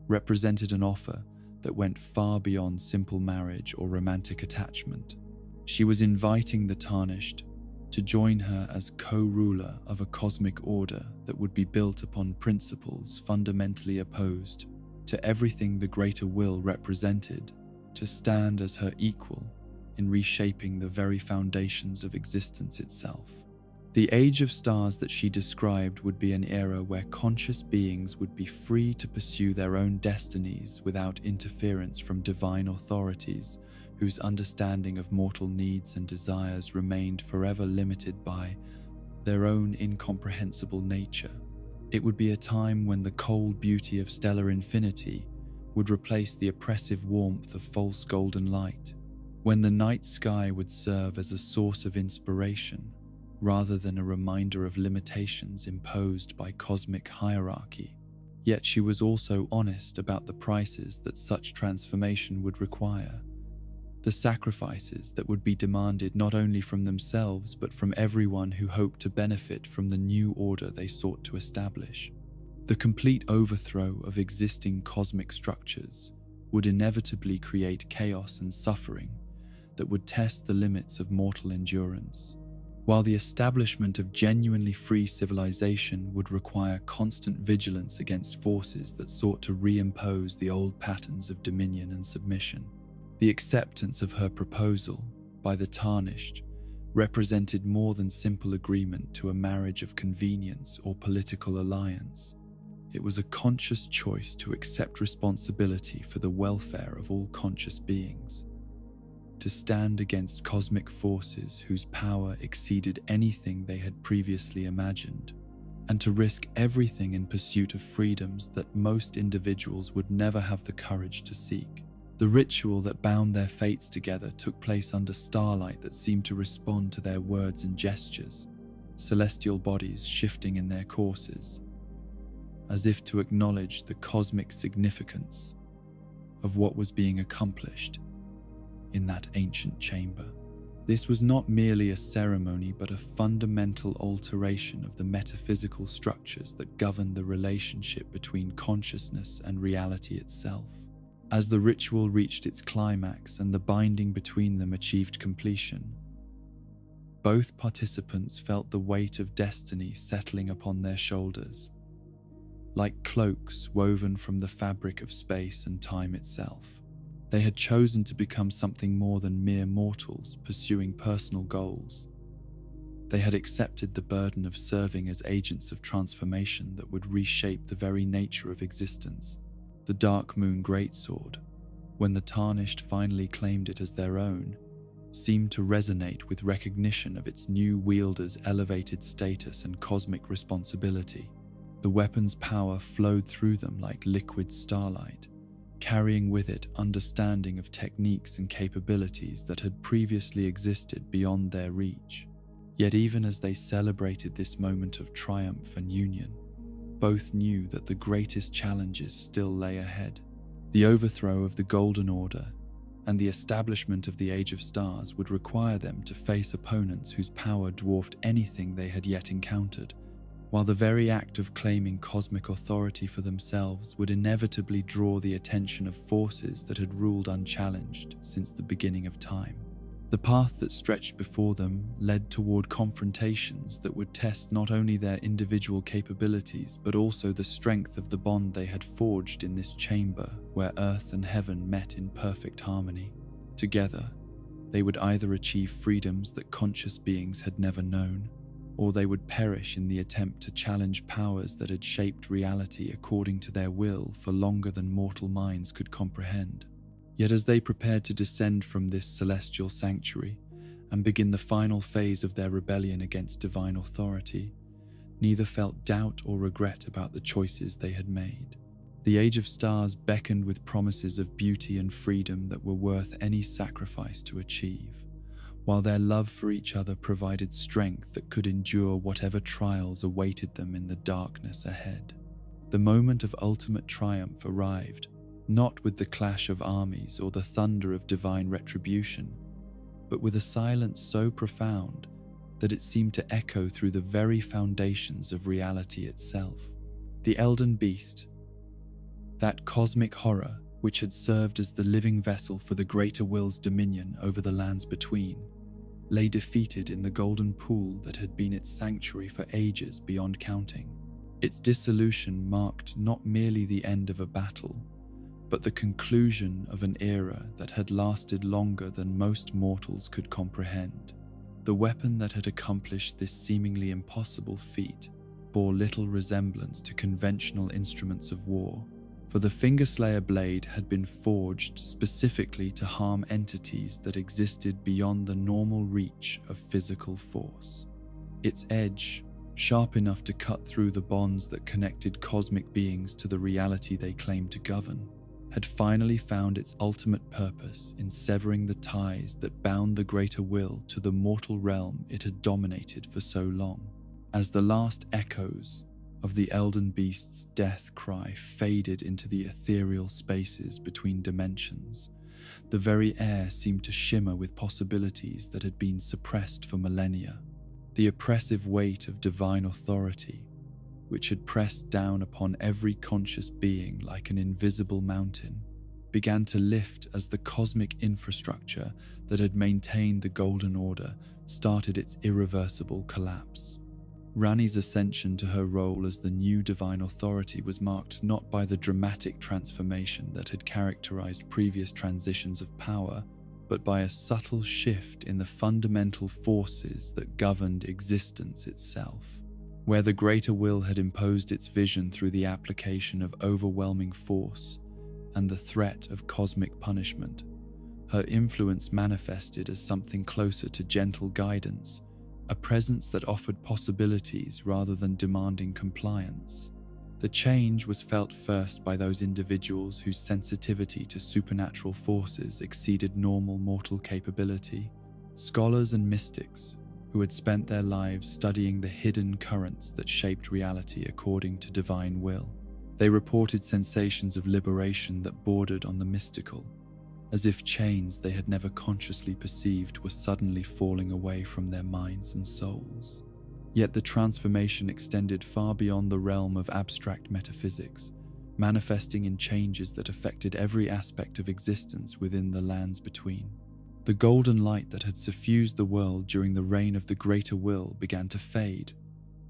represented an offer that went far beyond simple marriage or romantic attachment. She was inviting the Tarnished to join her as co-ruler of a cosmic order that would be built upon principles fundamentally opposed to everything the greater will represented, to stand as her equal in reshaping the very foundations of existence itself. The age of stars that she described would be an era where conscious beings would be free to pursue their own destinies without interference from divine authorities whose understanding of mortal needs and desires remained forever limited by their own incomprehensible nature. It would be a time when the cold beauty of stellar infinity would replace the oppressive warmth of false golden light, when the night sky would serve as a source of inspiration rather than a reminder of limitations imposed by cosmic hierarchy. Yet she was also honest about the prices that such transformation would require, the sacrifices that would be demanded not only from themselves but from everyone who hoped to benefit from the new order they sought to establish. The complete overthrow of existing cosmic structures would inevitably create chaos and suffering that would test the limits of mortal endurance, while the establishment of genuinely free civilization would require constant vigilance against forces that sought to reimpose the old patterns of dominion and submission. The acceptance of her proposal by the Tarnished represented more than simple agreement to a marriage of convenience or political alliance. It was a conscious choice to accept responsibility for the welfare of all conscious beings, to stand against cosmic forces whose power exceeded anything they had previously imagined, and to risk everything in pursuit of freedoms that most individuals would never have the courage to seek. The ritual that bound their fates together took place under starlight that seemed to respond to their words and gestures, celestial bodies shifting in their courses, as if to acknowledge the cosmic significance of what was being accomplished in that ancient chamber. This was not merely a ceremony, but a fundamental alteration of the metaphysical structures that govern the relationship between consciousness and reality itself. As the ritual reached its climax and the binding between them achieved completion, both participants felt the weight of destiny settling upon their shoulders, like cloaks woven from the fabric of space and time itself. They had chosen to become something more than mere mortals pursuing personal goals. They had accepted the burden of serving as agents of transformation that would reshape the very nature of existence. The Dark Moon Greatsword, when the Tarnished finally claimed it as their own, seemed to resonate with recognition of its new wielder's elevated status and cosmic responsibility. The weapon's power flowed through them like liquid starlight, carrying with it understanding of techniques and capabilities that had previously existed beyond their reach. Yet even as they celebrated this moment of triumph and union, both knew that the greatest challenges still lay ahead. The overthrow of the Golden Order and the establishment of the Age of Stars would require them to face opponents whose power dwarfed anything they had yet encountered, while the very act of claiming cosmic authority for themselves would inevitably draw the attention of forces that had ruled unchallenged since the beginning of time. The path that stretched before them led toward confrontations that would test not only their individual capabilities but also the strength of the bond they had forged in this chamber where earth and heaven met in perfect harmony. Together, they would either achieve freedoms that conscious beings had never known, or they would perish in the attempt to challenge powers that had shaped reality according to their will for longer than mortal minds could comprehend. Yet as they prepared to descend from this celestial sanctuary and begin the final phase of their rebellion against divine authority, neither felt doubt or regret about the choices they had made. The Age of Stars beckoned with promises of beauty and freedom that were worth any sacrifice to achieve, while their love for each other provided strength that could endure whatever trials awaited them in the darkness ahead. The moment of ultimate triumph arrived, not with the clash of armies or the thunder of divine retribution, but with a silence so profound that it seemed to echo through the very foundations of reality itself. The Elden Beast, that cosmic horror which had served as the living vessel for the greater will's dominion over the lands between, lay defeated in the golden pool that had been its sanctuary for ages beyond counting. Its dissolution marked not merely the end of a battle, but the conclusion of an era that had lasted longer than most mortals could comprehend. The weapon that had accomplished this seemingly impossible feat bore little resemblance to conventional instruments of war, for the Fingerslayer blade had been forged specifically to harm entities that existed beyond the normal reach of physical force. Its edge, sharp enough to cut through the bonds that connected cosmic beings to the reality they claimed to govern, had finally found its ultimate purpose in severing the ties that bound the greater will to the mortal realm it had dominated for so long. As the last echoes of the Elden Beast's death cry faded into the ethereal spaces between dimensions, the very air seemed to shimmer with possibilities that had been suppressed for millennia. The oppressive weight of divine authority, which had pressed down upon every conscious being like an invisible mountain, began to lift as the cosmic infrastructure that had maintained the Golden Order started its irreversible collapse. Ranni's ascension to her role as the new divine authority was marked not by the dramatic transformation that had characterized previous transitions of power, but by a subtle shift in the fundamental forces that governed existence itself. Where the greater will had imposed its vision through the application of overwhelming force and the threat of cosmic punishment, her influence manifested as something closer to gentle guidance, a presence that offered possibilities rather than demanding compliance. The change was felt first by those individuals whose sensitivity to supernatural forces exceeded normal mortal capability, scholars and mystics who had spent their lives studying the hidden currents that shaped reality according to divine will. They reported sensations of liberation that bordered on the mystical, as if chains they had never consciously perceived were suddenly falling away from their minds and souls. Yet the transformation extended far beyond the realm of abstract metaphysics, manifesting in changes that affected every aspect of existence within the lands between. The golden light that had suffused the world during the reign of the greater will began to fade,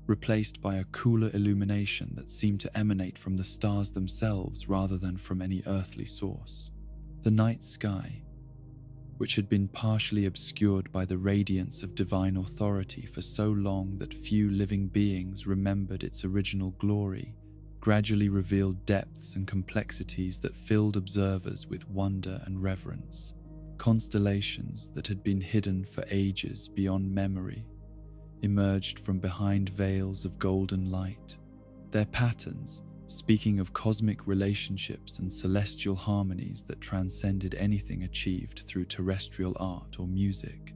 replaced by a cooler illumination that seemed to emanate from the stars themselves rather than from any earthly source. The night sky, which had been partially obscured by the radiance of divine authority for so long that few living beings remembered its original glory, gradually revealed depths and complexities that filled observers with wonder and reverence. Constellations that had been hidden for ages beyond memory emerged from behind veils of golden light, their patterns speaking of cosmic relationships and celestial harmonies that transcended anything achieved through terrestrial art or music.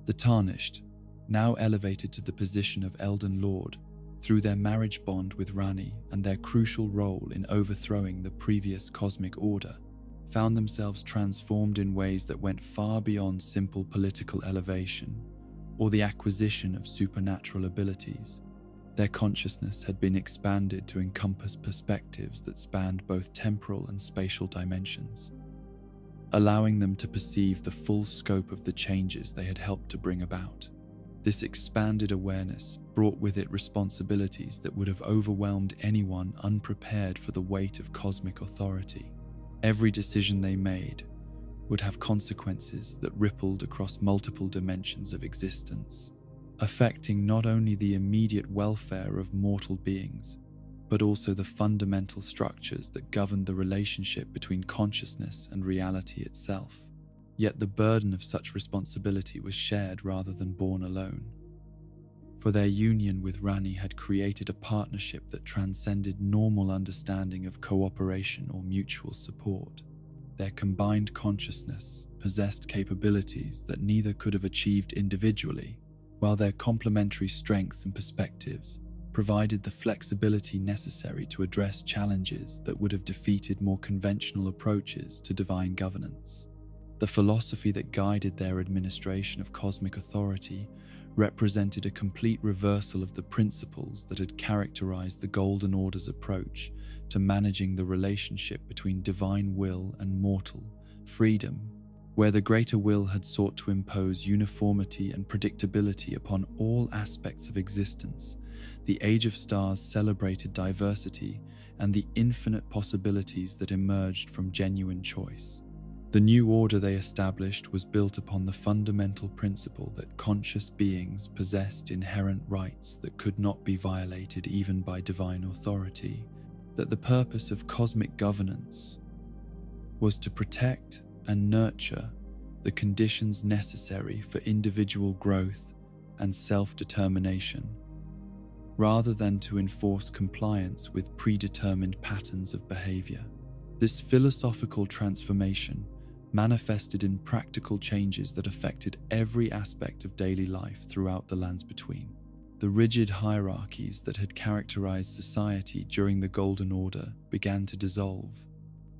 The Tarnished, now elevated to the position of Elden Lord through their marriage bond with Ranni and their crucial role in overthrowing the previous cosmic order, found themselves transformed in ways that went far beyond simple political elevation or the acquisition of supernatural abilities. Their consciousness had been expanded to encompass perspectives that spanned both temporal and spatial dimensions, allowing them to perceive the full scope of the changes they had helped to bring about. This expanded awareness brought with it responsibilities that would have overwhelmed anyone unprepared for the weight of cosmic authority. Every decision they made would have consequences that rippled across multiple dimensions of existence, affecting not only the immediate welfare of mortal beings, but also the fundamental structures that governed the relationship between consciousness and reality itself. Yet the burden of such responsibility was shared rather than borne alone, for their union with Ranni had created a partnership that transcended normal understanding of cooperation or mutual support. Their combined consciousness possessed capabilities that neither could have achieved individually, while their complementary strengths and perspectives provided the flexibility necessary to address challenges that would have defeated more conventional approaches to divine governance. The philosophy that guided their administration of cosmic authority represented a complete reversal of the principles that had characterized the Golden Order's approach to managing the relationship between divine will and mortal freedom. Where the greater will had sought to impose uniformity and predictability upon all aspects of existence, the Age of Stars celebrated diversity and the infinite possibilities that emerged from genuine choice. The new order they established was built upon the fundamental principle that conscious beings possessed inherent rights that could not be violated even by divine authority, that the purpose of cosmic governance was to protect and nurture the conditions necessary for individual growth and self-determination, rather than to enforce compliance with predetermined patterns of behavior. This philosophical transformation manifested in practical changes that affected every aspect of daily life throughout the lands between. The rigid hierarchies that had characterized society during the Golden Order began to dissolve,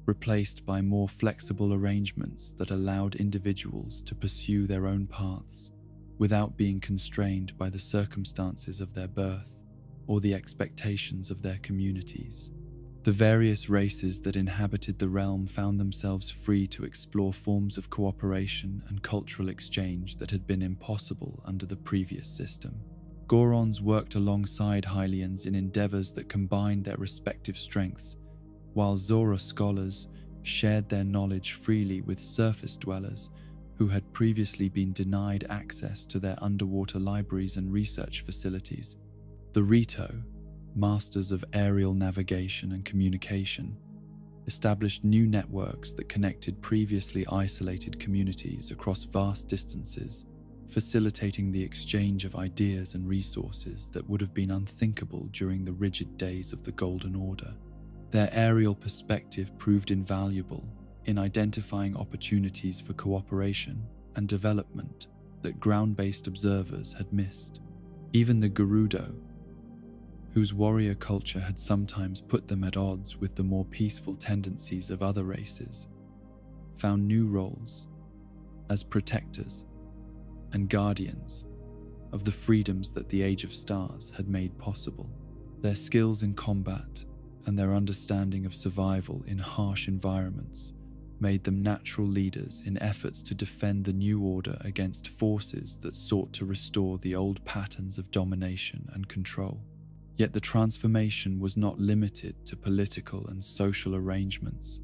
replaced by more flexible arrangements that allowed individuals to pursue their own paths without being constrained by the circumstances of their birth or the expectations of their communities. The various races that inhabited the realm found themselves free to explore forms of cooperation and cultural exchange that had been impossible under the previous system. Gorons worked alongside Hylians in endeavors that combined their respective strengths, while Zora scholars shared their knowledge freely with surface dwellers who had previously been denied access to their underwater libraries and research facilities. The Rito, masters of aerial navigation and communication, established new networks that connected previously isolated communities across vast distances, facilitating the exchange of ideas and resources that would have been unthinkable during the rigid days of the Golden Order. Their aerial perspective proved invaluable in identifying opportunities for cooperation and development that ground-based observers had missed. Even the Gerudo, whose warrior culture had sometimes put them at odds with the more peaceful tendencies of other races, found new roles as protectors and guardians of the freedoms that the Age of Stars had made possible. Their skills in combat and their understanding of survival in harsh environments made them natural leaders in efforts to defend the new order against forces that sought to restore the old patterns of domination and control. Yet the transformation was not limited to political and social arrangements,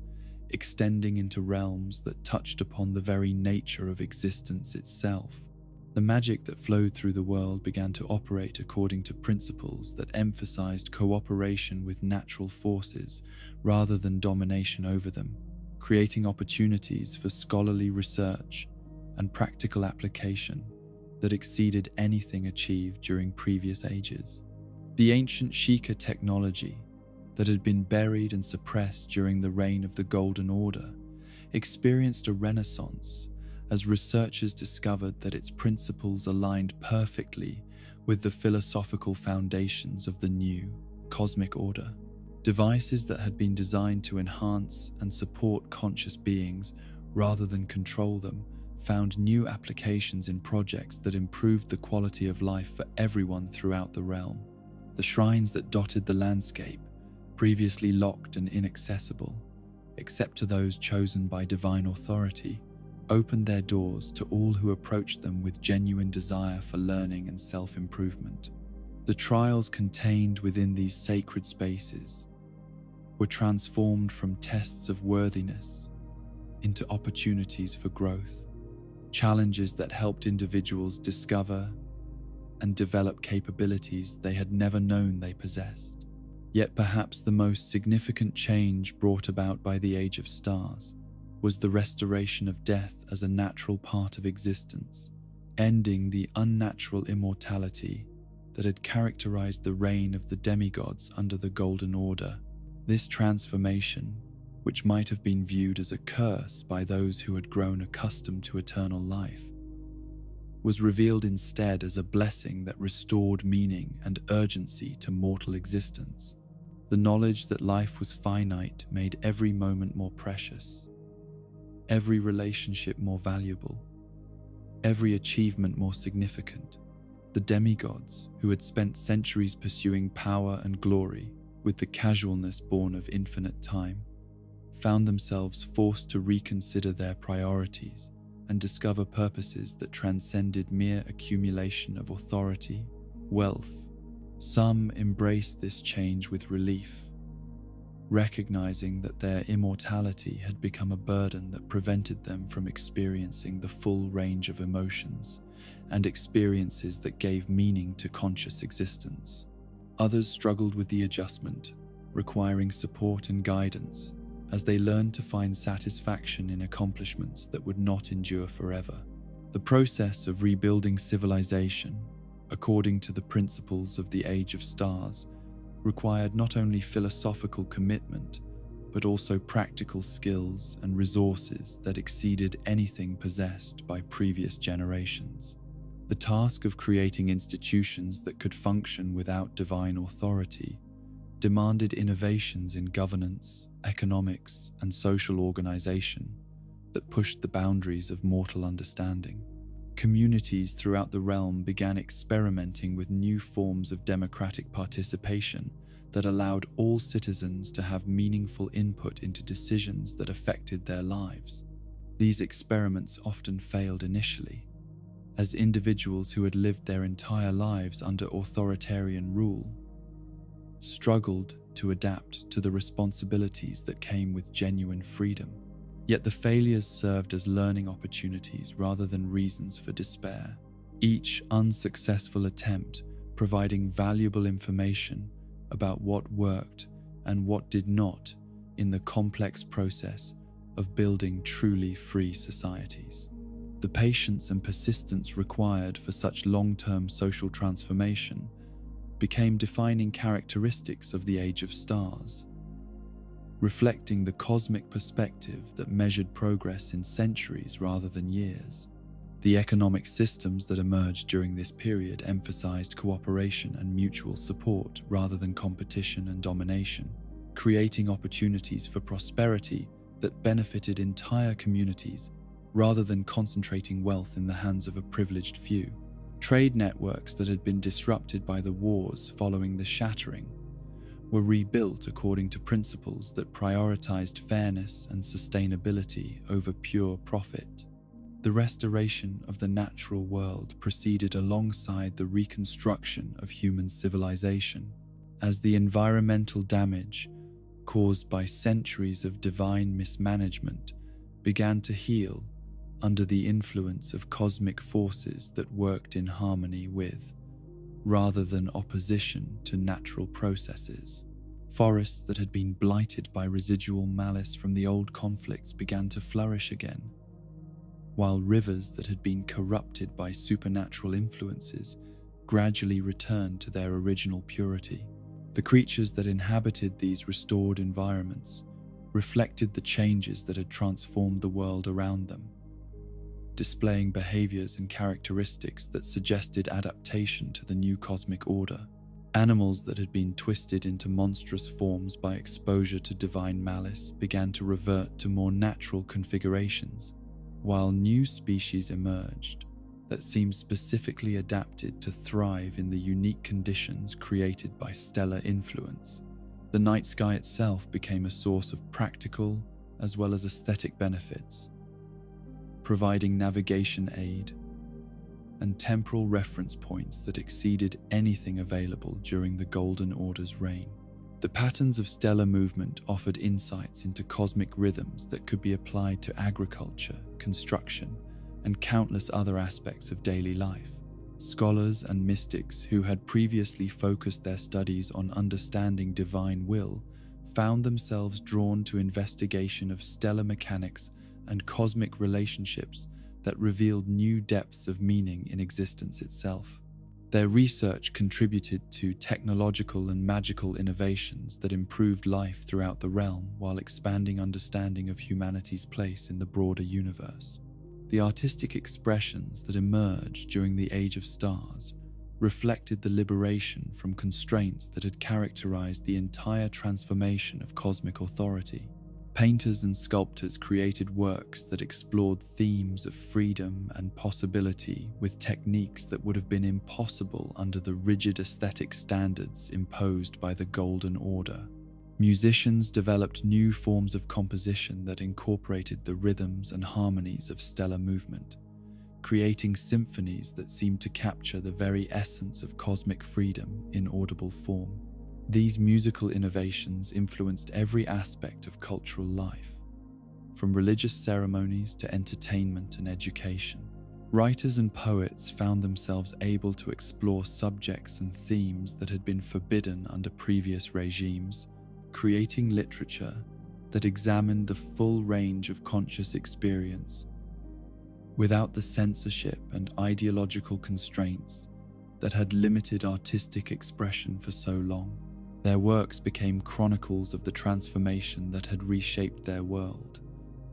extending into realms that touched upon the very nature of existence itself. The magic that flowed through the world began to operate according to principles that emphasized cooperation with natural forces rather than domination over them, creating opportunities for scholarly research and practical application that exceeded anything achieved during previous ages. The ancient Sheikah technology that had been buried and suppressed during the reign of the Golden Order experienced a renaissance as researchers discovered that its principles aligned perfectly with the philosophical foundations of the new cosmic order. Devices that had been designed to enhance and support conscious beings rather than control them found new applications in projects that improved the quality of life for everyone throughout the realm. The shrines that dotted the landscape, previously locked and inaccessible, except to those chosen by divine authority, opened their doors to all who approached them with genuine desire for learning and self-improvement. The trials contained within these sacred spaces were transformed from tests of worthiness into opportunities for growth, challenges that helped individuals discover and develop capabilities they had never known they possessed. Yet perhaps the most significant change brought about by the Age of Stars was the restoration of death as a natural part of existence, ending the unnatural immortality that had characterized the reign of the demigods under the Golden Order. This transformation, which might have been viewed as a curse by those who had grown accustomed to eternal life, was revealed instead as a blessing that restored meaning and urgency to mortal existence. The knowledge that life was finite made every moment more precious, every relationship more valuable, every achievement more significant. The demigods, who had spent centuries pursuing power and glory with the casualness born of infinite time, found themselves forced to reconsider their priorities and discover purposes that transcended mere accumulation of authority, wealth. Some embraced this change with relief, recognizing that their immortality had become a burden that prevented them from experiencing the full range of emotions and experiences that gave meaning to conscious existence. Others struggled with the adjustment, requiring support and guidance as they learned to find satisfaction in accomplishments that would not endure forever. The process of rebuilding civilization, according to the principles of the Age of Stars, required not only philosophical commitment, but also practical skills and resources that exceeded anything possessed by previous generations. The task of creating institutions that could function without divine authority demanded innovations in governance, economics, and social organization that pushed the boundaries of mortal understanding. Communities throughout the realm began experimenting with new forms of democratic participation that allowed all citizens to have meaningful input into decisions that affected their lives. These experiments often failed initially, as individuals who had lived their entire lives under authoritarian rule struggled to adapt to the responsibilities that came with genuine freedom. Yet the failures served as learning opportunities rather than reasons for despair, each unsuccessful attempt providing valuable information about what worked and what did not in the complex process of building truly free societies. The patience and persistence required for such long-term social transformation became defining characteristics of the Age of Stars, reflecting the cosmic perspective that measured progress in centuries rather than years. The economic systems that emerged during this period emphasized cooperation and mutual support rather than competition and domination, creating opportunities for prosperity that benefited entire communities rather than concentrating wealth in the hands of a privileged few. Trade networks that had been disrupted by the wars following the shattering were rebuilt according to principles that prioritized fairness and sustainability over pure profit. The restoration of the natural world proceeded alongside the reconstruction of human civilization, as the environmental damage caused by centuries of divine mismanagement began to heal under the influence of cosmic forces that worked in harmony with, rather than opposition to, natural processes. Forests that had been blighted by residual malice from the old conflicts began to flourish again, while rivers that had been corrupted by supernatural influences gradually returned to their original purity. The creatures that inhabited these restored environments reflected the changes that had transformed the world around them, displaying behaviors and characteristics that suggested adaptation to the new cosmic order. Animals that had been twisted into monstrous forms by exposure to divine malice began to revert to more natural configurations, while new species emerged that seemed specifically adapted to thrive in the unique conditions created by stellar influence. The night sky itself became a source of practical as well as aesthetic benefits, providing navigation aid and temporal reference points that exceeded anything available during the Golden Order's reign. The patterns of stellar movement offered insights into cosmic rhythms that could be applied to agriculture, construction, and countless other aspects of daily life. Scholars and mystics who had previously focused their studies on understanding divine will found themselves drawn to investigation of stellar mechanics and cosmic relationships that revealed new depths of meaning in existence itself. Their research contributed to technological and magical innovations that improved life throughout the realm while expanding understanding of humanity's place in the broader universe. The artistic expressions that emerged during the Age of Stars reflected the liberation from constraints that had characterized the entire transformation of cosmic authority. Painters and sculptors created works that explored themes of freedom and possibility with techniques that would have been impossible under the rigid aesthetic standards imposed by the Golden Order. Musicians developed new forms of composition that incorporated the rhythms and harmonies of stellar movement, creating symphonies that seemed to capture the very essence of cosmic freedom in audible form. These musical innovations influenced every aspect of cultural life, from religious ceremonies to entertainment and education. Writers and poets found themselves able to explore subjects and themes that had been forbidden under previous regimes, creating literature that examined the full range of conscious experience without the censorship and ideological constraints that had limited artistic expression for so long. Their works became chronicles of the transformation that had reshaped their world,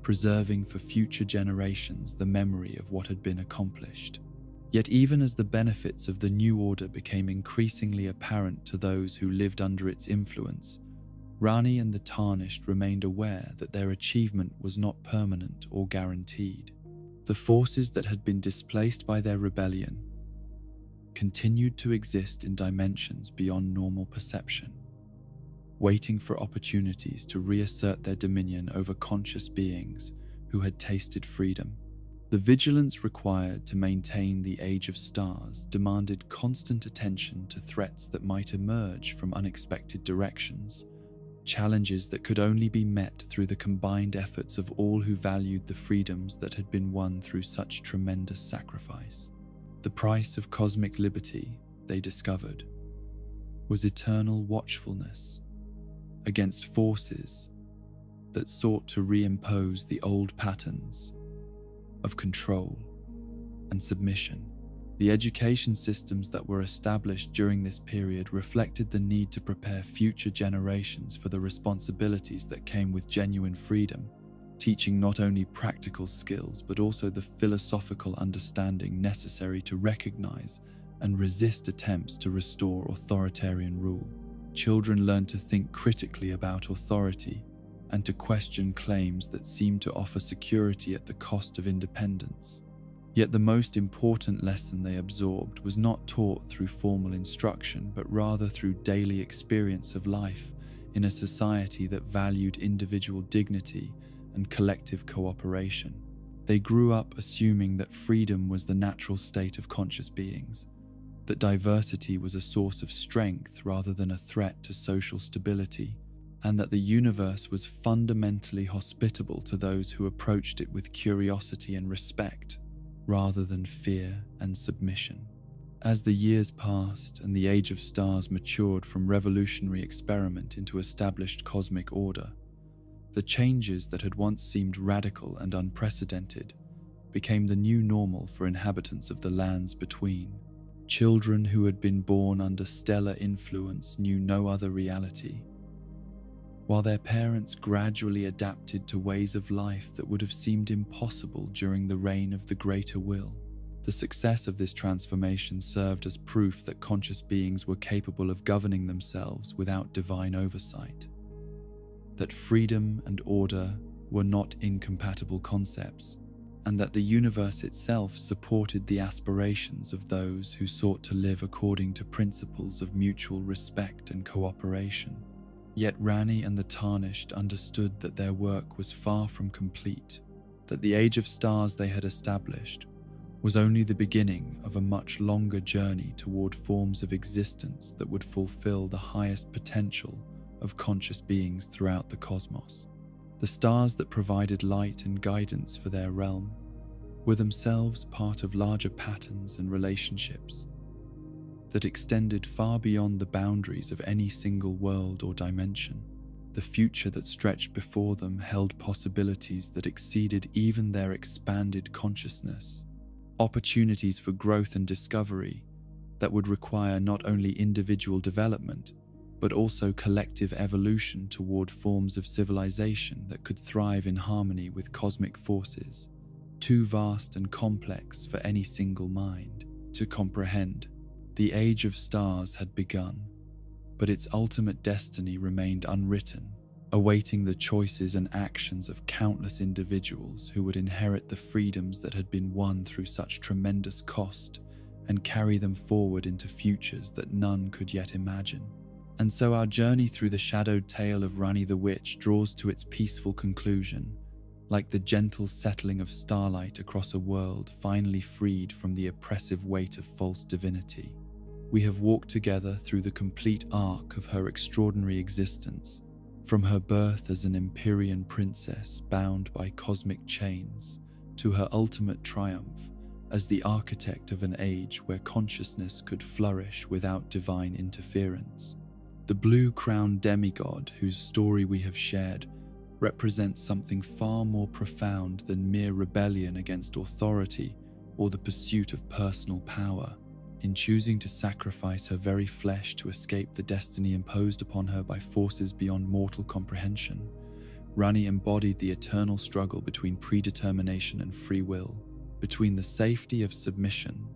preserving for future generations the memory of what had been accomplished. Yet even as the benefits of the new order became increasingly apparent to those who lived under its influence, Ranni and the Tarnished remained aware that their achievement was not permanent or guaranteed. The forces that had been displaced by their rebellion continued to exist in dimensions beyond normal perception, waiting for opportunities to reassert their dominion over conscious beings who had tasted freedom. The vigilance required to maintain the Age of Stars demanded constant attention to threats that might emerge from unexpected directions, challenges that could only be met through the combined efforts of all who valued the freedoms that had been won through such tremendous sacrifice. The price of cosmic liberty, they discovered, was eternal watchfulness against forces that sought to reimpose the old patterns of control and submission. The education systems that were established during this period reflected the need to prepare future generations for the responsibilities that came with genuine freedom, teaching not only practical skills but also the philosophical understanding necessary to recognize and resist attempts to restore authoritarian rule. Children learned to think critically about authority and to question claims that seemed to offer security at the cost of independence. Yet the most important lesson they absorbed was not taught through formal instruction, but rather through daily experience of life in a society that valued individual dignity and collective cooperation. They grew up assuming that freedom was the natural state of conscious beings, that diversity was a source of strength rather than a threat to social stability, and that the universe was fundamentally hospitable to those who approached it with curiosity and respect, rather than fear and submission. As the years passed and the Age of Stars matured from revolutionary experiment into established cosmic order, the changes that had once seemed radical and unprecedented became the new normal for inhabitants of the lands between. Children who had been born under stellar influence knew no other reality, while their parents gradually adapted to ways of life that would have seemed impossible during the reign of the Greater Will. The success of this transformation served as proof that conscious beings were capable of governing themselves without divine oversight, that freedom and order were not incompatible concepts, and that the universe itself supported the aspirations of those who sought to live according to principles of mutual respect and cooperation. Yet Ranni and the Tarnished understood that their work was far from complete, that the Age of Stars they had established was only the beginning of a much longer journey toward forms of existence that would fulfill the highest potential of conscious beings throughout the cosmos. The stars that provided light and guidance for their realm were themselves part of larger patterns and relationships that extended far beyond the boundaries of any single world or dimension. The future that stretched before them held possibilities that exceeded even their expanded consciousness, opportunities for growth and discovery that would require not only individual development, but also collective evolution toward forms of civilization that could thrive in harmony with cosmic forces, too vast and complex for any single mind to comprehend. The Age of Stars had begun, but its ultimate destiny remained unwritten, awaiting the choices and actions of countless individuals who would inherit the freedoms that had been won through such tremendous cost and carry them forward into futures that none could yet imagine. And so our journey through the shadowed tale of Ranni the Witch draws to its peaceful conclusion, like the gentle settling of starlight across a world finally freed from the oppressive weight of false divinity. We have walked together through the complete arc of her extraordinary existence, from her birth as an Empyrean princess bound by cosmic chains, to her ultimate triumph as the architect of an age where consciousness could flourish without divine interference. The blue-crowned demigod whose story we have shared represents something far more profound than mere rebellion against authority or the pursuit of personal power. In choosing to sacrifice her very flesh to escape the destiny imposed upon her by forces beyond mortal comprehension, Ranni embodied the eternal struggle between predetermination and free will, between the safety of submission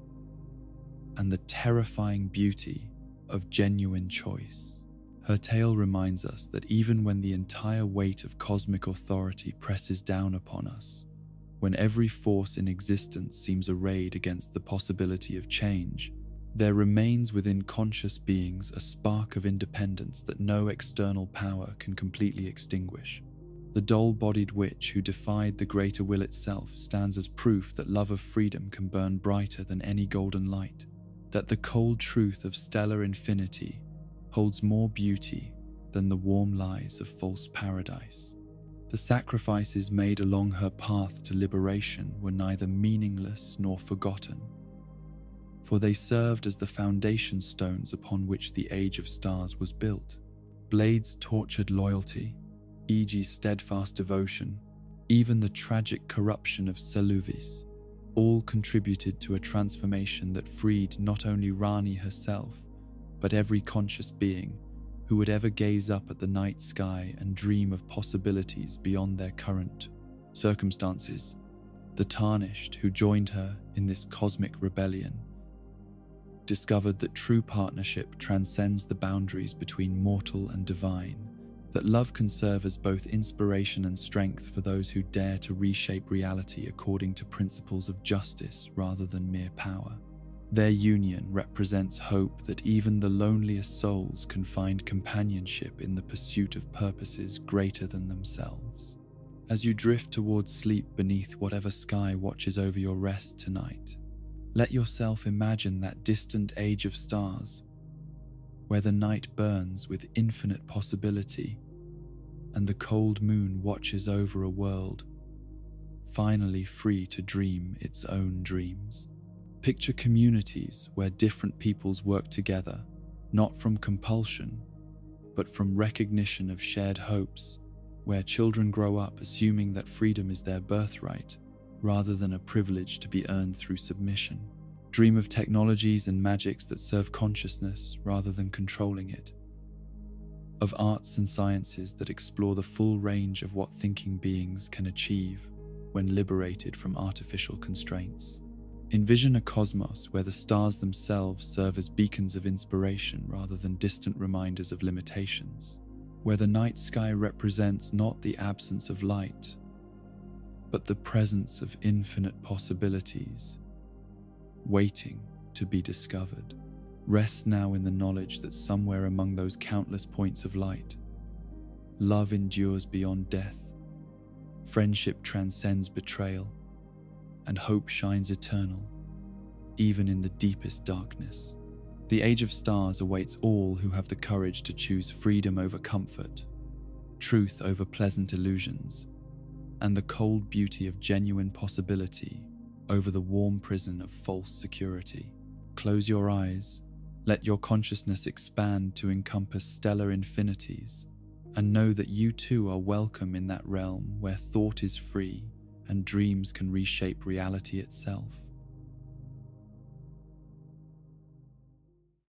and the terrifying beauty of genuine choice. Her tale reminds us that even when the entire weight of cosmic authority presses down upon us, when every force in existence seems arrayed against the possibility of change, There remains within conscious beings a spark of independence that no external power can completely extinguish. The dull-bodied witch who defied the greater will itself stands as proof that love of freedom can burn brighter than any golden light, that the cold truth of stellar infinity holds more beauty than the warm lies of false paradise. The sacrifices made along her path to liberation were neither meaningless nor forgotten, for they served as the foundation stones upon which the Age of Stars was built. Blade's tortured loyalty, E.g. steadfast devotion, even the tragic corruption of Seluvis, all contributed to a transformation that freed not only Ranni herself, but every conscious being who would ever gaze up at the night sky and dream of possibilities beyond their current circumstances. The tarnished who joined her in this cosmic rebellion discovered that true partnership transcends the boundaries between mortal and divine, that love can serve as both inspiration and strength for those who dare to reshape reality according to principles of justice rather than mere power. Their union represents hope that even the loneliest souls can find companionship in the pursuit of purposes greater than themselves. As you drift towards sleep beneath whatever sky watches over your rest tonight, let yourself imagine that distant Age of Stars, where the night burns with infinite possibility and the cold moon watches over a world finally free to dream its own dreams. Picture communities where different peoples work together, not from compulsion, but from recognition of shared hopes, where children grow up assuming that freedom is their birthright, rather than a privilege to be earned through submission. Dream of technologies and magics that serve consciousness rather than controlling it. Of arts and sciences that explore the full range of what thinking beings can achieve when liberated from artificial constraints. Envision a cosmos where the stars themselves serve as beacons of inspiration rather than distant reminders of limitations, where the night sky represents not the absence of light, but the presence of infinite possibilities, waiting to be discovered. Rest now in the knowledge that somewhere among those countless points of light, love endures beyond death, friendship transcends betrayal, and hope shines eternal, even in the deepest darkness. The Age of Stars awaits all who have the courage to choose freedom over comfort, truth over pleasant illusions, and the cold beauty of genuine possibility over the warm prison of false security. Close your eyes, let your consciousness expand to encompass stellar infinities, and know that you too are welcome in that realm where thought is free and dreams can reshape reality itself.